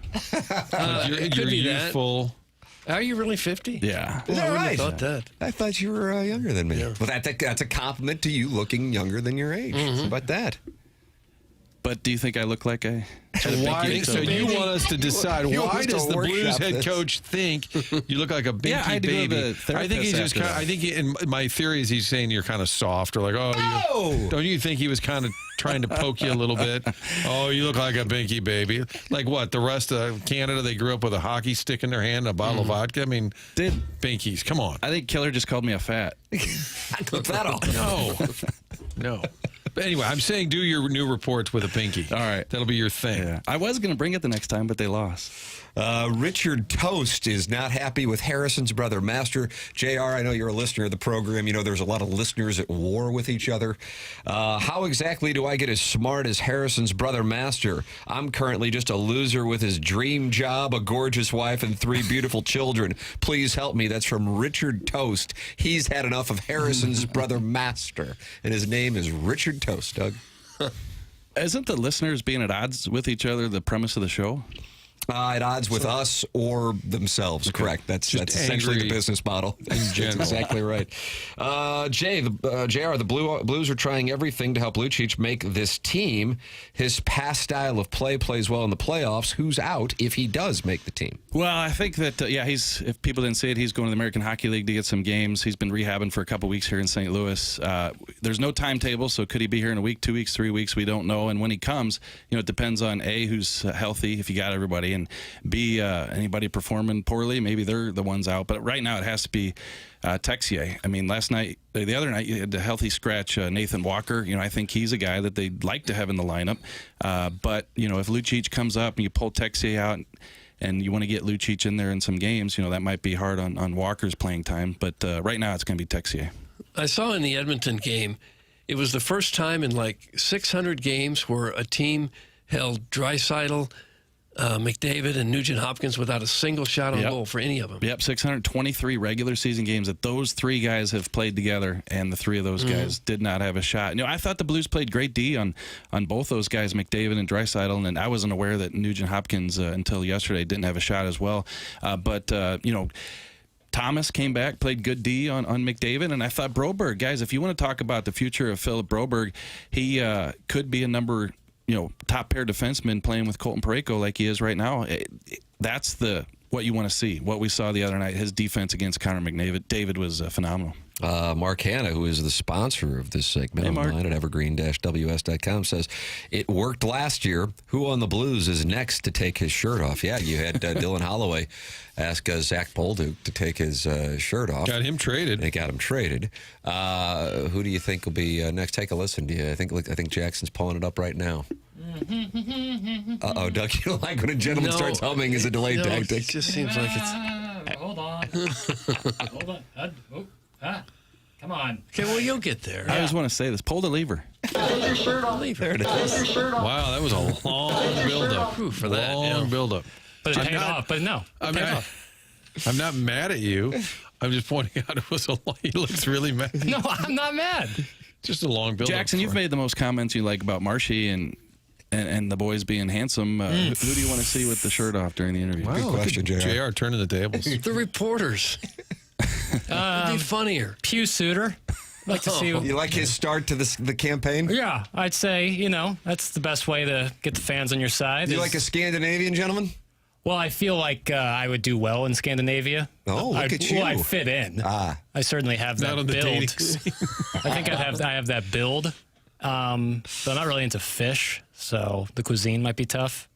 You're youthful. Are you really 50? Yeah. Is that I wouldn't right? have thought that. I thought you were younger than me. Yeah. Well, that's a compliment to you looking younger than your age. How about that? But do you think I look like So you want us to decide why does the Blues head coach think you look like a binky I do baby? I think he's just kind of, I think in my theory is he's saying you're kind of soft or like, don't you think he was kind of trying to poke you a little bit? Oh, you look like a binky baby. Like what? The rest of Canada, they grew up with a hockey stick in their hand and a bottle of vodka? I mean, binkies, come on. I think Killer just called me a fat. I took that off. No. But anyway, I'm saying do your new reports with a pinky. All right. That'll be your thing. Yeah. I was going to bring it the next time, but they lost. Richard Toast is not happy with Harrison's brother, Master. JR, I know you're a listener of the program. You know there's a lot of listeners at war with each other. How exactly do I get as smart as Harrison's brother, Master? I'm currently just a loser with his dream job, a gorgeous wife, and 3 beautiful children. Please help me. That's from Richard Toast. He's had enough of Harrison's brother, Master. And his name is Richard Toast, Doug. Isn't the listeners being at odds with each other the premise of the show? At odds with us or themselves, correct. That's essentially the business model. In general. That's exactly right. JR, the Blues are trying everything to help Lucic make this team. His past style of play plays well in the playoffs. Who's out if he does make the team? Well, I think that, if people didn't see it, he's going to the American Hockey League to get some games. He's been rehabbing for a couple weeks here in St. Louis. There's no timetable, so could he be here in a week, 2 weeks, 3 weeks? We don't know. And when he comes, it depends on, A, who's healthy, if you got everybody, and B, anybody performing poorly, maybe they're the ones out. But right now it has to be Texier. I mean, the other night, you had the healthy scratch Nathan Walker. I think he's a guy that they'd like to have in the lineup. But, if Lucic comes up and you pull Texier out and you want to get Lucic in there in some games, that might be hard on Walker's playing time. But right now it's going to be Texier. I saw in the Edmonton game, it was the first time in like 600 games where a team held Draisaitl, McDavid, and Nugent Hopkins without a single shot on goal for any of them. Yep, 623 regular season games that those 3 guys have played together, and the 3 of those guys did not have a shot. I thought the Blues played great D on both those guys, McDavid and Draisaitl, and I wasn't aware that Nugent Hopkins until yesterday didn't have a shot as well. But Thomas came back, played good D on McDavid, and I thought Broberg, guys, if you want to talk about the future of Philip Broberg, he could be a number top pair defenseman playing with Colton Parayko like he is right now. That's what you want to see. What we saw the other night, his defense against Connor McDavid. David was phenomenal. Mark Hanna, who is the sponsor of this segment online at evergreen-ws.com, says, it worked last year. Who on the Blues is next to take his shirt off? Yeah, you had Dylan Holloway ask Zach Bolduc to take his shirt off. Got him traded. They got him traded. Who do you think will be next? Take a listen. I think Jackson's pulling it up right now. Uh-oh, Doug, you don't like when a gentleman starts humming is a delayed tactic. It just seems like it's... Hold on. Hold on. Come on. Okay, well, you'll get there. I just want to say this. Pull the lever. Take your shirt off. There it is. Wow, that was a long build-up. For that. Long build-up. But it paid off. But no. I'm not mad at you. I'm just pointing out it was he looks really mad. No, I'm not mad. Just a long build-up. Jackson, you've made the most comments you like about Marshy and the boys being handsome. Who do you want to see with the shirt off during the interview? Wow, good question, JR. turning the tables. The reporters. It'd be funnier. Pew Suter. Like to see. You like his start to the campaign? Yeah, I'd say, that's the best way to get the fans on your side. You like a Scandinavian gentleman? Well, I feel like I would do well in Scandinavia. Oh, look at you. Well, I fit in. I certainly have that on the build. dating scene. I think I have that build. But I'm not really into fish, so the cuisine might be tough.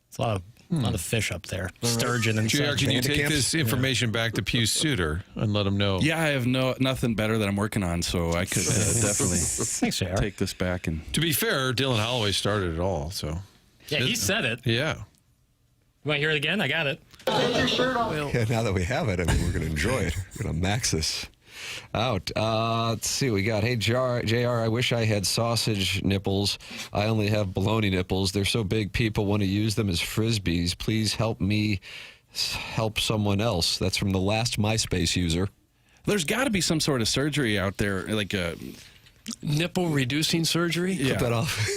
It's a lot of fish up there. Sturgeon and JR, such. can you take this information back to Pew Suter and let him know? Yeah, I have nothing better that I'm working on, so I could definitely Thanks, JR. take this back. And to be fair, Dylan Holloway started it all, so. Yeah, he said it. Yeah. You want to hear it again? I got it. Take your shirt off. Yeah, now that we have it, we're going to enjoy it. We're going to max this out. Let's see what we got. Hey, JR, I wish I had sausage nipples. I only have bologna nipples. They're so big, people want to use them as Frisbees. Please help me help someone else. That's from the last MySpace user. there's got to be some sort of surgery out there, like a nipple reducing surgery. Yeah. Cut that off.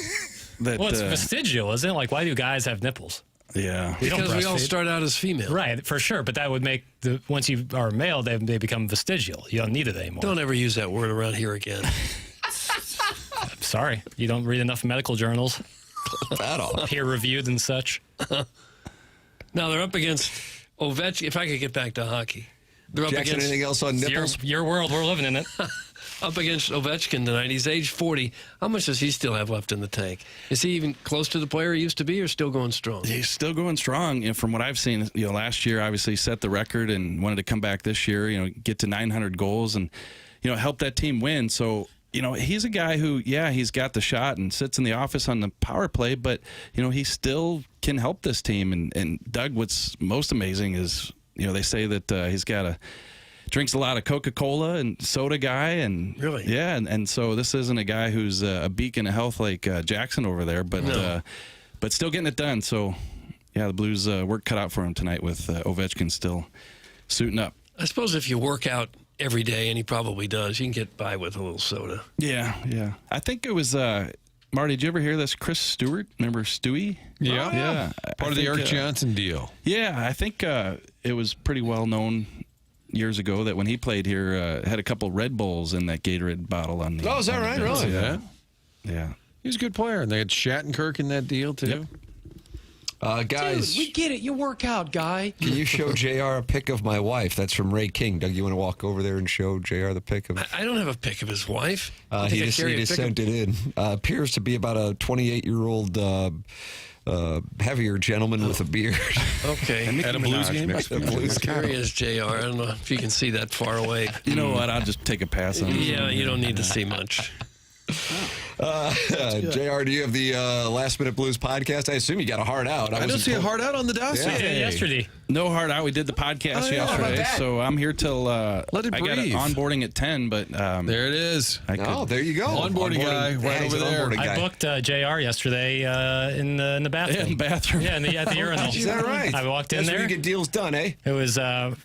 Well, it's vestigial, isn't it? Like, why do guys have nipples? Yeah. Because we all start out as female. Right, for sure. But that would make, once you are male, they become vestigial. You don't need it anymore. Don't ever use that word around here again. I'm sorry. You don't read enough medical journals. Peer-reviewed and such. Now they're up against Ovechkin. If I could get back to hockey. They're up Jackson, against anything else on nipples? Your world. We're living in it. Up against Ovechkin tonight. He's age 40. How much does he still have left in the tank? Is he even close to the player he used to be, or still going strong? He's still going strong. You know, from what I've seen, last year obviously set the record and wanted to come back this year. Get to 900 goals and help that team win. So he's a guy who, he's got the shot and sits in the office on the power play, but he still can help this team. And Doug, what's most amazing is they say that he's drinks a lot of Coca-Cola and soda guy, and really, and so this isn't a guy who's a beacon of health like Jackson over there, but still getting it done. So the Blues work cut out for him tonight with Ovechkin still suiting up. I suppose if you work out every day, and he probably does, you can get by with a little soda. Yeah. I think it was Marty. Did you ever hear this? Chris Stewart, remember Stewie? Yeah. Part of the Eric Johnson deal. Yeah, I think it was pretty well known years ago that when he played here, had a couple Red Bulls in that Gatorade bottle on the. Oh, is that right? Really? Yeah. He was a good player, and they had Shattenkirk in that deal too. Yep. Guys, Dude, we get it. You work out, guy. Can you show JR a pic of my wife? That's from Ray King. Doug, you want to walk over there and show JR the pic of? I don't have a pic of his wife. He just sent it in. Appears to be about a 28-year-old heavier gentleman with a beard. Okay. At a Blues game? Scary as JR. I don't know if you can see that far away. You know what? I'll just take a pass on this. Yeah, you don't need to see much. JR, do you have the Last Minute Blues podcast? I assume you got a heart out. I don't see a heart out on the dossier. Yeah, yesterday. No heart out. We did the podcast yesterday, so I'm here till Let it I got breathe. Onboarding at 10, but there it is. There you go. Onboarding guy right over there. I booked JR yesterday in the bathroom. Yeah, in the bathroom. Yeah, at the urinal. Is that right? I walked in That's there. where you get deals done, eh? It was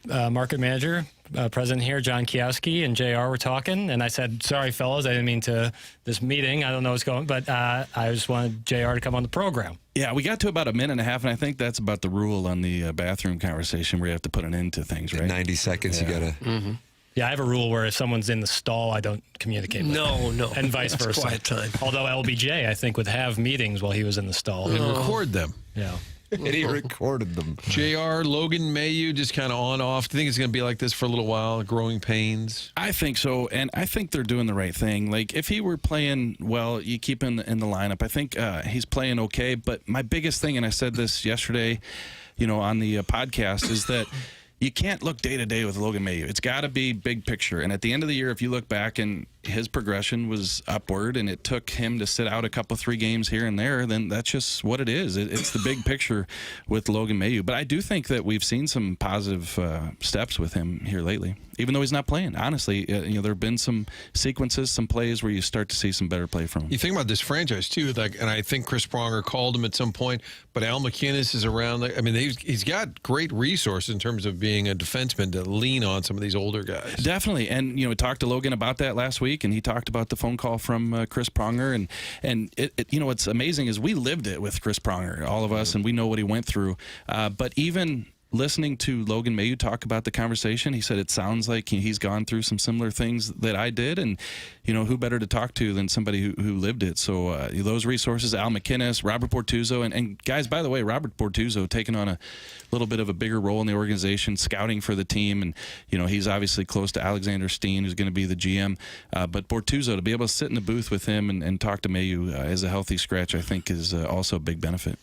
market manager, president here, John Kiowski, and JR were talking, and I said, sorry, fellas, I didn't mean to this meeting. I don't know what's going on, but I just wanted JR to come on the program. Yeah, we got to about a minute and a half, and I think that's about the rule on the bathroom conversation where you have to put an end to things, right? 90 seconds, you got to... Mm-hmm. Yeah, I have a rule where if someone's in the stall, I don't communicate with them. No. And vice versa. Quiet time. Although LBJ, I think, would have meetings while he was in the stall. And record them. Yeah. And he recorded them. JR, Logan Mailloux, just kind of on off. Do you think it's going to be like this for a little while, growing pains? I think so, and I think they're doing the right thing. Like, if he were playing well, you keep him in the lineup. I think he's playing okay, but my biggest thing, and I said this yesterday, on the podcast, is that you can't look day to day with Logan Mailloux. It's got to be big picture. And at the end of the year, if you look back and his progression was upward and it took him to sit out a couple, 3 games here and there, then that's just what it is. It's the big picture with Logan Mailloux. But I do think that we've seen some positive steps with him here lately, even though he's not playing. Honestly, there have been some sequences, some plays where you start to see some better play from him. You think about this franchise, too, and I think Chris Pronger called him at some point, but Al McInnes is around. I mean, he's got great resources in terms of being a defenseman to lean on some of these older guys. Definitely. And, we talked to Logan about that last week, and he talked about the phone call from Chris Pronger. And what's amazing is we lived it with Chris Pronger, all of us, and we know what he went through. But even listening to Logan Mailloux talk about the conversation, he said it sounds like he's gone through some similar things that I did, and who better to talk to than somebody who lived it. So those resources, Al McInnes, Robert Bortuzzo, and guys, by the way, Robert Bortuzzo taking on a little bit of a bigger role in the organization, scouting for the team, and he's obviously close to Alexander Steen, who's going to be the GM. But Bortuzzo, to be able to sit in the booth with him and talk to Mailloux as a healthy scratch, I think is also a big benefit.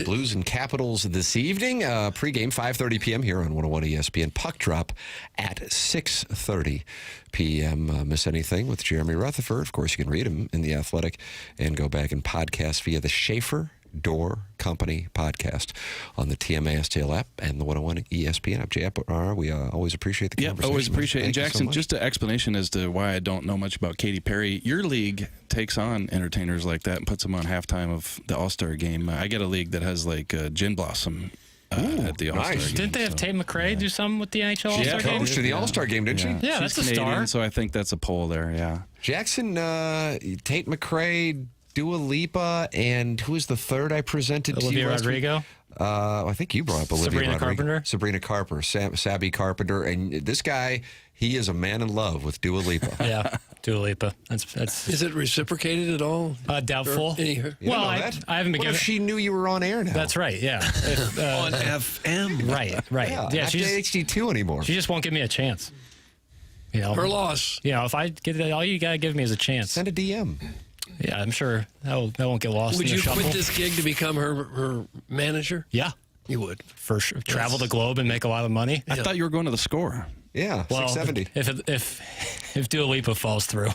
Blues and Capitals this evening. Pregame 5:30 p.m. here on 101 ESPN. Puck drop at 6:30 p.m. Miss anything with Jeremy Rutherford? Of course, you can read him in The Athletic and go back and podcast via the Schaefer Door Company podcast on the TMA STL app and the 101 ESPN app. JR, we always appreciate the conversation. Yeah, always appreciate it. And Jackson, so just an explanation as to why I don't know much about Katy Perry. Your league takes on entertainers like that and puts them on halftime of the All-Star game. I get a league that has like Gin Blossom at the All-Star game. Didn't they have Tate McRae do something with the NHL All-Star game? She coached the All-Star game, didn't she? Yeah, that's a Canadian, star. so I think that's a poll there, yeah. Jackson, Tate McRae, Dua Lipa, and who was the third I presented to you? Olivia Rodrigo. I think you brought up Olivia Sabrina Rodrigo. Carpenter? Sabrina Carpenter, Sabby Carpenter, and this guy, he is a man in love with Dua Lipa. Yeah, Dua Lipa. That's. Is it reciprocated at all? Doubtful. Well, I haven't been What given. if she knew you were on air now? That's right. Yeah. On FM. Right. Yeah, She just, HD2 anymore. she just won't give me a chance. You know, Her loss. You know, if I get it, all you gotta give me is a chance. Send a DM. Yeah, I'm sure that won't get lost. Would in the you shuffle. quit this gig to become her manager? Yeah, you would. For sure. Travel the globe and make a lot of money. I thought you were going to the Score. Yeah, Well, 670. if Dua Lipa falls through,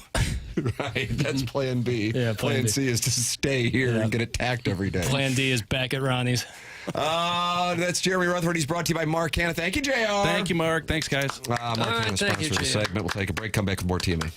Right, that's Plan B. Yeah, Plan B. C is to stay here and get attacked every day. Plan D is back at Ronnie's. That's Jeremy Rutherford. He's brought to you by Mark Hanna. Thank you, JR. Thank you, Mark. Thanks, guys. Mark Hanna, thank you, sponsor of the JR. segment. We'll take a break, come back with more TMA.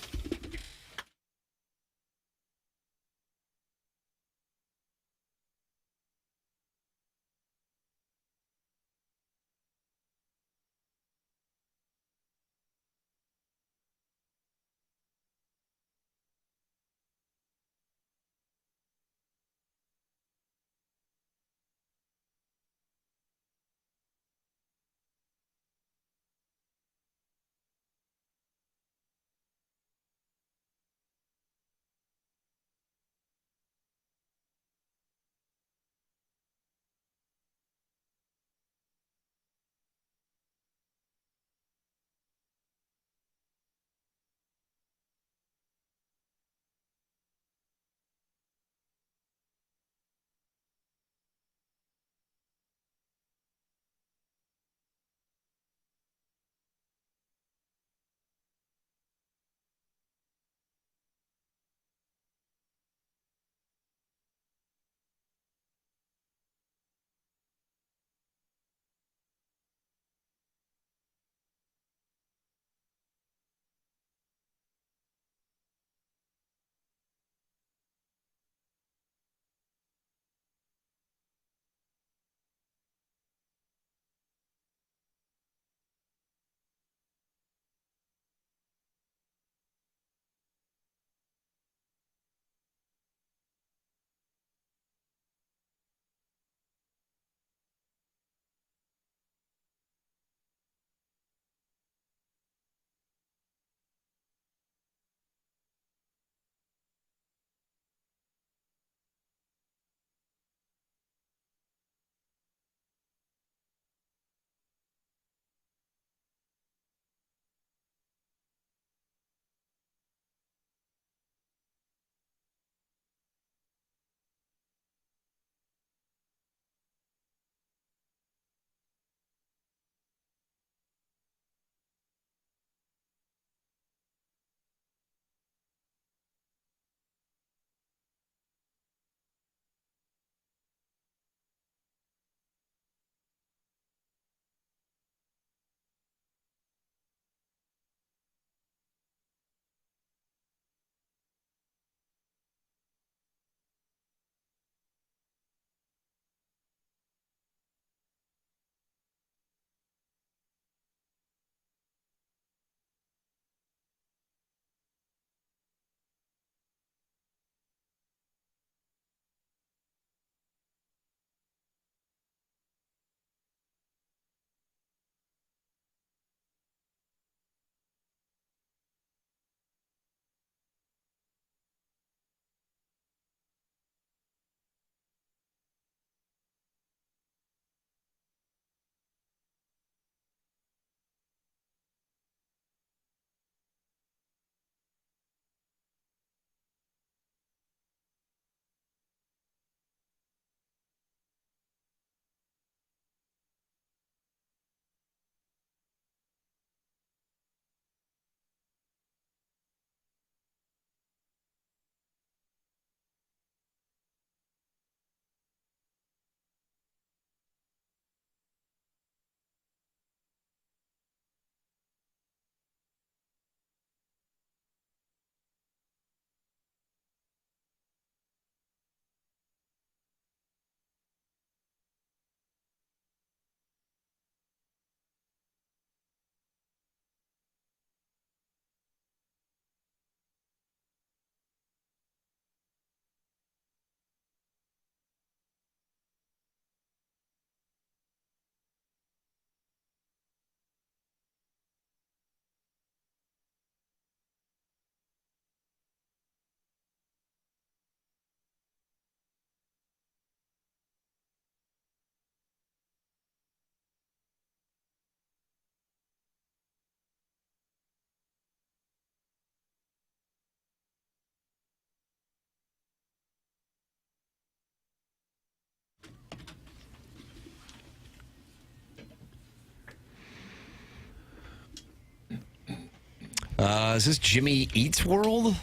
Is this Jimmy Eats World?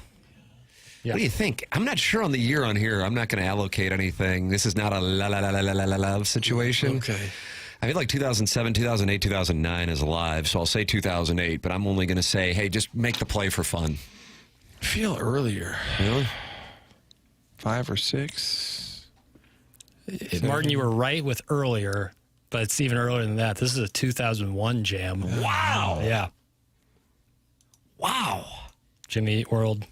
Yeah. What do you think? I'm not sure on the year on here. I'm not going to allocate anything. This is not a la situation. Okay. I feel like 2007, 2008, 2009 is alive, so I'll say 2008, but I'm only going to say, hey, just make the play for fun. I feel earlier. Really? 5 or 6. Martin, you were right with earlier, but it's even earlier than that. This is a 2001 jam. Wow. Yeah. Wow. Jimmy Eat World.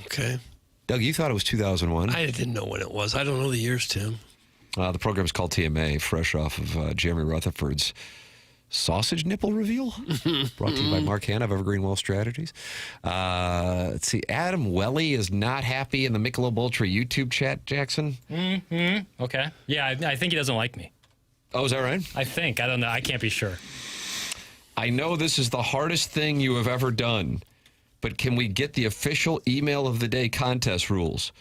Okay. Doug, you thought it was 2001? I didn't know when it was. I don't know the years, Tim. The program is called TMA, fresh off of Jeremy Rutherford's sausage nipple reveal. Brought to you by Mark Hanna of Evergreen Wealth Strategies. Let's see. Adam Welly is not happy in the Michelob Ultra YouTube chat, Jackson. Mm-hmm. Okay. Yeah, I think he doesn't like me. Oh, is that right? I think. I don't know. I can't be sure. I know this is the hardest thing you have ever done, but can we get the official email of the day contest rules?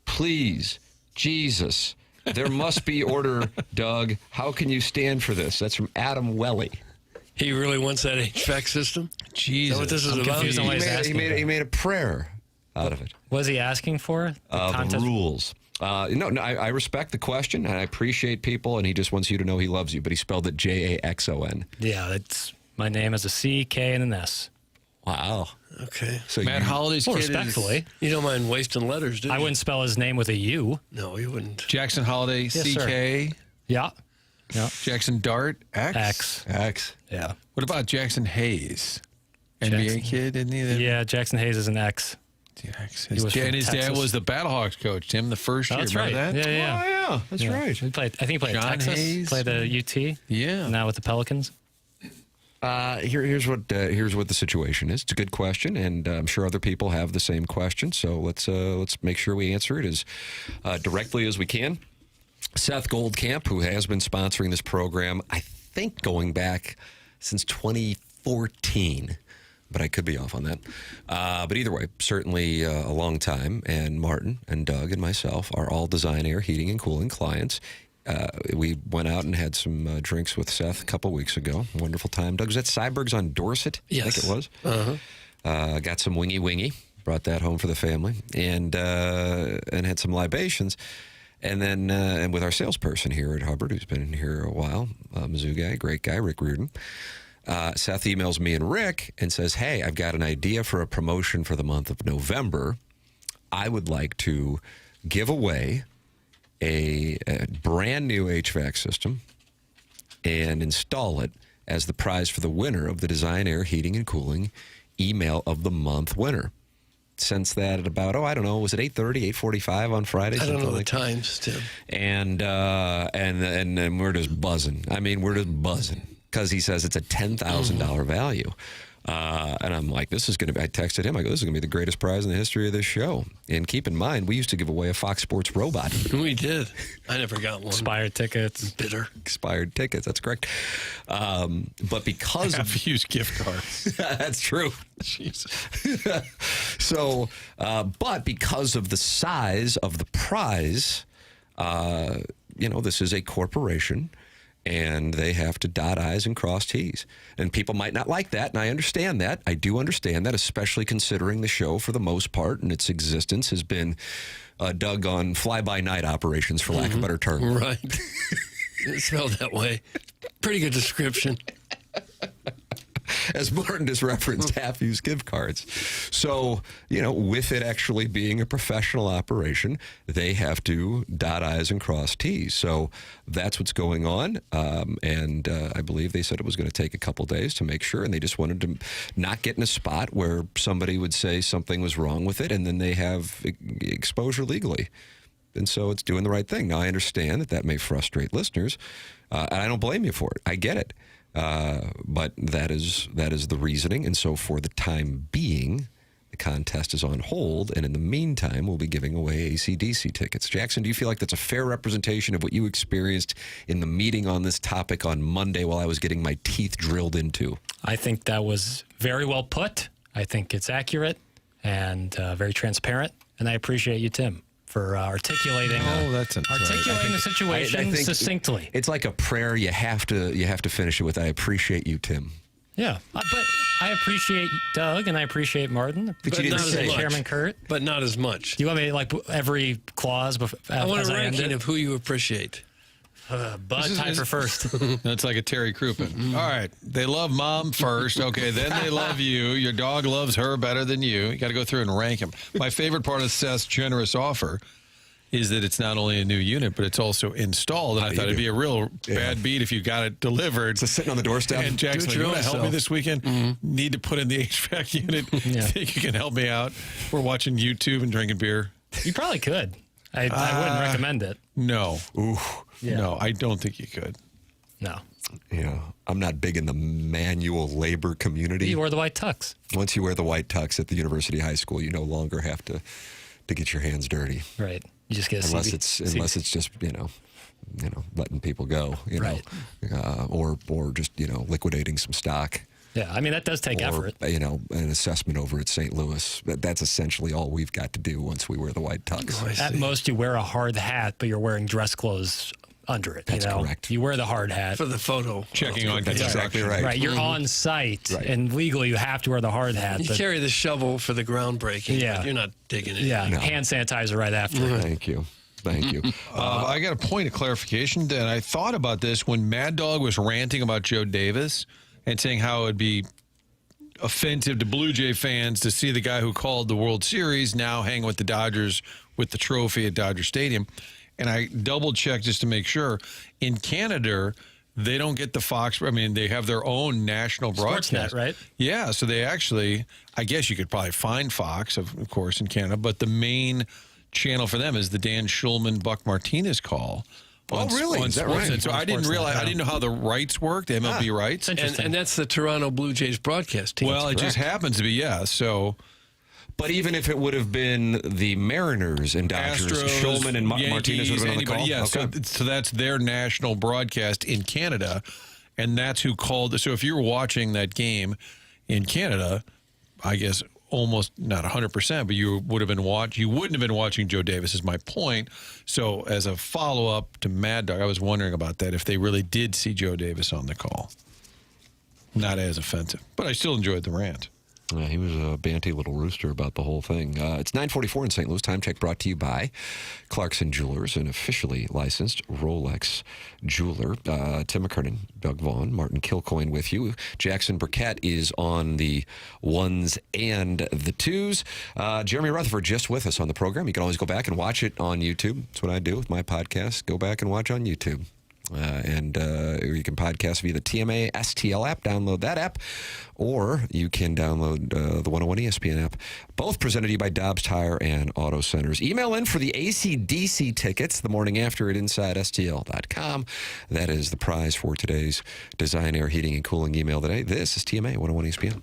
Please, Jesus. There must be order, Doug. How can you stand for this? That's from Adam Welly. He really wants that HVAC system? Jesus. Is that what this is about? He made a prayer out of it. What is he asking for? The rules. No, I respect the question, and I appreciate people, and he just wants you to know he loves you, but he spelled it Jaxon. Yeah, that's my name is a C, K, and an S. Wow. Okay. So Matt Holliday's kid respectfully. You don't mind wasting letters, do you? I wouldn't spell his name with a U. No, you wouldn't. Jackson Holiday, Yes, CK. sir. Yeah. Jackson Dart, X. Yeah. What about Jackson Hayes? NBA kid, isn't he? Yeah, Jackson Hayes is an X. His dad was the Battlehawks coach, Tim, the first year. That's Remember right. that? Yeah. Oh, yeah. That's right. I think he played John at Texas. Hayes. Played at UT. Yeah. Now with the Pelicans. Here's what the situation is. It's a good question, and I'm sure other people have the same question. So let's make sure we answer it as directly as we can. Seth Goldcamp, who has been sponsoring this program, I think going back since 2014, but I could be off on that. But either way, certainly a long time. And Martin and Doug and myself are all Design Air Heating and Cooling clients. We went out and had some drinks with Seth a couple weeks ago. Wonderful time. Doug, was that Cyberg's on Dorset? Yes. I think it was. Got some wingy. Brought that home for the family. And had some libations. And then and with our salesperson here at Hubbard, who's been in here a while, Mizzou guy, great guy, Rick Reardon. Seth emails me and Rick and says, hey, I've got an idea for a promotion for the month of November. I would like to give away a brand new HVAC system and install it as the prize for the winner of the Design Air Heating and Cooling Email of the Month winner. Since that at about, was it 8:30, 8:45 on Friday? I don't know the like times, Tim. And we're just buzzing. I mean, we're just buzzing because he says it's a $10,000 value. And I'm like, I texted him, I go, this is going to be the greatest prize in the history of this show. And keep in mind, we used to give away a Fox Sports robot. We did. I never got one. Expired tickets. Bitter. Expired tickets, that's correct. But because half-used gift cards. That's true. Jesus. So, but because of the size of the prize, this is a corporation. And they have to dot I's and cross T's. And people might not like that, and I understand that. I do understand that, especially considering the show, for the most part, and its existence has been dug on fly-by-night operations, for lack of a better term. Right. It smelled that way. Pretty good description. As Martin just referenced, half-used gift cards. So, with it actually being a professional operation, they have to dot I's and cross T's. So that's what's going on. And I believe they said it was going to take a couple days to make sure. And they just wanted to not get in a spot where somebody would say something was wrong with it, and then they have exposure legally. And so it's doing the right thing. Now, I understand that may frustrate listeners, and I don't blame you for it. I get it. But that is the reasoning. And so for the time being, the contest is on hold. And in the meantime, we'll be giving away AC/DC tickets. Jackson, do you feel like that's a fair representation of what you experienced in the meeting on this topic on Monday while I was getting my teeth drilled into? I think that was very well put. I think it's accurate and very transparent. And I appreciate you, Tim, for articulating the situation succinctly. It's like a prayer. You have to finish it with, I appreciate you, Tim. Yeah, but I appreciate Doug and I appreciate Martin. But not as much. Chairman Kurt. But not as much. Do you want me to like every clause? I want a ranking of who you appreciate. Bud, time for first. That's like a Terry Crouppen. All right. They love mom first. Okay. Then they love you. Your dog loves her better than you. You got to go through and rank them. My favorite part of Seth's generous offer is that it's not only a new unit, but it's also installed. And I thought it'd be a real bad beat if you got it delivered. Just sitting on the doorstep. And Jackson, you want to help me this weekend? Need to put in the HVAC unit. Think you can help me out? We're watching YouTube and drinking beer. You probably could. I wouldn't recommend it. No. Ooh. Yeah. No, I don't think you could. No. Yeah, I'm not big in the manual labor community. You wear the white tux. Once you wear the white tux at the university high school, you no longer have to get your hands dirty. Right. You just get a unless it's just letting people go, right. Or just liquidating some stock. Yeah, I mean that does take effort. An assessment over at St. Louis. That's essentially all we've got to do once we wear the white tux. At most, you wear a hard hat, but you're wearing dress clothes under it. That's correct. You wear the hard hat for the photo. Checking on that's exactly right. Right, you're on site, and legally you have to wear the hard hat. You carry the shovel for the groundbreaking. Yeah, but you're not digging it. Yeah, hand sanitizer right after. Thank you. I got a point of clarification, and I thought about this when Mad Dog was ranting about Joe Davis and saying how it would be offensive to Blue Jay fans to see the guy who called the World Series now hang with the Dodgers with the trophy at Dodger Stadium. And I double-checked just to make sure. In Canada, they don't get the Fox. I mean, they have their own national broadcast. Sportsnet, right? Yeah, so they actually, I guess you could probably find Fox, of course, in Canada, but the main channel for them is the Dan Schulman, Buck Martinez call. Oh, really? Is that right? So I didn't realize, I didn't know how the rights worked, the MLB rights. And that's the Toronto Blue Jays broadcast team. Well, it just happens to be, so. But even if it would have been the Mariners and Dodgers, Astros, Schulman and Martinez would have been on the call? Yeah, okay. so that's their national broadcast in Canada, and that's who called. So if you were watching that game in Canada, I guess almost not 100%, but you would have been you wouldn't have been watching Joe Davis, is my point. So as a follow-up to Mad Dog, I was wondering about that, if they really did see Joe Davis on the call. Not as offensive, but I still enjoyed the rant. He was a banty little rooster about the whole thing. It's 9:44 in St. Louis. Time check brought to you by Clarkson Jewelers, an officially licensed Rolex jeweler. Tim McKernan, Doug Vaughn, Martin Kilcoyne with you. Jackson Burkett is on the ones and the twos. Jeremy Rutherford just with us on the program. You can always go back and watch it on YouTube. That's what I do with my podcast. Go back and watch on YouTube. And you can podcast via the TMA STL app. Download that app. Or you can download the 101 ESPN app. Both presented to you by Dobbs Tire and Auto Centers. Email in for the AC/DC tickets the morning after at InsideSTL.com. That is the prize for today's Design Air Heating and Cooling email today. This is TMA 101 ESPN.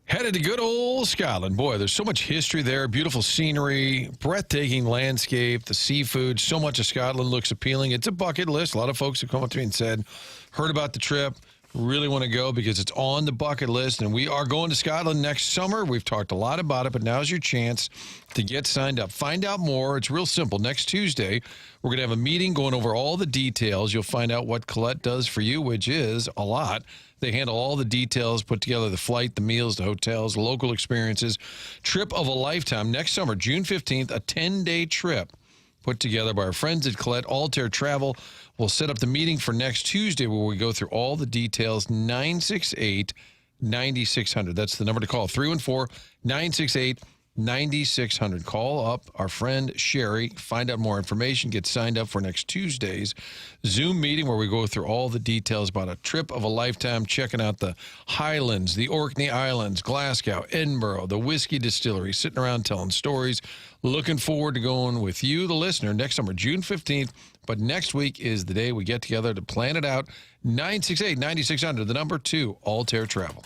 Headed to good old Scotland. Boy, there's so much history there, beautiful scenery, breathtaking landscape, the seafood. So much of Scotland looks appealing. It's a bucket list. A lot of folks have come up to me and said, heard about the trip, really want to go because it's on the bucket list. And we are going to Scotland next summer. We've talked a lot about it, but now's your chance to get signed up. Find out more. It's real simple. Next Tuesday, we're going to have a meeting going over all the details. You'll find out what Colette does for you, which is a lot. They handle all the details, put together the flight, the meals, the hotels, local experiences. Trip of a lifetime. Next summer, June 15th, a 10-day trip put together by our friends at Colette Altair Travel. We'll set up the meeting for next Tuesday where we go through all the details. 968-9600. That's the number to call. 314-968-9600. 9600. Call up our friend Sherry, find out more information, get signed up for next Tuesday's Zoom meeting where we go through all the details about a trip of a lifetime, checking out the Highlands, the Orkney Islands, Glasgow, Edinburgh, the whiskey distillery, sitting around telling stories. Looking forward to going with you, the listener, next summer, June 15th. But next week is the day we get together to plan it out. 968-9600, the number 2, Altair Travel.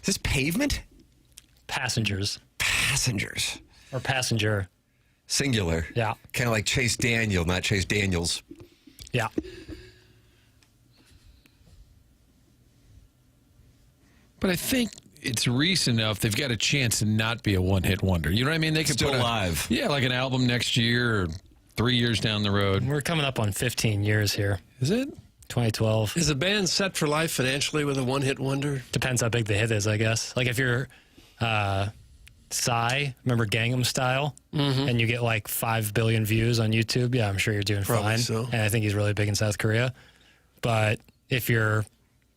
this pavement? Passengers. Passengers. Or passenger. Singular. Yeah. Kind of like Chase Daniel, not Chase Daniels. Yeah. But I think it's recent enough. They've got a chance to not be a one-hit wonder. You know what I mean? They could Still put alive. Yeah, like an album next year or 3 years down the road. We're coming up on 15 years here. Is it? 2012. Is a band set for life financially with a one-hit wonder? Depends how big the hit is, I guess. Like if you're Psy, remember Gangnam Style? Mm-hmm. And you get like 5 billion views on YouTube, yeah, I'm sure you're doing Probably fine. so. And I think he's really big in South Korea. But if you're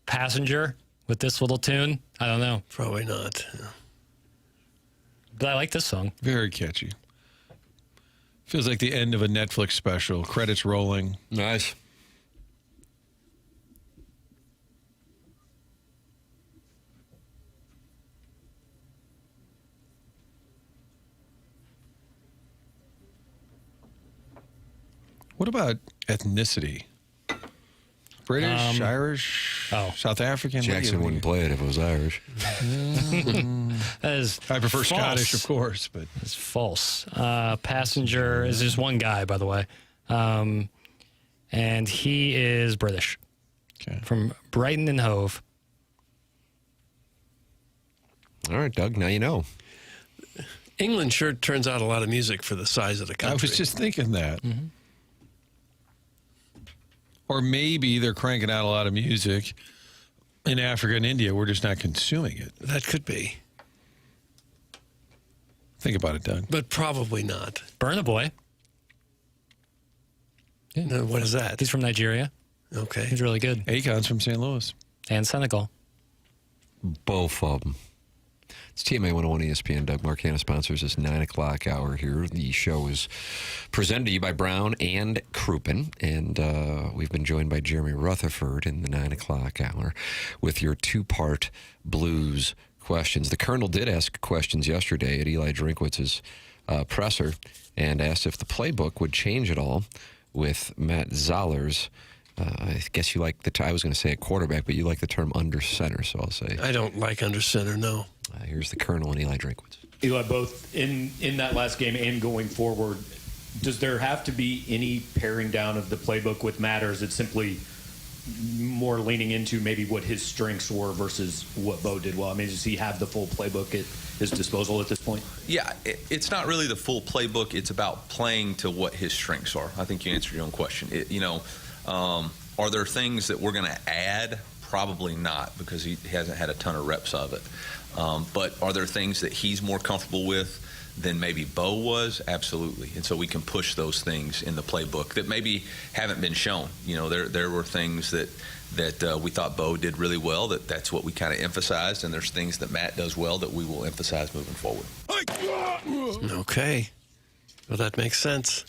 Passenger with this little tune, I don't know. Probably not. Yeah. But I like this song. Very catchy. Feels like the end of a Netflix special. Credits rolling. Nice. What about ethnicity? British, Irish, South African? Jackson wouldn't play it if it was Irish. That is I prefer false. Scottish, of course, but it's false. Passenger is just one guy, by the way, and he is British, from Brighton and Hove. All right, Doug. Now you know. England sure turns out a lot of music for the size of the country. I was just thinking that. Mm-hmm. Or maybe they're cranking out a lot of music in Africa and India. We're just not consuming it. That could be. Think about it, Doug. But probably not. Burna Boy. Yeah. No, what is that? He's from Nigeria. Okay. He's really good. Akon's from St. Louis. And Senegal. Both of them. It's TMA 101 ESPN. Doug Marcana sponsors this 9 o'clock hour here. The show is presented to you by Brown and Crouppen. And we've been joined by Jeremy Rutherford in the 9 o'clock hour with your two-part blues questions. The Colonel did ask questions yesterday at Eli Drinkwitz's presser and asked if the playbook would change at all with Matt Zollers. I guess you like I was going to say a quarterback, but you like the term under center, so I'll say. I don't like under center, no. Here's the Colonel and Eli Drinkwitz. Eli, both in that last game and going forward, does there have to be any paring down of the playbook with Matt, or is it simply more leaning into maybe what his strengths were versus what Bo did well? I mean, does he have the full playbook at his disposal at this point? Yeah, it's not really the full playbook. It's about playing to what his strengths are. I think you answered your own question. Are there things that we're going to add? Probably not, because he hasn't had a ton of reps of it. But are there things that he's more comfortable with than maybe Bo was? Absolutely. And so we can push those things in the playbook that maybe haven't been shown. You know, there were things that we thought Bo did really well, that's what we kind of emphasized, and there's things that Matt does well that we will emphasize moving forward. Okay. Well, that makes sense.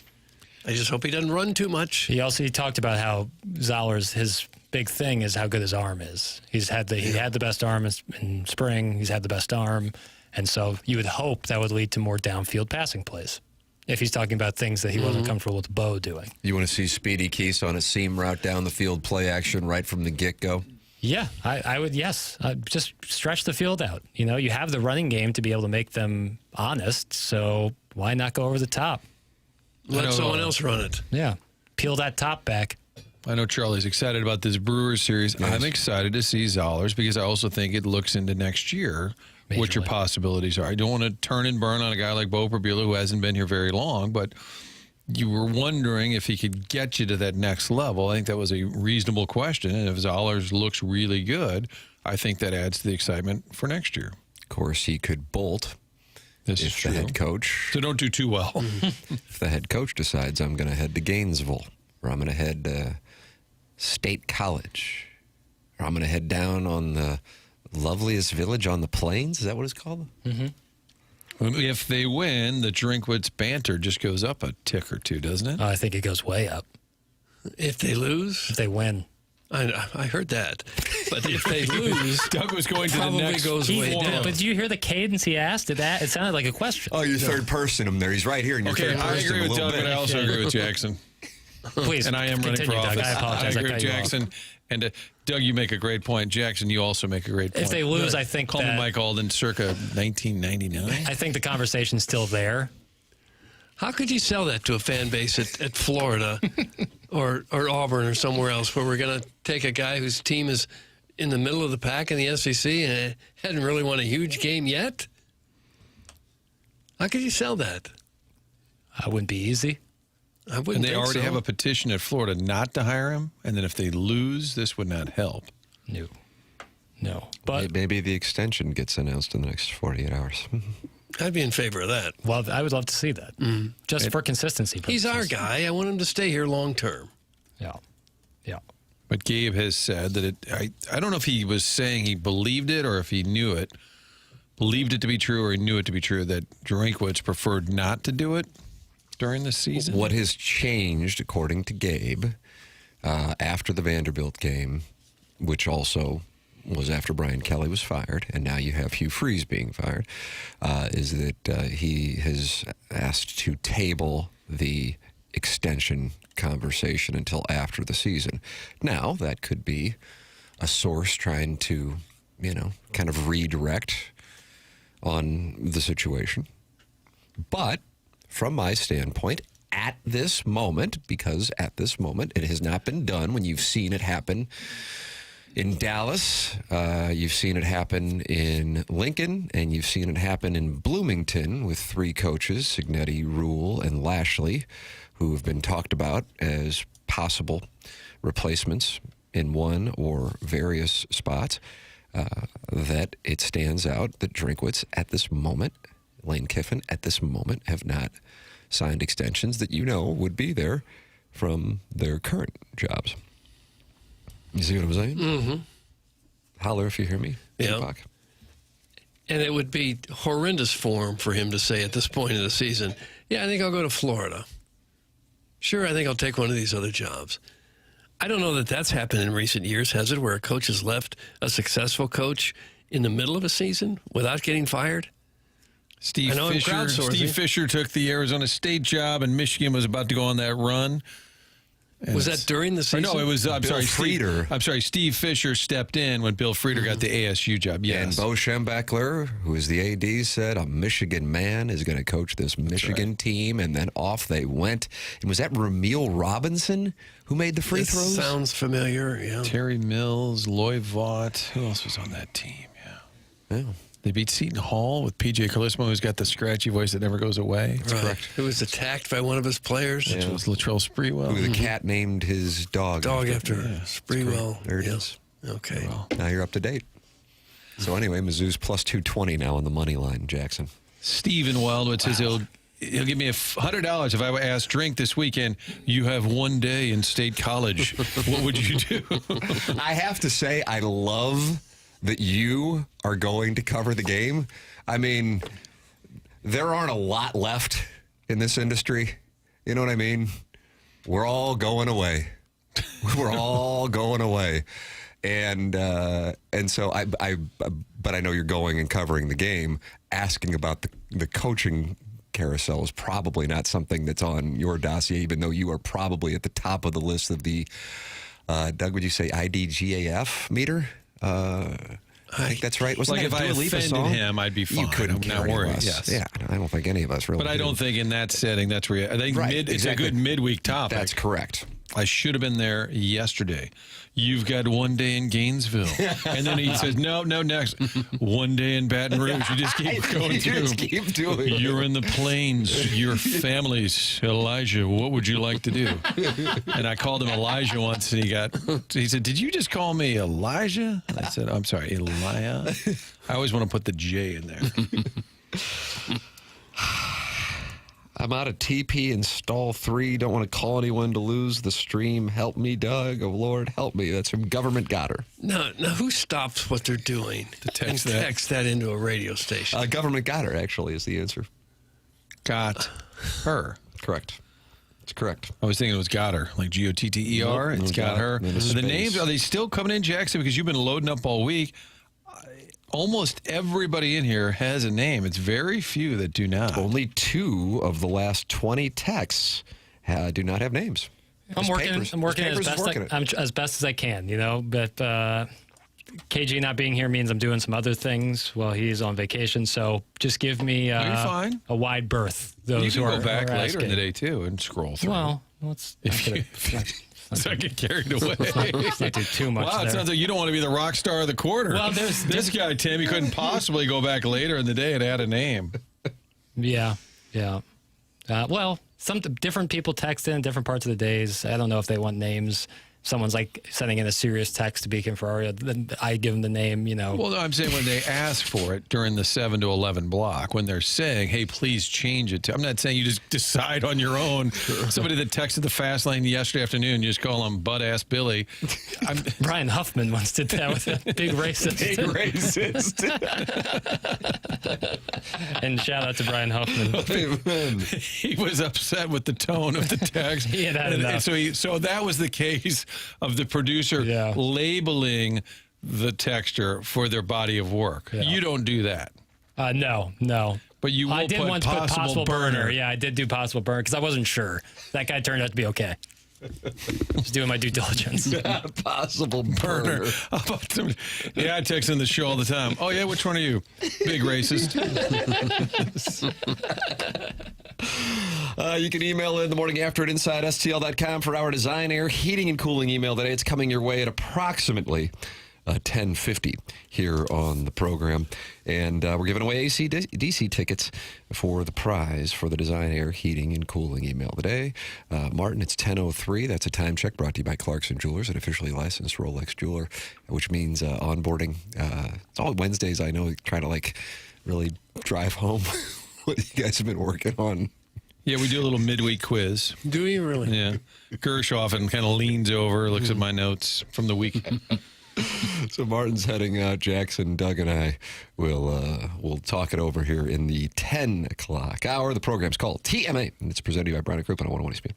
I just hope he doesn't run too much. He talked about how Zollers, his big thing is how good his arm is. He had the best arm in spring. He's had the best arm. And so you would hope that would lead to more downfield passing plays if he's talking about things that he wasn't comfortable with Bo doing. You want to see Speedy Keese on a seam route down the field, play action right from the get-go? Yeah, I would, yes. Just stretch the field out. You know, you have the running game to be able to make them honest, so why not go over the top? Let someone else run it. Yeah, peel that top back. I know Charlie's excited about this Brewers series. Yes. I'm excited to see Zollers because I also think it looks into next year what your possibilities are. I don't want to turn and burn on a guy like Bo Perbula who hasn't been here very long, but you were wondering if he could get you to that next level. I think that was a reasonable question, and if Zollers looks really good, I think that adds to the excitement for next year. Of course, he could bolt. This is true. The head coach. So don't do too well. If the head coach decides I'm going to head to Gainesville, or I'm going to head to State College, or I'm going to head down on the loveliest village on the plains. Is that what it's called? Mm-hmm. If they win, the Drinkwitz banter just goes up a tick or two, doesn't it? I think it goes way up. If they lose? If they win. I heard that. But if they lose, Doug was going to the next goes way down. But did you hear the cadence he asked? It sounded like a question. Oh, you third person him there. He's right here. And you're third I person agree with Doug, but I also agree with Jackson. Please, and I am running for office. Doug. I apologize. I agree with Jackson, And Doug, you make a great point. Jackson, you also make a great point. If they lose, I think Call me Mike Alden circa 1999. I think the conversation's still there. How could you sell that to a fan base at Florida or Auburn or somewhere else where we're going to take a guy whose team is in the middle of the pack in the SEC and hadn't really won a huge game yet? How could you sell that? That wouldn't be easy. I wouldn't And they think already so. have a petition at Florida not to hire him, and then if they lose, this would not help. No. But maybe the extension gets announced in the next 48 hours. I'd be in favor of that. Well, I would love to see that. Just for consistency purposes. He's our guy. I want him to stay here long term. Yeah. But Gabe has said that I don't know if he was saying he believed it or if he knew it, believed it to be true or he knew it to be true, that Drinkwitz preferred not to do it during the season. What has changed, according to Gabe, after the Vanderbilt game, which also was after Brian Kelly was fired, and now you have Hugh Freeze being fired, is that he has asked to table the extension conversation until after the season. Now, that could be a source trying to, kind of redirect on the situation. But from my standpoint, at this moment, because at this moment it has not been done, when you've seen it happen in Dallas, you've seen it happen in Lincoln, and you've seen it happen in Bloomington with three coaches, Signetti, Rule, and Lashley, who have been talked about as possible replacements in one or various spots, that it stands out that Drinkwitz at this moment, Lane Kiffin at this moment, have not signed extensions that would be there from their current jobs. You see what I'm saying? Mm-hmm. Holler if you hear me. Yeah. Tupac. And it would be horrendous form for him to say at this point in the season, yeah, I think I'll go to Florida. Sure, I think I'll take one of these other jobs. I don't know that that's happened in recent years, has it, where a coach has left a successful coach in the middle of a season without getting fired? Steve Fisher took the Arizona State job, and Michigan was about to go on that run. Was that during the season? No, it was. Bill Frieder. Steve Fisher stepped in when Bill Frieder got the ASU job. Yes. And Bo Schembechler, who is the AD, said a Michigan man is going to coach this Michigan team, and then off they went. And was that Ramil Robinson who made the free throws? Sounds familiar. Yeah. Terry Mills, Loy Vaught. Who else was on that team? Yeah. They beat Seton Hall with P.J. Carlesimo, who's got the scratchy voice that never goes away. That's correct. Who was attacked by one of his players. Which was Latrell Sprewell. Who the cat named his dog after Sprewell. There it is. Okay. Well, now you're up to date. So anyway, Mizzou's plus 220 now on the money line, Jackson. Steven Wildwood says he'll give me $100 if I ask Drink this weekend, you have one day in State College. What would you do? I have to say, I love that you are going to cover the game. I mean, there aren't a lot left in this industry. You know what I mean? We're all going away. We're all going away. And so but I know you're going and covering the game. Asking about the coaching carousel is probably not something that's on your dossier, even though you are probably at the top of the list of the, Doug, would you say IDGAF meter? I think that's right. Wasn't like that if I offended him, I'd be fine. You couldn't not worry. Yes. Yeah, I don't think any of us really. But I don't think in that setting that's where I think it's a good midweek topic. That's correct. I should have been there yesterday. You've got one day in Gainesville. And then he says, no, next. One day in Baton Rouge. You just keep going through. Just keep doing it. You're in the plains. Your family's Elijah. What would you like to do? And I called him Elijah once, and he said, did you just call me Elijah? And I said, I'm sorry, Elijah. I always want to put the J in there. I'm out of TP in stall 3. Don't want to call anyone to lose the stream. Help me, Doug. Oh, Lord, help me. That's from Government Gotter. Now who stops what they're doing and text that into a radio station? Government Gotter, actually, is the answer. Got her. Correct. It's correct. I was thinking it was got her, like Gotter. It's got her. The names, are they still coming in, Jackson? Because you've been loading up all week. Almost everybody in here has a name. It's very few that do not. Only 2 of the last 20 texts do not have names. I'm working as Papers is best working it. as best as I can, you know. But KG not being here means I'm doing some other things while he's on vacation. So just give me you're fine. a wide berth. You Those can who go are, back are later asking. in the day, too, and scroll through. Well, let's not get carried away. let's not do too much Wow, it there. sounds like you don't want to be the rock star of the quarter. Well, there's this guy, Tim, he couldn't possibly go back later in the day and add a name. Yeah. Well, some different people text in different parts of the days. I don't know if they want names. Someone's like sending in a serious text to Beacon Ferraria, then I give them the name, you know. Well, no, I'm saying when they ask for it during the 7 to 11 block, when they're saying, hey, please change it to, I'm not saying you just decide on your own. Somebody that texted the fast lane yesterday afternoon, you just call him butt-ass Billy. Brian Huffman once did that with a big racist. Big racist. And shout out to Brian Huffman. He was upset with the tone of the text. He had had enough. So that was the case of the producer labeling the texter for their body of work. Yeah. You don't do that. No. But you will I did put once put possible burner. burner. Yeah, I did do possible burner because I wasn't sure. That guy turned out to be okay. Just doing my due diligence. Possible burner. How about somebody? Yeah, I text in the show all the time. Oh, yeah, which one are you? Big racist. You can email in the morning after at InsideSTL.com for our design, air, heating, and cooling email today. It's coming your way at approximately 10:50 here on the program. And we're giving away AC/DC tickets for the prize for the design, air, heating, and cooling email today. Martin, it's 10:03. That's a time check brought to you by Clarkson Jewelers, an officially licensed Rolex jeweler, which means onboarding. It's all Wednesdays, I know, trying to like really drive home what you guys have been working on. Yeah, we do a little midweek quiz. Do you really? Yeah. Gersh often kind of leans over, looks at my notes from the week. So Martin's heading out. Jackson, Doug, and I will talk it over here in the 10 o'clock hour. The program's called TMA, and it's presented to you by Brown & Crouppen on 101 ESPN.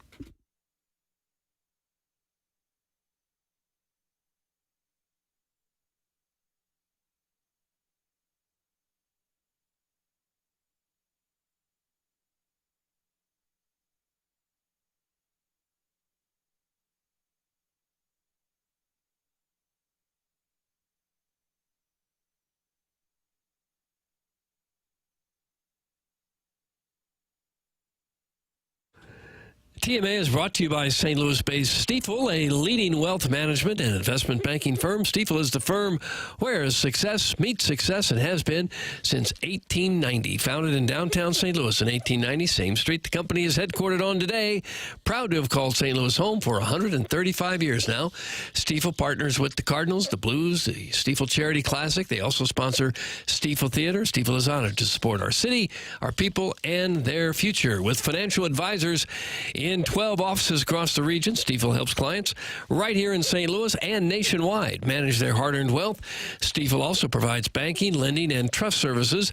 TMA is brought to you by St. Louis-based Stifel, a leading wealth management and investment banking firm. Stifel is the firm where success meets success and has been since 1890. Founded in downtown St. Louis in 1890, same street the company is headquartered on today. Proud to have called St. Louis home for 135 years now. Stifel partners with the Cardinals, the Blues, the Stifel Charity Classic. They also sponsor Stifel Theater. Stifel is honored to support our city, our people, and their future. With financial advisors in 12 offices across the region, Stifel helps clients right here in St. Louis and nationwide manage their hard-earned wealth. Stifel also provides banking, lending, and trust services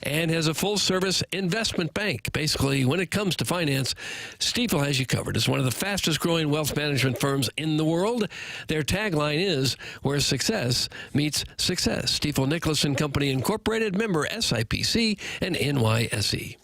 and has a full-service investment bank. Basically, when it comes to finance, Stifel has you covered. It's one of the fastest-growing wealth management firms in the world. Their tagline is, where success meets success. Stifel Nicholas and Company Incorporated, member SIPC and NYSE.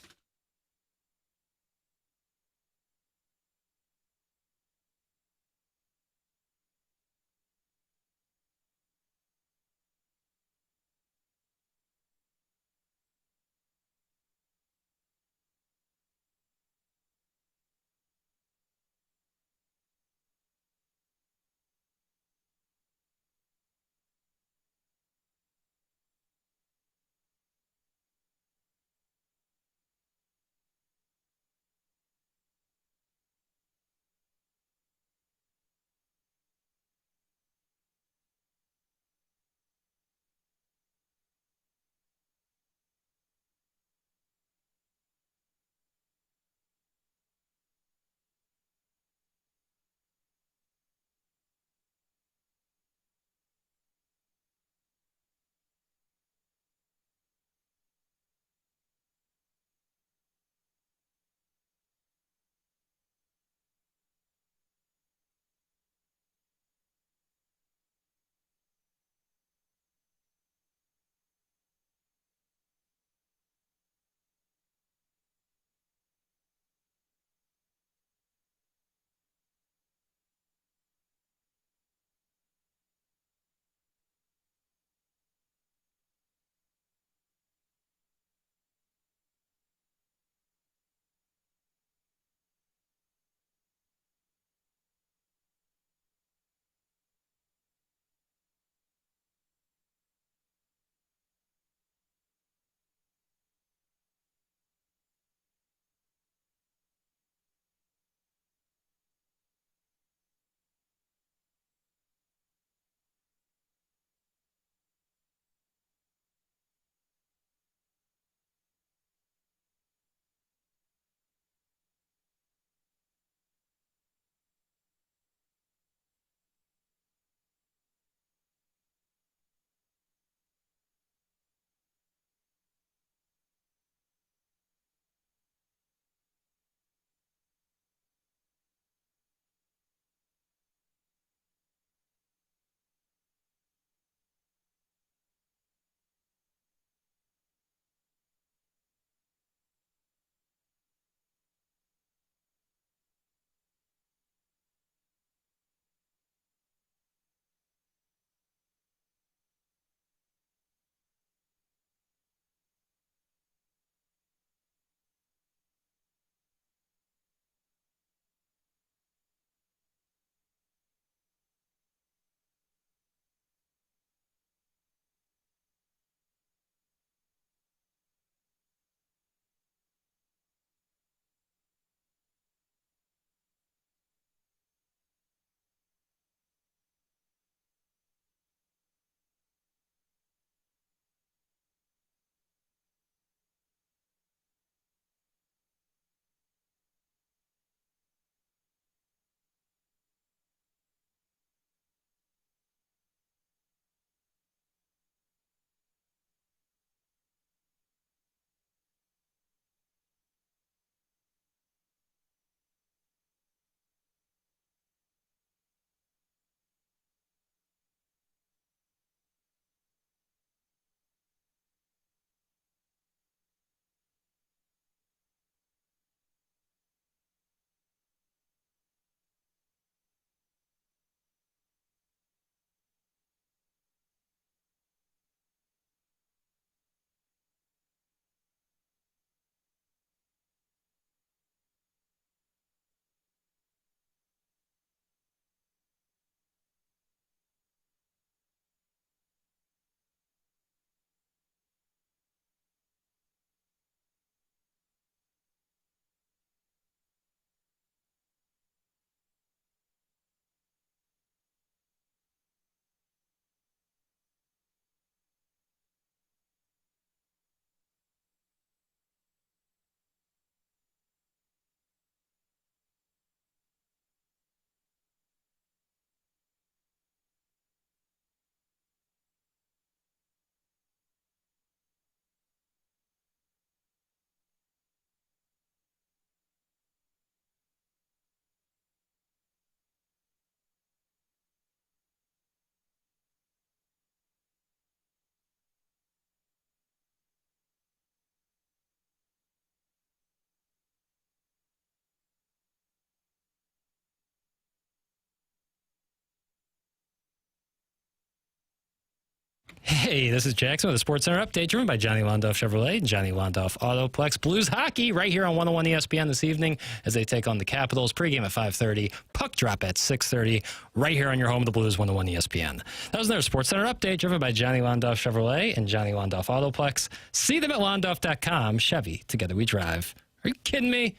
Hey, this is Jackson with a Sports Center update driven by Johnny Londoff Chevrolet and Johnny Londoff Autoplex. Blues hockey right here on 101 ESPN this evening as they take on the Capitals. Pregame at 5:30, puck drop at 6:30, right here on your home of the Blues, 101 ESPN. That was their Sports Center update driven by Johnny Londoff Chevrolet and Johnny Londoff Autoplex. See them at londoff.com. Chevy, together we drive. Are you kidding me?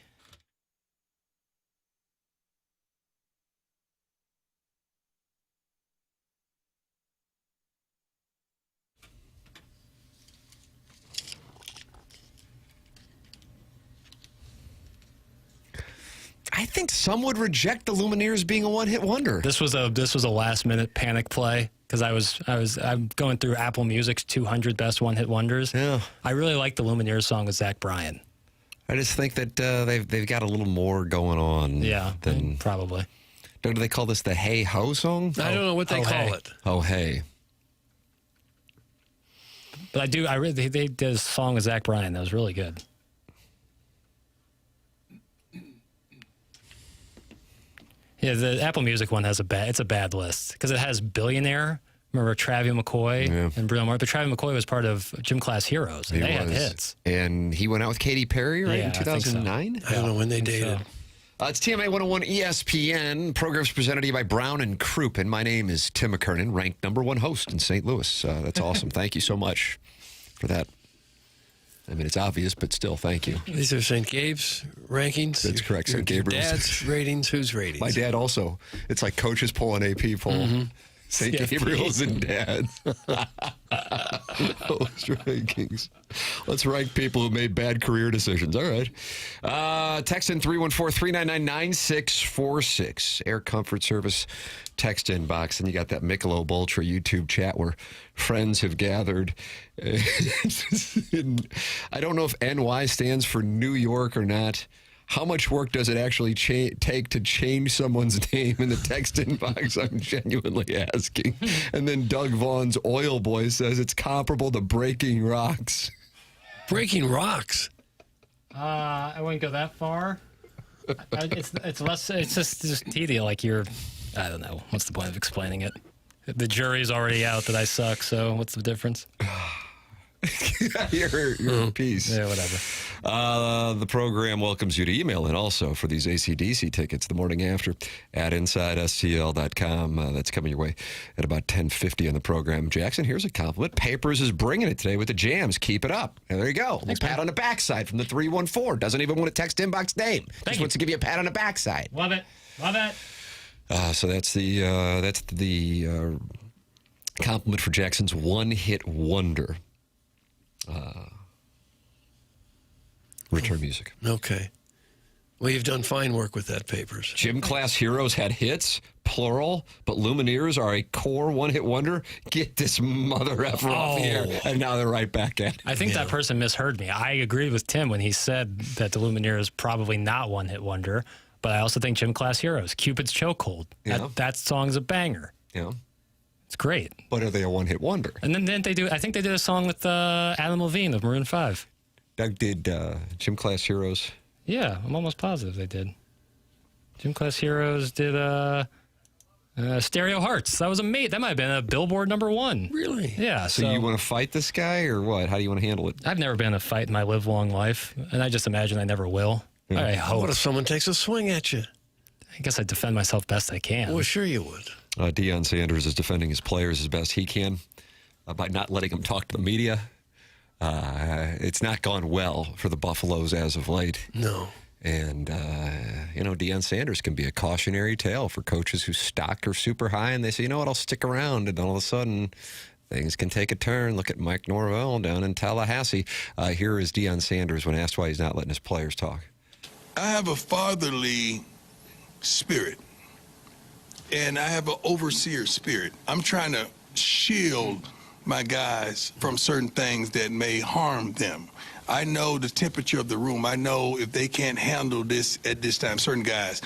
I think some would reject the Lumineers being a one-hit wonder. This was a last-minute panic play because I'm going through Apple Music's 200 best one-hit wonders. Yeah, I really like the Lumineers song with Zach Bryan. I just think that they've got a little more going on. Yeah, than probably. Do they call this the Hey Ho song? I don't know what they call it. Oh hey. But they did a song with Zach Bryan that was really good. Yeah, the Apple Music one has it's a bad list because it has Billionaire. Remember Travie McCoy and Bruno Mars? But Travie McCoy was part of Gym Class Heroes. And they had hits. And he went out with Katy Perry, right, in 2009? I don't know when they dated. It's TMA 101 ESPN. Programs presented to you by Brown and Croup. And my name is Tim McKernan, ranked #1 host in St. Louis. That's awesome. Thank you so much for that. I mean, it's obvious, but still, thank you. These are St. Gabe's rankings? That's correct, St. Gabriel's. Dad's ratings? Whose ratings? My dad also. It's like coaches poll and AP poll. Mm-hmm. St. Gabriel's and Dad's. Those rankings. Let's rank people who made bad career decisions. All right. Text in 314-399-9646. Air Comfort Service text inbox. And you got that Michelob Ultra YouTube chat where friends have gathered. I don't know if NY stands for New York or not. How much work does it actually take to change someone's name in the text inbox? I'm genuinely asking. And then Doug Vaughn's Oil Boy says it's comparable to Breaking Rocks. Breaking Rocks? I wouldn't go that far. It's less. It's just tedious. Like I don't know. What's the point of explaining it? The jury's already out that I suck. So what's the difference? Your piece. Yeah, whatever. The program welcomes you to email in also for these AC/DC tickets the morning after at InsideSTL.com. That's coming your way at about 10:50 on the program. Jackson, here's a compliment. Papers is bringing it today with the jams. Keep it up. And there you go. Thanks, pat on the backside from the 314. Doesn't even want to text inbox name. Just wants to give you a pat on the backside. Love it. Love it. So that's the compliment for Jackson's one-hit wonder. Return music. Okay. Well, you've done fine work with that, Papers. Gym Class Heroes had hits, plural, but Lumineers are a core one-hit wonder. Get this mother effer off the air. And now they're right back at it. I think that person misheard me. I agreed with Tim when he said that the Lumineers probably not one-hit wonder, but I also think Gym Class Heroes, Cupid's Chokehold. Yeah. That song's a banger. Yeah. It's great. But are they a one-hit wonder? And then didn't they do? I think they did a song with Adam Levine of Maroon 5. Doug did Gym Class Heroes. Yeah, I'm almost positive they did. Gym Class Heroes did Stereo Hearts. That was amazing. That might have been a Billboard #1. Really? Yeah. So you want to fight this guy or what? How do you want to handle it? I've never been in a fight in my live-long life, and I just imagine I never will. Yeah. I hope. What if someone takes a swing at you? I guess I defend myself best I can. Well, sure you would. Deion Sanders is defending his players as best he can by not letting them talk to the media. It's not gone well for the Buffaloes as of late. No. And, Deion Sanders can be a cautionary tale for coaches whose stock are super high and they say, you know what, I'll stick around. And all of a sudden, things can take a turn. Look at Mike Norvell down in Tallahassee. Here is Deion Sanders when asked why he's not letting his players talk. I have a fatherly spirit, and I have an overseer spirit. I'm trying to shield my guys from certain things that may harm them. I know the temperature of the room. I know if they can't handle this at this time. Certain guys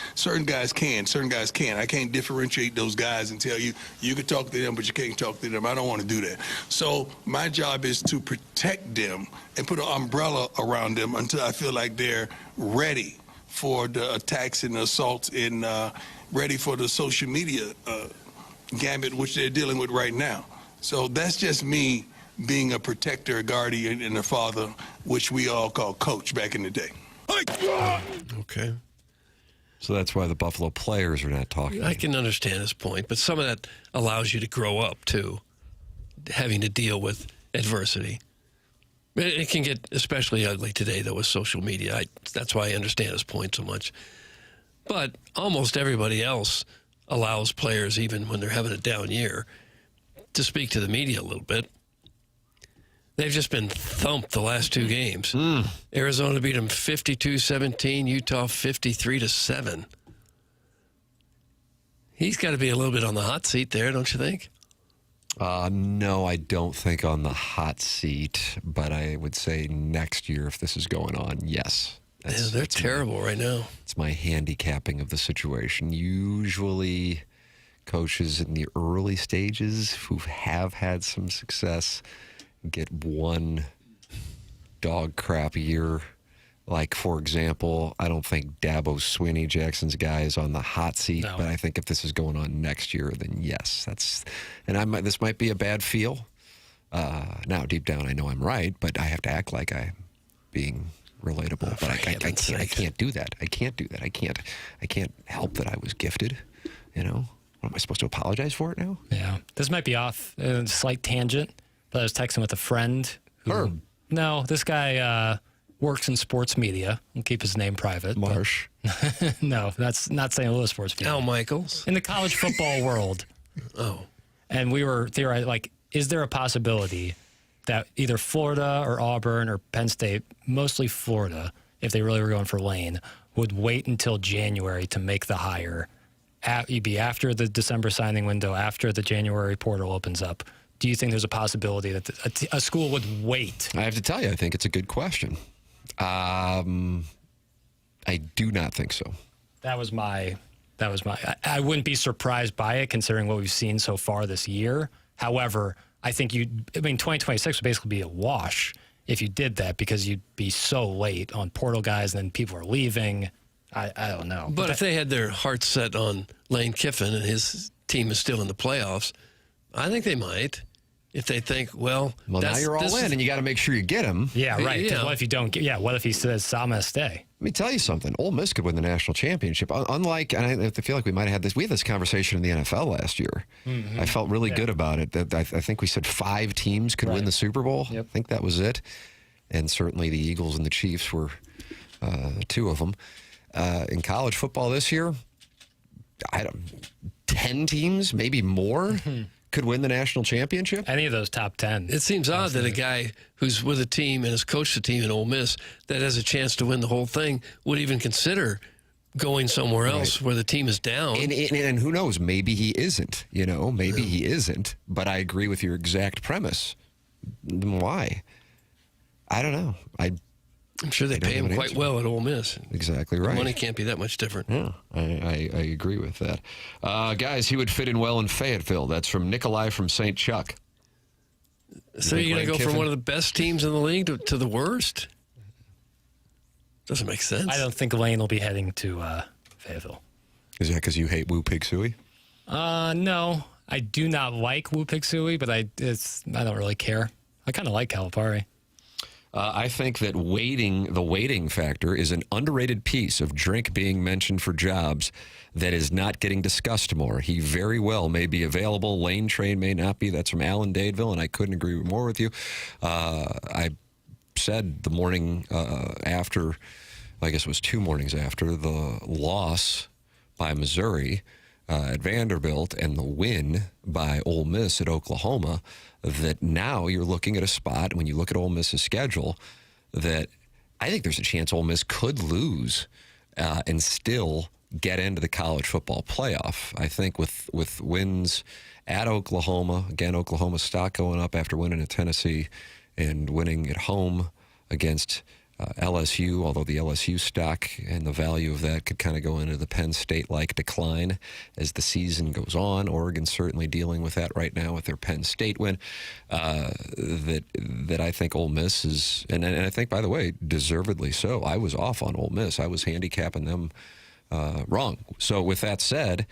can, certain guys can't. I can't differentiate those guys and tell you, you can talk to them, but you can't talk to them. I don't want to do that. So my job is to protect them and put an umbrella around them until I feel like they're ready for the attacks and the assaults and ready for the social media gambit, which they're dealing with right now. So that's just me being a protector, a guardian, and a father, which we all call coach back in the day. Okay. So that's why the Buffalo players are not talking. I can understand his point, but some of that allows you to grow up, too, having to deal with adversity. It can get especially ugly today, though, with social media. That's why I understand his point so much. But almost everybody else allows players, even when they're having a down year, to speak to the media a little bit. They've just been thumped the last 2 games. Arizona beat them 52-17, Utah 53-7. He's got to be a little bit on the hot seat there, don't you think? No, I don't think on the hot seat, but I would say next year if this is going on, yes. They're terrible right now. It's my handicapping of the situation. Usually coaches in the early stages who have had some success get one dog crap year. Like, for example, I don't think Dabo Swinney, Jackson's guy, is on the hot seat, but I think if this is going on next year, then yes. This might be a bad feel. Now, deep down, I know I'm right, but I have to act like I'm being relatable. But I can't do that. I can't do that. I can't help that I was gifted, you know? What, am I supposed to apologize for it now? Yeah. This might be off a slight tangent, but I was texting with a friend. No, this guy works in sports media. We'll keep his name private. Marsh. No, that's not St. Louis sports media. Al Michaels. In the college football world. Oh. And we were theorizing, like, is there a possibility that either Florida or Auburn or Penn State, mostly Florida, if they really were going for Lane, would wait until January to make the hire? You'd be after the December signing window, after the January portal opens up. Do you think there's a possibility that a school would wait? I have to tell you, I think it's a good question. I do not think so. That was my. I wouldn't be surprised by it, considering what we've seen so far this year. However, I think 2026 would basically be a wash if you did that, because you'd be so late on portal guys, and then people are leaving. I don't know. But if they had their hearts set on Lane Kiffin and his team is still in the playoffs, I think they might. If they think, well, now you're all in, and you got to make sure you get him. Yeah, right. Yeah. What if you don't get? Yeah, what if he says, "I'm gonna stay"? Let me tell you something. Ole Miss could win the national championship. Unlike, and I feel like we might have had this. We had this conversation in the NFL last year. Mm-hmm. I felt really good about it. I think we said 5 teams could win the Super Bowl. Yep. I think that was it. And certainly the Eagles and the Chiefs were 2 of them. In college football this year, 10 teams, maybe more. Could win the national championship? Any of those top 10. It seems odd that a guy who's with a team and has coached a team in Ole Miss that has a chance to win the whole thing would even consider going somewhere else where the team is down. And who knows? Maybe he isn't. You know, maybe he isn't. But I agree with your exact premise. Why? I don't know. I'm sure they pay him quite well at Ole Miss. Exactly right. The money can't be that much different. Yeah, I agree with that. Guys, he would fit in well in Fayetteville. That's from Nikolai from St. Chuck. So you're going to go from one of the best teams in the league to the worst? Doesn't make sense. I don't think Lane will be heading to Fayetteville. Is that because you hate Woo Pig Suey? No, I do not like Woo Pig Suey, but I don't really care. I kind of like Calipari. I think that the waiting factor is an underrated piece of Drink being mentioned for jobs that is not getting discussed more. He very well may be available. Lane Train may not be. That's from Alan Dadeville, and I couldn't agree more with you. I said the morning after, I guess it was 2 mornings after, the loss by Missouri at Vanderbilt and the win by Ole Miss at Oklahoma, that now you're looking at a spot, when you look at Ole Miss's schedule, that I think there's a chance Ole Miss could lose and still get into the college football playoff. I think with wins at Oklahoma, again, Oklahoma's stock going up after winning at Tennessee and winning at home against LSU, although the LSU stock and the value of that could kind of go into the Penn State-like decline as the season goes on. Oregon's certainly dealing with that right now with their Penn State win. That I think Ole Miss is, and I think, by the way, deservedly so. I was off on Ole Miss. I was handicapping them wrong. So with that said,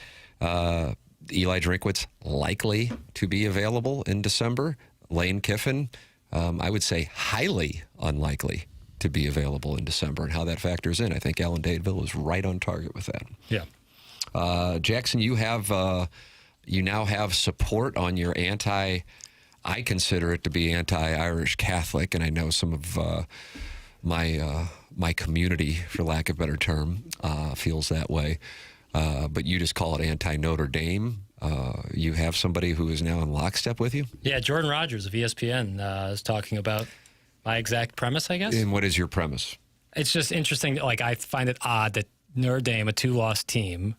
Eli Drinkwitz likely to be available in December. Lane Kiffin, I would say highly unlikely to be available in December, and how that factors in. I think Alan Dadeville is right on target with that. Yeah. Jackson, you now have support on your I consider it to be anti-Irish Catholic, and I know some of my community, for lack of a better term, feels that way. But you just call it anti-Notre Dame. You have somebody who is now in lockstep with you? Yeah, Jordan Rogers of ESPN is talking about my exact premise, I guess. And what is your premise? It's just interesting. Like, I find it odd that Notre Dame, a 2-loss team,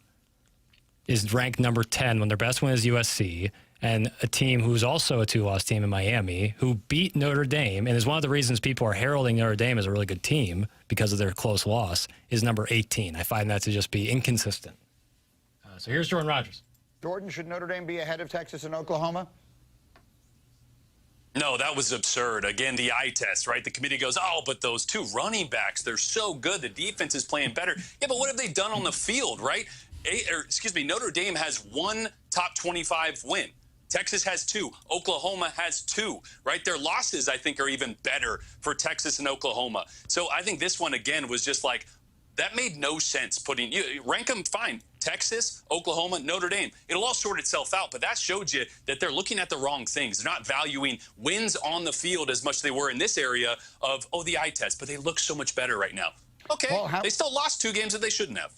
is ranked number 10 when their best win is USC, and a team who's also a 2-loss team in Miami, who beat Notre Dame, and is one of the reasons people are heralding Notre Dame as a really good team because of their close loss, is number 18. I find that to just be inconsistent. So here's Jordan Rogers. Jordan, should Notre Dame be ahead of Texas and Oklahoma? No, that was absurd. Again, the eye test, right? The committee goes, oh, but those 2 running backs, they're so good. The defense is playing better. Yeah, but what have they done on the field, right? Notre Dame has 1 top 25 win. Texas has 2. Oklahoma has 2, right? Their losses, I think, are even better for Texas and Oklahoma. So I think this one, again, was just like, that made no sense. Rank them fine. Texas, Oklahoma, Notre Dame. It'll all sort itself out, but that showed you that they're looking at the wrong things. They're not valuing wins on the field as much as they were in this area of, the eye test, but they look so much better right now. Okay, they still lost 2 games that they shouldn't have.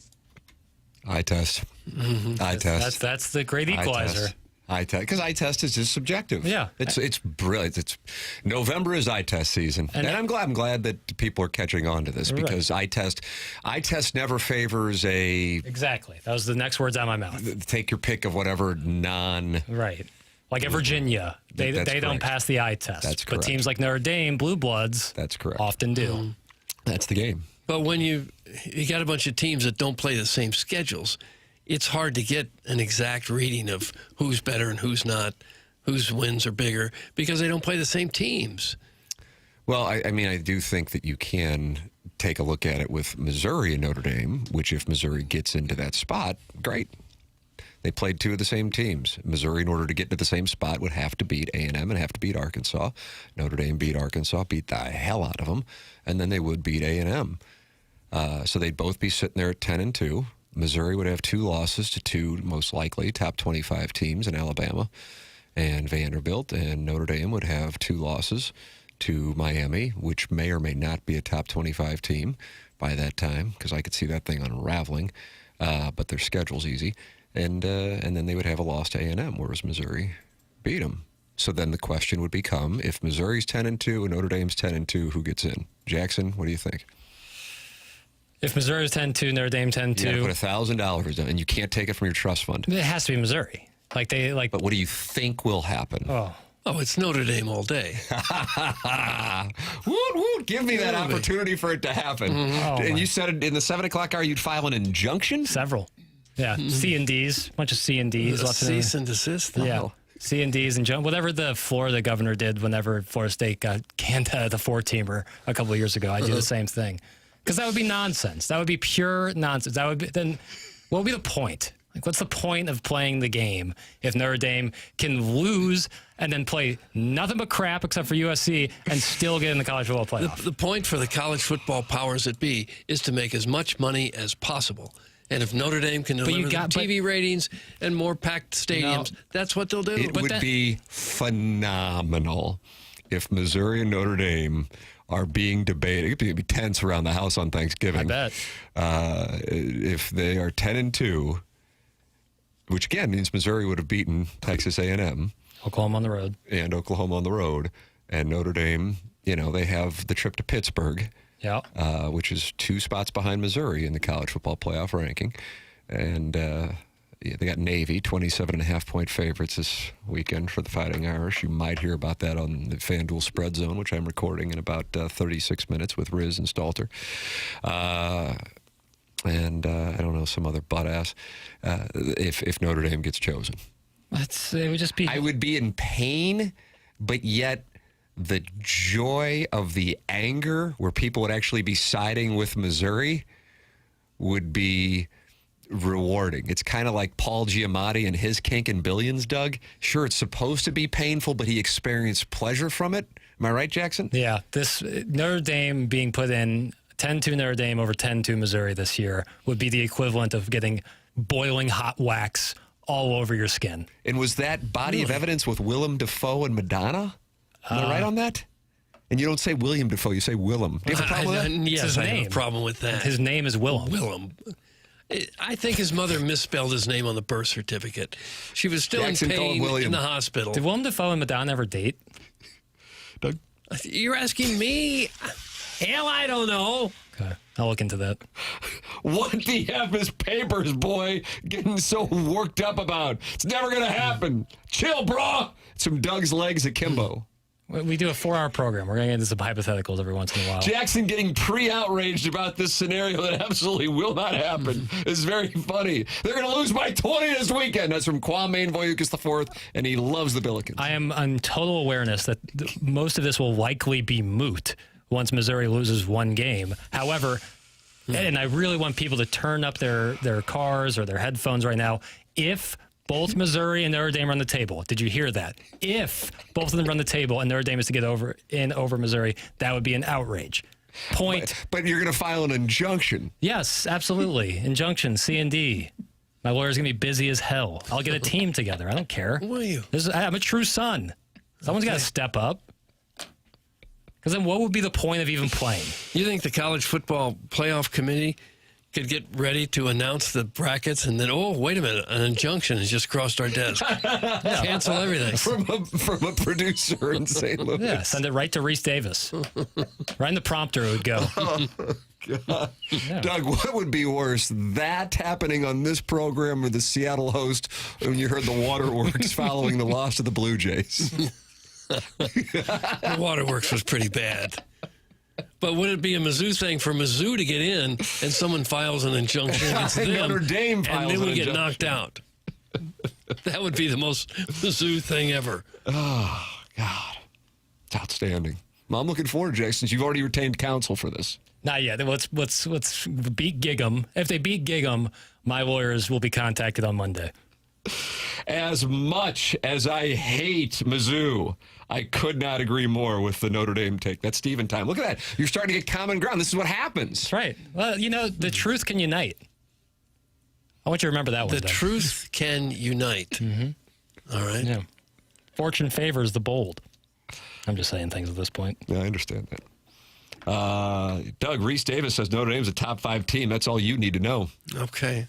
Eye test. Mm-hmm. Eye test. That's the great equalizer. Eye test, because eye test is just subjective. Yeah, it's brilliant. It's November is eye test season, and I'm glad that people are catching on to this, because eye test never favors a exactly. That was the next words out of my mouth. Take your pick of whatever right. Like at Virginia, they don't pass the eye test. That's correct. But teams like Notre Dame, Blue Bloods, that's correct, often do. Mm-hmm. That's the game. But when you got a bunch of teams that don't play the same schedules, it's hard to get an exact reading of who's better and who's not, whose wins are bigger, because they don't play the same teams. Well, I mean, I do think that you can take a look at it with Missouri and Notre Dame, which if Missouri gets into that spot, great. They played 2 of the same teams. Missouri, in order to get into the same spot, would have to beat A&M and have to beat Arkansas. Notre Dame beat Arkansas, beat the hell out of them, and then they would beat A&M. So they'd both be sitting there at 10-2. Missouri would have 2 losses to 2, most likely, top 25 teams in Alabama and Vanderbilt, and Notre Dame would have 2 losses to Miami, which may or may not be a top 25 team by that time, because I could see that thing unraveling, but their schedule's easy. And then they would have a loss to A&M, whereas Missouri beat them. So then the question would become, if Missouri's 10-2 and Notre Dame's 10-2, who gets in? Jackson, what do you think? If Missouri is 10-2, Notre Dame 10-2. You got to put $1,000 in, and you can't take it from your trust fund. It has to be Missouri. But what do you think will happen? Oh, it's Notre Dame all day. Woot, give me that opportunity for it to happen. Mm-hmm. And you said it in the 7 o'clock hour, you'd file an injunction? Several. Yeah, C&Ds, a bunch of C&Ds. Cease and desist? Yeah. C&Ds and whatever the Florida governor did whenever Florida State got canned out of the 4-teamer a couple of years ago. I do the same thing. Because that would be nonsense. That would be pure nonsense. That would be, then what would be the point? Like, what's the point of playing the game if Notre Dame can lose and then play nothing but crap except for USC and still get in the college football playoff? The point for the college football powers that be is to make as much money as possible. And if Notre Dame can deliver TV ratings and more packed stadiums, that's what they'll do. It would be phenomenal if Missouri and Notre Dame are being debated. It could be tense around the house on Thanksgiving. I bet. If they are 10-2, which again means Missouri would have beaten Texas A&M. Oklahoma on the road. And Oklahoma on the road. And Notre Dame, they have the trip to Pittsburgh. Yeah. Which is 2 spots behind Missouri in the college football playoff ranking. And they got Navy, 27.5-point favorites this weekend for the Fighting Irish. You might hear about that on the FanDuel Spread Zone, which I'm recording in about 36 minutes with Riz and Stalter. And I don't know, some other butt-ass, if Notre Dame gets chosen. It would just be... I would be in pain, but yet the joy of the anger where people would actually be siding with Missouri would be rewarding. It's kind of like Paul Giamatti and his kink and billions, Doug. Sure, it's supposed to be painful, but he experienced pleasure from it. Am I right, Jackson? Yeah, this Notre Dame being put in 10-2 Notre Dame over 10-2 Missouri this year would be the equivalent of getting boiling hot wax all over your skin. And was that body of evidence with Willem Dafoe and Madonna? Am I right on that? And you don't say William Dafoe, you say Willem. Do you have a problem with that? Yes, I have a problem with that. His name is Willem. Willem. I think his mother misspelled his name on the birth certificate. She was still Jackson in called pain William. in the hospital. Did Willem Dafoe and Madonna ever date? Doug? You're asking me? Hell, I don't know. Okay, I'll look into that. What the F is Papers, boy, getting so worked up about? It's never going to happen. Chill, bro. It's from Doug's legs akimbo. We do a 4-hour program. We're going to get into some hypotheticals every once in a while. Jackson getting pre-outraged about this scenario that absolutely will not happen is very funny. They're going to lose by 20 this weekend. That's from Kwame Voyukas IV, and he loves the Billikens. I am in total awareness that most of this will likely be moot once Missouri loses one game. However, and I really want people to turn up their cars or their headphones right now, if both Missouri and Notre Dame run the table. Did you hear that? If both of them run the table and Notre Dame is to get over Missouri, that would be an outrage. But you're going to file an injunction. Yes, absolutely. Injunction, C&D. My lawyer's going to be busy as hell. I'll get a team together. I don't care. Who are you? I'm a true son. Someone's got to step up. Because then what would be the point of even playing? You think the college football playoff committee could get ready to announce the brackets and then, oh, wait a minute, an injunction has just crossed our desk. Cancel everything. From a producer in St. Louis. Yeah, send it right to Reese Davis. Right in the prompter it would go. Oh, God. Yeah. Doug, what would be worse, that happening on this program or the Seattle host when you heard the waterworks following the loss of the Blue Jays? The waterworks was pretty bad. But would it be a Mizzou thing for Mizzou to get in and someone files an injunction against them Notre Dame and then we get injunction. knocked out? That would be the most Mizzou thing ever. Oh, God. It's outstanding. Well, I'm looking forward to it, since you've already retained counsel for this. Not yet. Let's beat Gig'em. If they beat Gig'em, my lawyers will be contacted on Monday. As much as I hate Mizzou, I could not agree more with the Notre Dame take. That's Steven time. Look at that. You're starting to get common ground. This is what happens. That's right. Well, the truth can unite. I want you to remember that one. The truth can unite. Mm-hmm. All right. Yeah. Fortune favors the bold. I'm just saying things at this point. Yeah, I understand that. Doug, Reese Davis says Notre Dame's a top 5 team. That's all you need to know. Okay.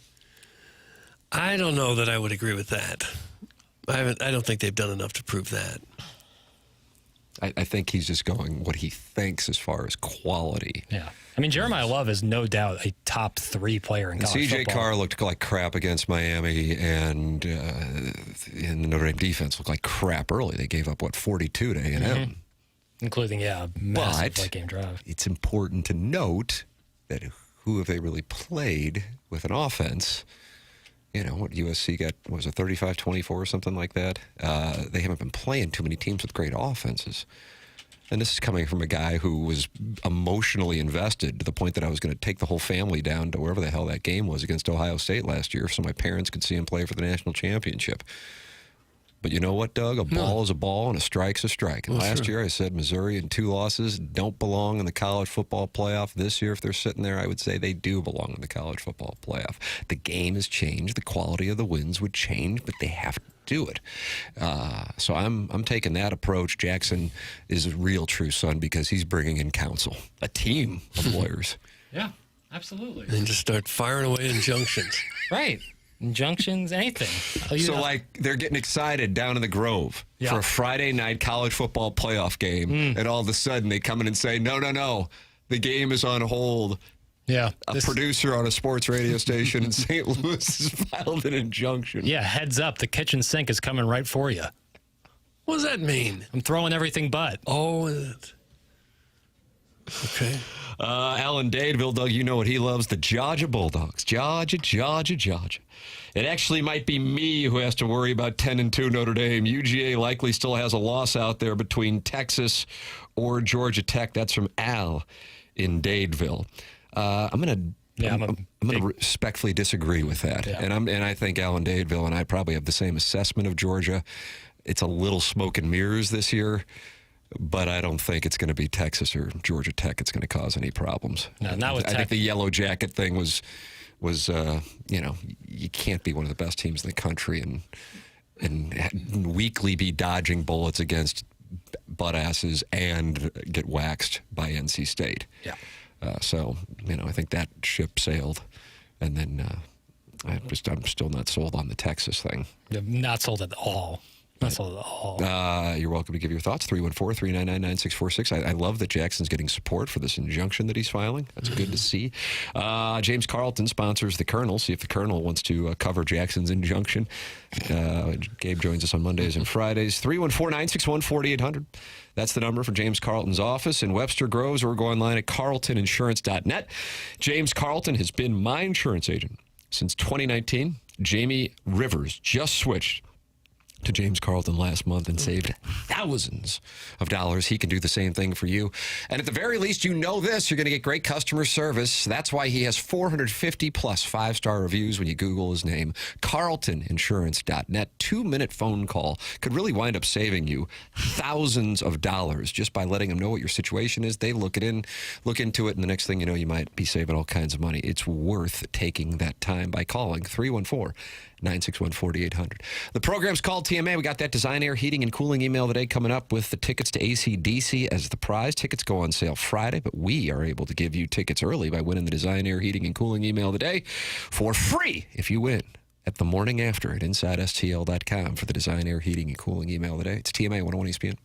I don't know that I would agree with that. I don't think they've done enough to prove that. I think he's just going what he thinks as far as quality. Yeah. I mean, Jeremiah Love is no doubt a top 3 player in college CJ football. Carr looked like crap against Miami, and the Notre Dame defense looked like crap early. They gave up, 42 to A&M? Mm-hmm. Including, massive But late game drive. It's important to note that who have they really played with an offense? What USC got, was it 35-24 or something like that? They haven't been playing too many teams with great offenses. And this is coming from a guy who was emotionally invested to the point that I was going to take the whole family down to wherever the hell that game was against Ohio State last year so my parents could see him play for the national championship. But you know what, Doug? A ball is a ball and a strike's a strike. And last year I said Missouri in 2 losses don't belong in the college football playoff. This year, if they're sitting there, I would say they do belong in the college football playoff. The game has changed. The quality of the wins would change, but they have to do it. So I'm taking that approach. Jackson is a real true son because he's bringing in counsel, a team of lawyers. Yeah, absolutely. And just start firing away injunctions. Right. Injunctions, anything. So, they're getting excited down in the Grove for a Friday night college football playoff game, and all of a sudden they come in and say, no, the game is on hold. Yeah. A producer on a sports radio station in St. Louis has filed an injunction. Yeah, heads up. The kitchen sink is coming right for you. What does that mean? I'm throwing everything but. Oh, okay. Alan Dadeville, Doug, you know what he loves, the Georgia Bulldogs. Georgia. It actually might be me who has to worry about 10-2 Notre Dame. UGA likely still has a loss out there between Texas or Georgia Tech. That's from Al in Dadeville. I'm going to Yeah, I'm going to respectfully disagree with that. Yeah. And I think Alan Dadeville and I probably have the same assessment of Georgia. It's a little smoke and mirrors this year, but I don't think it's going to be Texas or Georgia Tech. It's going to cause any problems. No, not with I Tech. think the yellow jacket thing was you can't be one of the best teams in the country and weekly be dodging bullets against butt asses and get waxed by NC State. Yeah. So I think that ship sailed, and then I'm still not sold on the Texas thing. Not sold at all. Not sold at all. You're welcome to give your thoughts. 314-399-9646. I love that Jackson's getting support for this injunction that he's filing. That's good to see. James Carlton sponsors the Colonel. See if the Colonel wants to cover Jackson's injunction. Gabe joins us on Mondays and Fridays. 314-961-4800. That's the number for James Carlton's office in Webster Groves, or go online at carltoninsurance.net. James Carlton has been my insurance agent since 2019. Jamie Rivers just switched to James Carlton last month and saved thousands of dollars. He can do the same thing for you. And at the very least, you know this, you're going to get great customer service. That's why he has 450 plus 5-star reviews when you Google his name. CarltonInsurance.net. 2-minute phone call could really wind up saving you thousands of dollars just by letting them know what your situation is. They look into it, and the next thing you know, you might be saving all kinds of money. It's worth taking that time by calling 314-961-4800. The program's called TMA. We got that Design Air Heating and Cooling email today coming up with the tickets to AC/DC as the prize. Tickets go on sale Friday, but we are able to give you tickets early by winning the Design Air Heating and Cooling email today for free if you win at the morning after at InsideSTL.com for the Design Air Heating and Cooling email today. It's TMA 101 ESPN.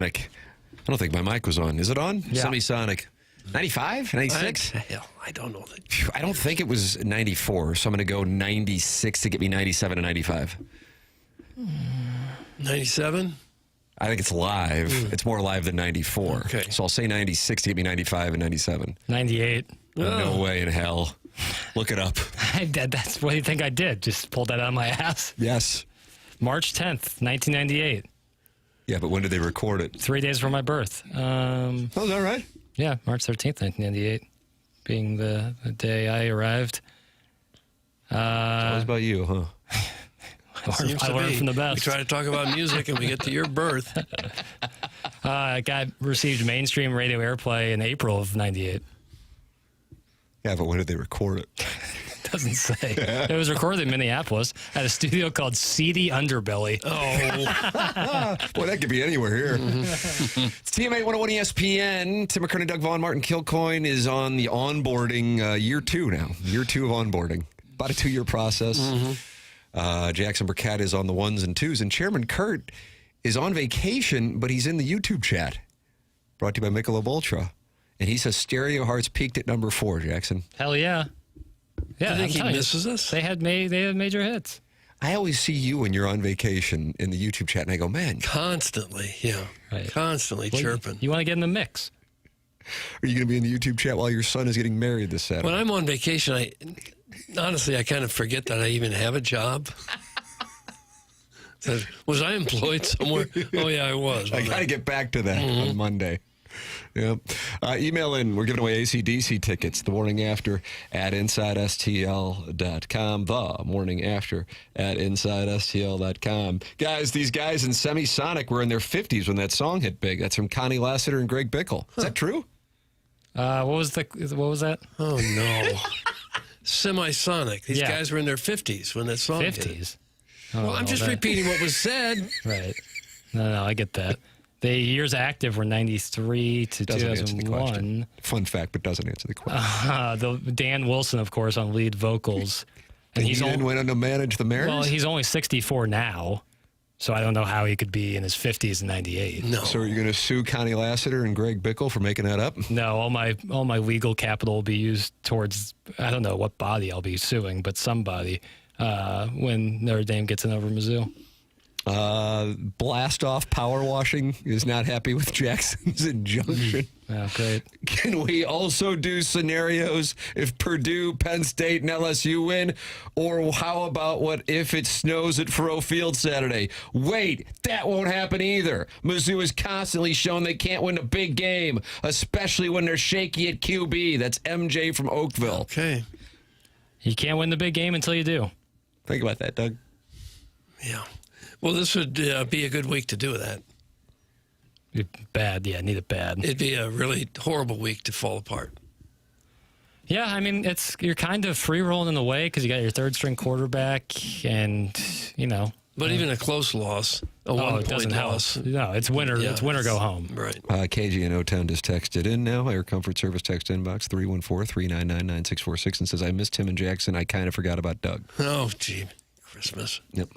I don't think my mic was on. Is it on? Yeah. Semisonic. 95? 96? Hell, I don't know. I don't think it was 94, so I'm going to go 96 to get me 97 and 95. 97? I think it's live. It's more live than 94. Okay. So I'll say 96 to get me 95 and 97. 98. No way in hell. Look it up. That's what do you think I did? Just pulled that out of my ass? Yes. March 10th, 1998. Yeah, but when did they record it? 3 days from my birth. Oh, is that right? Yeah, March 13th, 1998, being the day I arrived. That was about you, huh? I learned from the best. We try to talk about music and we get to your birth. I received mainstream radio airplay in April of 98. Yeah, but when did they record it? Doesn't say. It was recorded in Minneapolis at a studio called Seedy Underbelly. Oh. Boy, that could be anywhere here. It's TMA 101 ESPN. Tim McKernan, Doug Vaughn, Martin Kilcoyne is on the onboarding year 2 now. Year 2 of onboarding. About a 2-year process. Jackson Burkett is on the 1s and 2s. And Chairman Kurt is on vacation, but he's in the YouTube chat. Brought to you by Michelob Ultra. And he says Stereo Hearts peaked at number 4, Jackson. Hell yeah. Yeah, I think he misses us. They had major hits. I always see you when you're on vacation in the YouTube chat, and I go, man. Constantly, yeah. Right. Constantly chirping. You want to get in the mix. Are you going to be in the YouTube chat while your son is getting married this Saturday? When I'm on vacation, I kind of forget that I even have a job. Was I employed somewhere? Oh, yeah, I was. I got to get back to that on Monday. Yep. Email in. We're giving away AC/DC tickets the morning after at InsideSTL.com. The morning after at InsideSTL.com. Guys, these guys in Semisonic were in their 50s when that song hit big. That's from Connie Lassiter and Greg Bickle. Is that true? What was that? Oh, no. Semisonic. These guys were in their 50s when that song hit. 50s? Well, I'm just repeating what was said. Right. No, I get that. The years active were 93 to Doesn't answer the 2001. question. Fun fact, but doesn't answer the question. Dan Wilson, of course, on lead vocals. And he didn't went on to manage the Mariners? Well, he's only 64 now, so I don't know how he could be in his 50s in 98. No. So are you going to sue Connie Lassiter and Greg Bickle for making that up? No, all my legal capital will be used towards, I don't know what body I'll be suing, but somebody when Notre Dame gets in over Mizzou. Blast Off Power Washing is not happy with Jackson's injunction. Yeah, great. Can we also do scenarios if Purdue, Penn State, and LSU win? Or how about what if it snows at Faurot Field Saturday? Wait, that won't happen either. Mizzou has constantly shown they can't win a big game, especially when they're shaky at QB. That's MJ from Oakville. Okay. You can't win the big game until you do. Think about that, Doug. Yeah. Well, this would be a good week to do that. Bad, yeah, need it bad. It'd be a really horrible week to fall apart. Yeah, I mean, you're kind of free rolling in the way because you got your third string quarterback, and But even a close loss, a 1 point loss. No, it's winner. Yeah, it's winner go home. Right. KG in O-Town just texted in now. Air Comfort Service text inbox 314-399-9646 and says, I missed Tim and Jackson. I kind of forgot about Doug. Oh, gee. Christmas. Yep.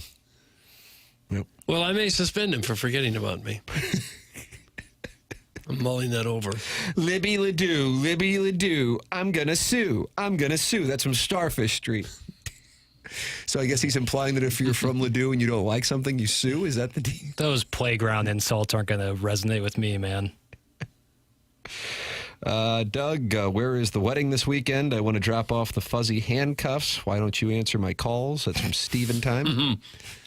Well, I may suspend him for forgetting about me. I'm mulling that over. Libby Ledoux, I'm going to sue. That's from Starfish Street. So I guess he's implying that if you're from Ledoux and you don't like something, you sue? Is that the deal? Those playground insults aren't going to resonate with me, man. Doug, where is the wedding this weekend? I want to drop off the fuzzy handcuffs. Why don't you answer my calls? That's from Steven time.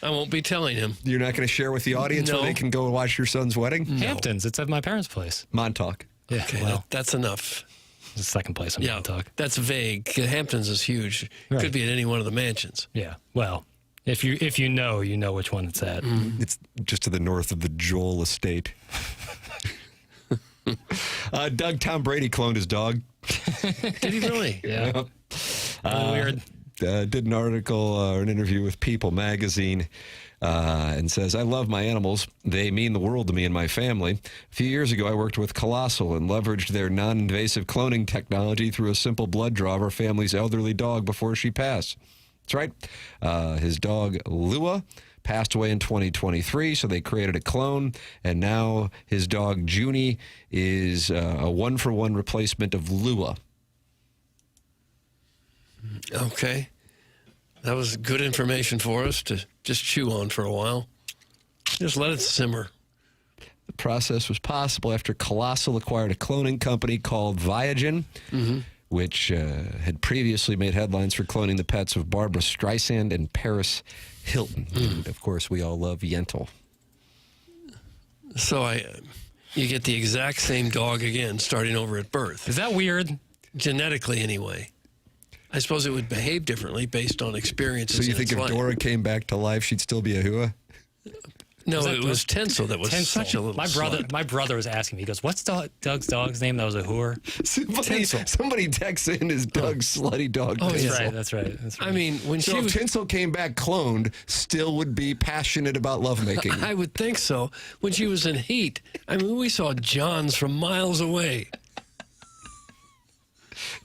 I won't be telling him. You're not going to share with the audience where they can go watch your son's wedding? No. Hamptons. It's at my parents' place. Montauk. Yeah, okay, well, that's enough. It's the second place in Montauk. That's vague. Hamptons is huge. Right. Could be at any one of the mansions. Yeah. Well, if you know which one it's at. It's just to the north of the Joel estate. Doug, Tom Brady cloned his dog. Did he really? Yeah. Weird. Did an article or an interview with People magazine and says, I love my animals. They mean the world to me and my family. A few years ago, I worked with Colossal and leveraged their non-invasive cloning technology through a simple blood draw of our family's elderly dog before she passed. That's right. His dog, Lua, passed away in 2023, so they created a clone, and now his dog, Junie, is a one-for-one replacement of Lua. Okay. That was good information for us to just chew on for a while. Just let it simmer. The process was possible after Colossal acquired a cloning company called Viagen, which had previously made headlines for cloning the pets of Barbara Streisand and Paris Hilton. And of course, we all love Yentl. So you get the exact same dog again, starting over at birth. Is that weird? Genetically, anyway. I suppose it would behave differently based on experiences. So you in think its if life. Dora came back to life, she'd still be a hua? No, it was Tinsel that was such a little My brother was asking me, he goes, what's Doug's dog's name that was a hooer? Somebody texts in his Doug's slutty dog. Oh, Tinsel. That's right. I mean, when so she if was... Tinsel came back cloned, still would be passionate about lovemaking. I would think so. When she was in heat, I mean, we saw Johns from miles away.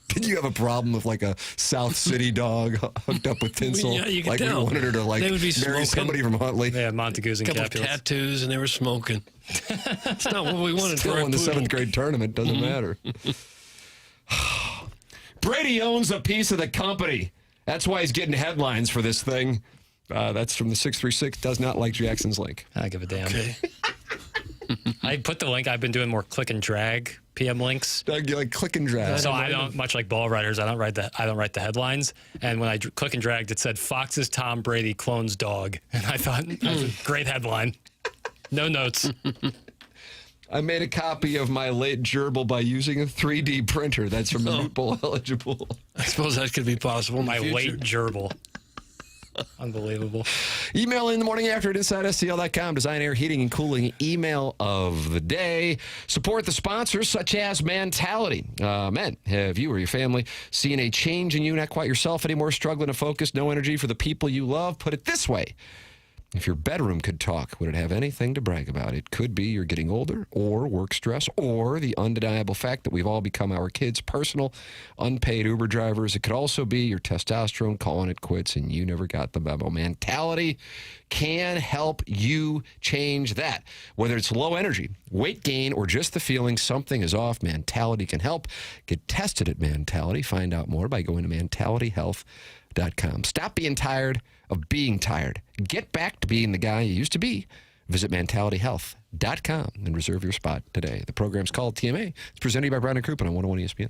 Did you have a problem with like a South City dog hooked up with Tinsel? Yeah, you could like tell. we wanted her to like They would be marry smoking. somebody from Huntley. Yeah, Montagues and A couple of Capulets. tattoos, and they were smoking. It's not what we wanted Still for a in the poodle. 7th grade tournament, doesn't matter. Brady owns a piece of the company. That's why he's getting headlines for this thing. That's from the 636. Does not like Jackson's link. I give a damn. Okay. I put the link. I've been doing more click and drag PM links. Doug, you like click and drag. So I don't, much like ball writers, I don't write the headlines. And when I click and dragged, it said Fox's Tom Brady clones dog, and I thought that's a great headline. No notes. I made a copy of my late gerbil by using a 3D printer. That's from the New Bowl eligible. I suppose that could be possible. In My the future. late gerbil. Unbelievable. Email in the morning after at InsideSTL.com. Design, air, heating, and cooling email of the day. Support the sponsors such as Mentality. Men, have you or your family seen a change in you? Not quite yourself anymore, struggling to focus, no energy for the people you love? Put it this way. If your bedroom could talk, would it have anything to brag about? It could be you're getting older, or work stress, or the undeniable fact that we've all become our kids' personal, unpaid Uber drivers. It could also be your testosterone calling it quits and you never got the memo. Mentality can help you change that. Whether it's low energy, weight gain, or just the feeling something is off, Mentality can help. Get tested at Mentality. Find out more by going to mentalityhealth.com. Stop being tired of being tired. Get back to being the guy you used to be. Visit mentalityhealth.com and reserve your spot today. The program's called TMA. It's presented by Brown & Crouppen on 101 ESPN.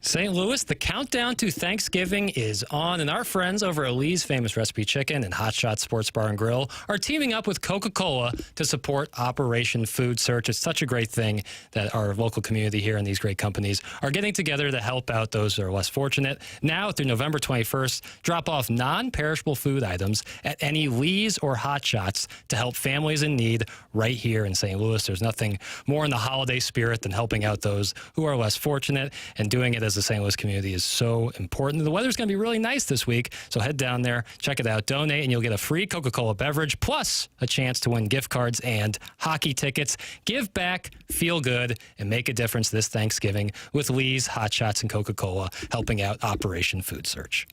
St. Louis, the countdown to Thanksgiving is on, and our friends over at Lee's Famous Recipe Chicken and Hot Shot Sports Bar and Grill are teaming up with Coca-Cola to support Operation Food Search. It's such a great thing that our local community here and these great companies are getting together to help out those that are less fortunate. Now, through November 21st, drop off non-perishable food items at any Lee's or Hot Shots to help families in need right here in St. Louis. There's nothing more in the holiday spirit than helping out those who are less fortunate, and doing it as the St. Louis community is so important. The weather's going to be really nice this week, so head down there, check it out, donate, and you'll get a free Coca-Cola beverage, plus a chance to win gift cards and hockey tickets. Give back, feel good, and make a difference this Thanksgiving with Lee's, Hot Shots, and Coca-Cola, helping out Operation Food Search.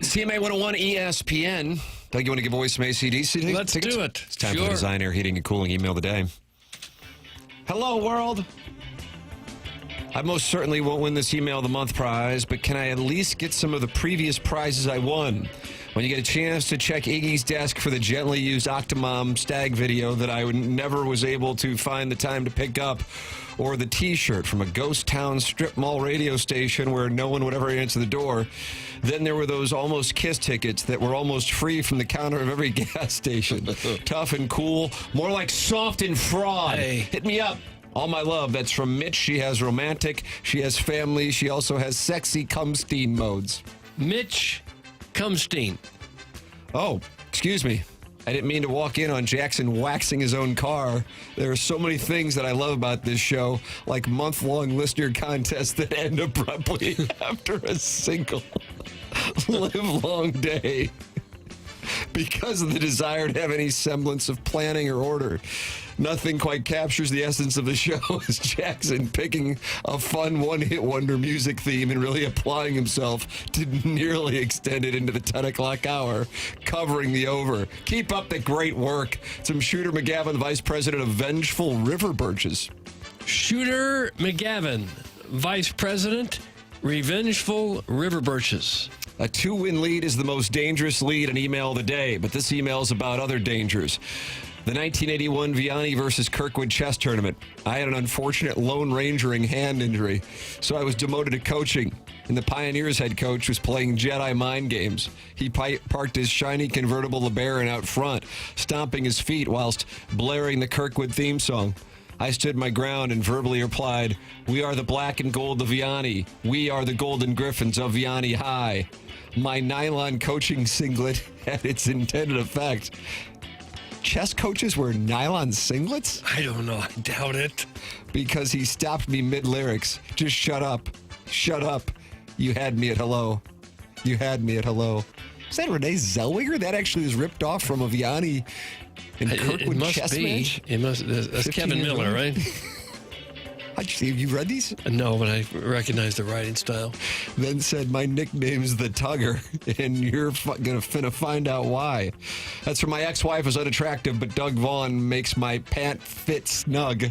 CMA 101 ESPN. Doug, you want to give away some AC/DC? Let's do it. It's time for the Design, Air, Heating, and Cooling email of the day. Hello, world. I most certainly won't win this Email of the Month prize, but can I at least get some of the previous prizes I won? When you get a chance to check Iggy's desk for the gently used Octomom stag video that I never was able to find the time to pick up, or the T-shirt from a ghost town strip mall radio station where no one would ever answer the door. Then there were those Almost Kiss tickets that were almost free from the counter of every gas station. Tough and cool, more like soft and fraud. Hey. Hit me up. All my love. That's from Mitch. She has romantic. She has family. She also has sexy Cumstein modes. Mitch Cumstein. Oh, excuse me. I didn't mean to walk in on Jackson waxing his own car. There are so many things that I love about this show, like month-long listener contests that end abruptly after a single live-long day because of the desire to have any semblance of planning or order. Nothing quite captures the essence of the show as Jackson picking a fun one-hit wonder music theme and really applying himself to nearly extend it into the 10 o'clock hour, covering the over. Keep up the great work. It's from Shooter McGavin, Vice President of Vengeful River Birches. Shooter McGavin, Vice President, Revengeful River Birches. A 2-win lead is the most dangerous lead in Email of the Day, but this email is about other dangers. The 1981 Vianney versus Kirkwood chess tournament. I had an unfortunate Lone Rangering hand injury, so I was demoted to coaching, and the Pioneers head coach was playing Jedi mind games. He parked his shiny convertible LeBaron out front, stomping his feet whilst blaring the Kirkwood theme song. I stood my ground and verbally replied, "We are the black and gold of Vianney. We are the golden griffins of Vianney High." My nylon coaching singlet had its intended effect. Chess coaches wear nylon singlets? I don't know. I doubt it. Because he stopped me mid-lyrics. Just shut up. Shut up. You had me at hello. You had me at hello. Is that Renee Zellweger? That actually was ripped off from a Vianney and Kirkwood chess match? It must. That's Kevin Miller, right? Have you read these? No, but I recognize the writing style. Then said, "My nickname's the Tugger, and you're finna find out why." That's from my ex-wife is unattractive, but Doug Vaughn makes my pant fit snug.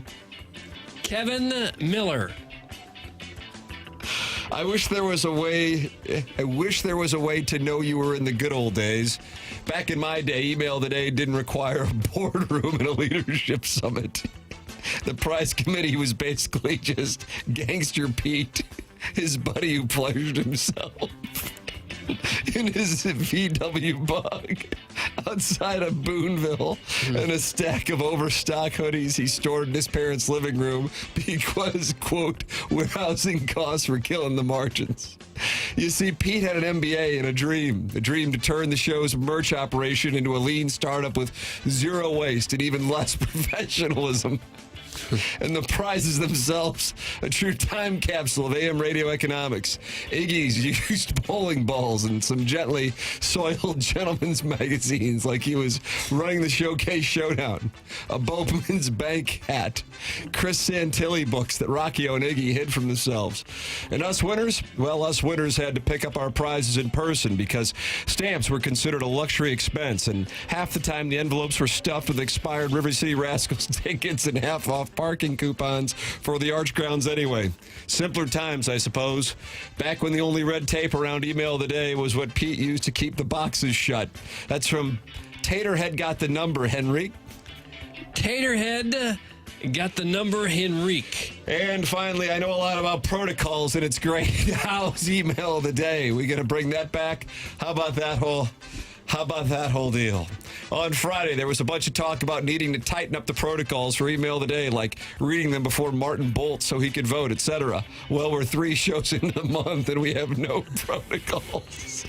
Kevin Miller. I wish there was a way to know you were in the good old days. Back in my day, Email of the Day didn't require a boardroom and a leadership summit. The prize committee was basically just Gangster Pete, his buddy who pleasured himself in his VW bug outside of Boonville, and a stack of overstock hoodies he stored in his parents' living room because, quote, warehousing costs were killing the margins. You see, Pete had an MBA and a dream to turn the show's merch operation into a lean startup with zero waste and even less professionalism. And the prizes themselves, a true time capsule of AM radio economics, Iggy's used bowling balls, and some gently soiled gentlemen's magazines like he was running the Showcase Showdown, a Boatman's Bank hat, Chris Santilli books that Rockio and Iggy hid from themselves. And us winners? Well, us winners had to pick up our prizes in person because stamps were considered a luxury expense, and half the time the envelopes were stuffed with expired River City Rascals tickets and half-off parking coupons for the Arch Grounds anyway. Simpler times, I suppose. Back when the only red tape around Email of the Day was what Pete used to keep the boxes shut. That's from Taterhead Got the Number, Henrique. Taterhead got the number, Henrique. And finally, I know a lot about protocols, and it's great. How's Email of the Day? We gonna bring that back? How about that whole deal? On Friday, there was a bunch of talk about needing to tighten up the protocols for Email of the Day, like reading them before Martin Bolt so he could vote, etc. Well, we're 3 shows into the month, and we have no protocols.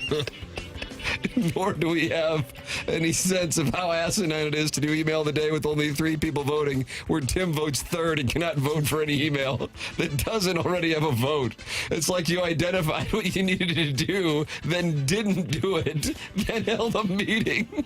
Nor do we have any sense of how asinine it is to do email of the day with only 3 people voting, where Tim votes third and cannot vote for any email that doesn't already have a vote. It's like you identified what you needed to do, then didn't do it, then held a meeting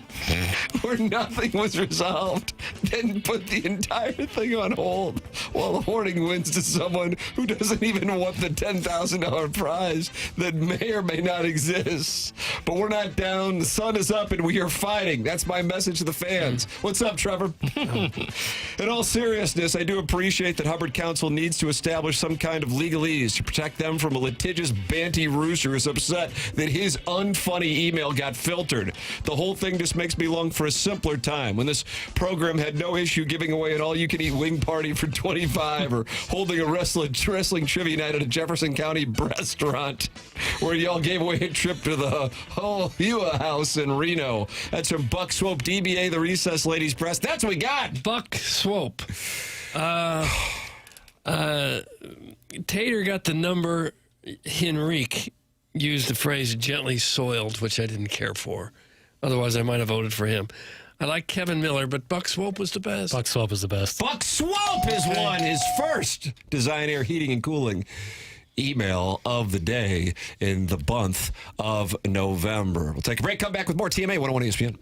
where nothing was resolved, then put the entire thing on hold while awarding wins to someone who doesn't even want the $10,000 prize that may or may not exist. But we're not down. The sun is up and we are fighting. That's my message to the fans. What's up, Trevor? In all seriousness, I do appreciate that Hubbard Council needs to establish some kind of legalese to protect them from a litigious Banty rooster who's upset that his unfunny email got filtered. The whole thing just makes me long for a simpler time when this program had no issue giving away an all-you-can-eat wing party for 25 or holding a wrestling trivia night at a Jefferson County restaurant where y'all gave away a trip to the Hua House in Reno. That's from Buck Swope, DBA, the Recess Ladies Press. That's what we got. Buck Swope. Tater got the number. Henrique used the phrase gently soiled, which I didn't care for. Otherwise, I might have voted for him. I like Kevin Miller, but Buck Swope was the best. Buck Swope was the best. Buck Swope has won his first Design Air Heating and Cooling email of the day in the month of November. We'll take a break, come back with more TMA 101 ESPN.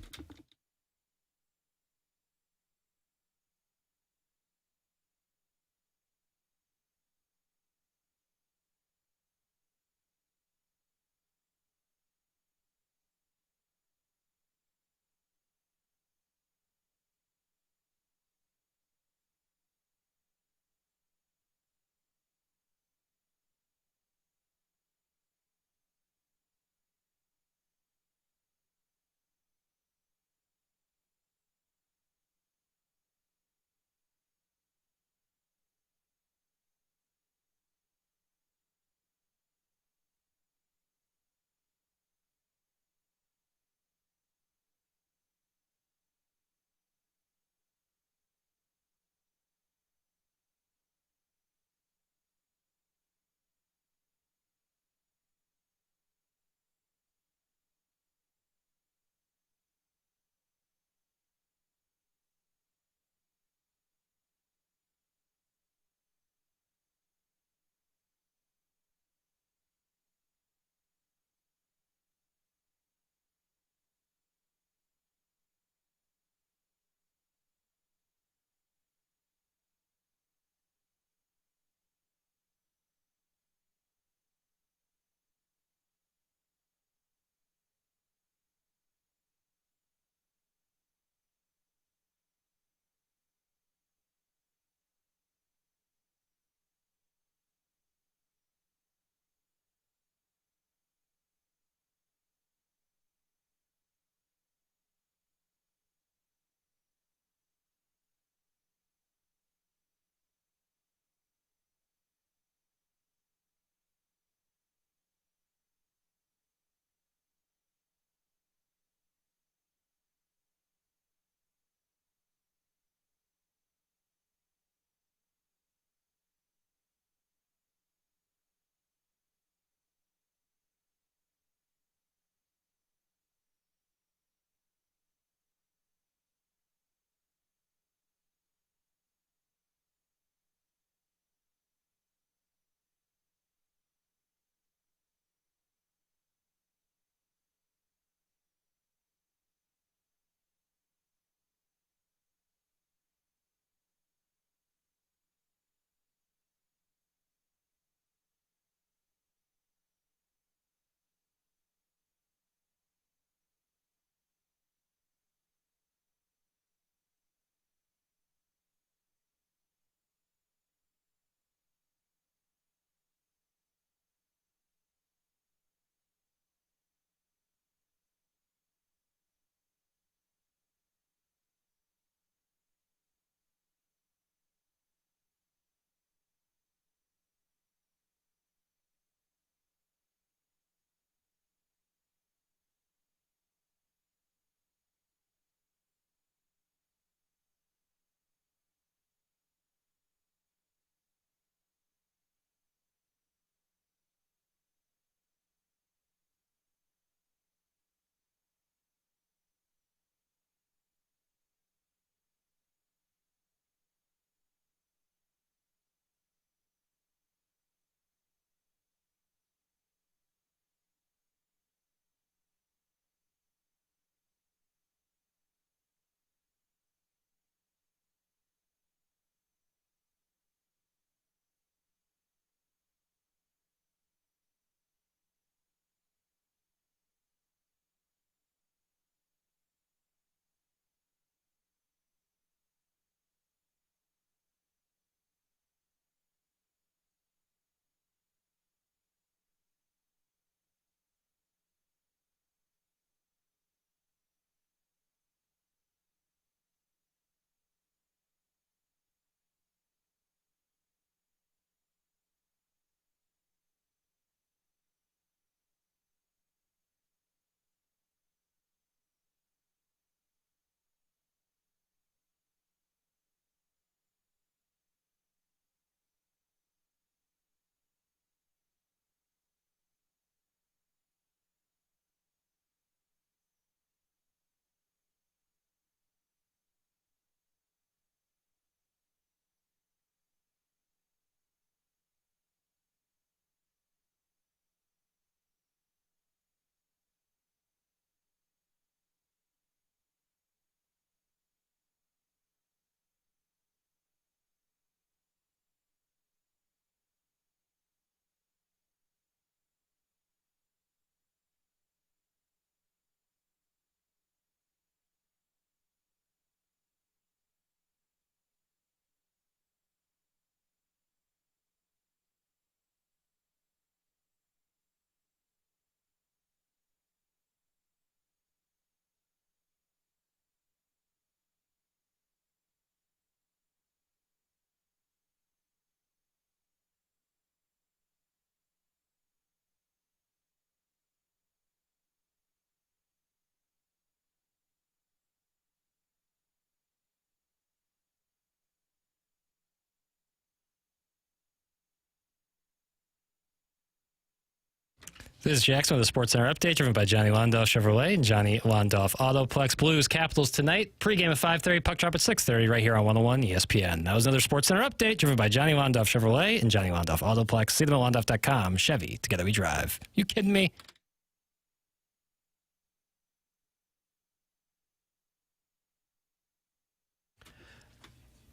This is Jackson with the Sports Center update, driven by Johnny Londoff Chevrolet and Johnny Londoff Autoplex. Blues Capitals tonight. Pregame at 5:30, puck drop at 6:30, right here on 101 ESPN. That was another Sports Center update, driven by Johnny Londoff Chevrolet and Johnny Londoff Autoplex. See them at londoff.com. Chevy, together we drive. You kidding me?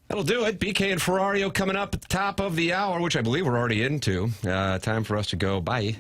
That'll do it. BK and Ferrario coming up at the top of the hour, which I believe we're already into. Time for us to go. Bye.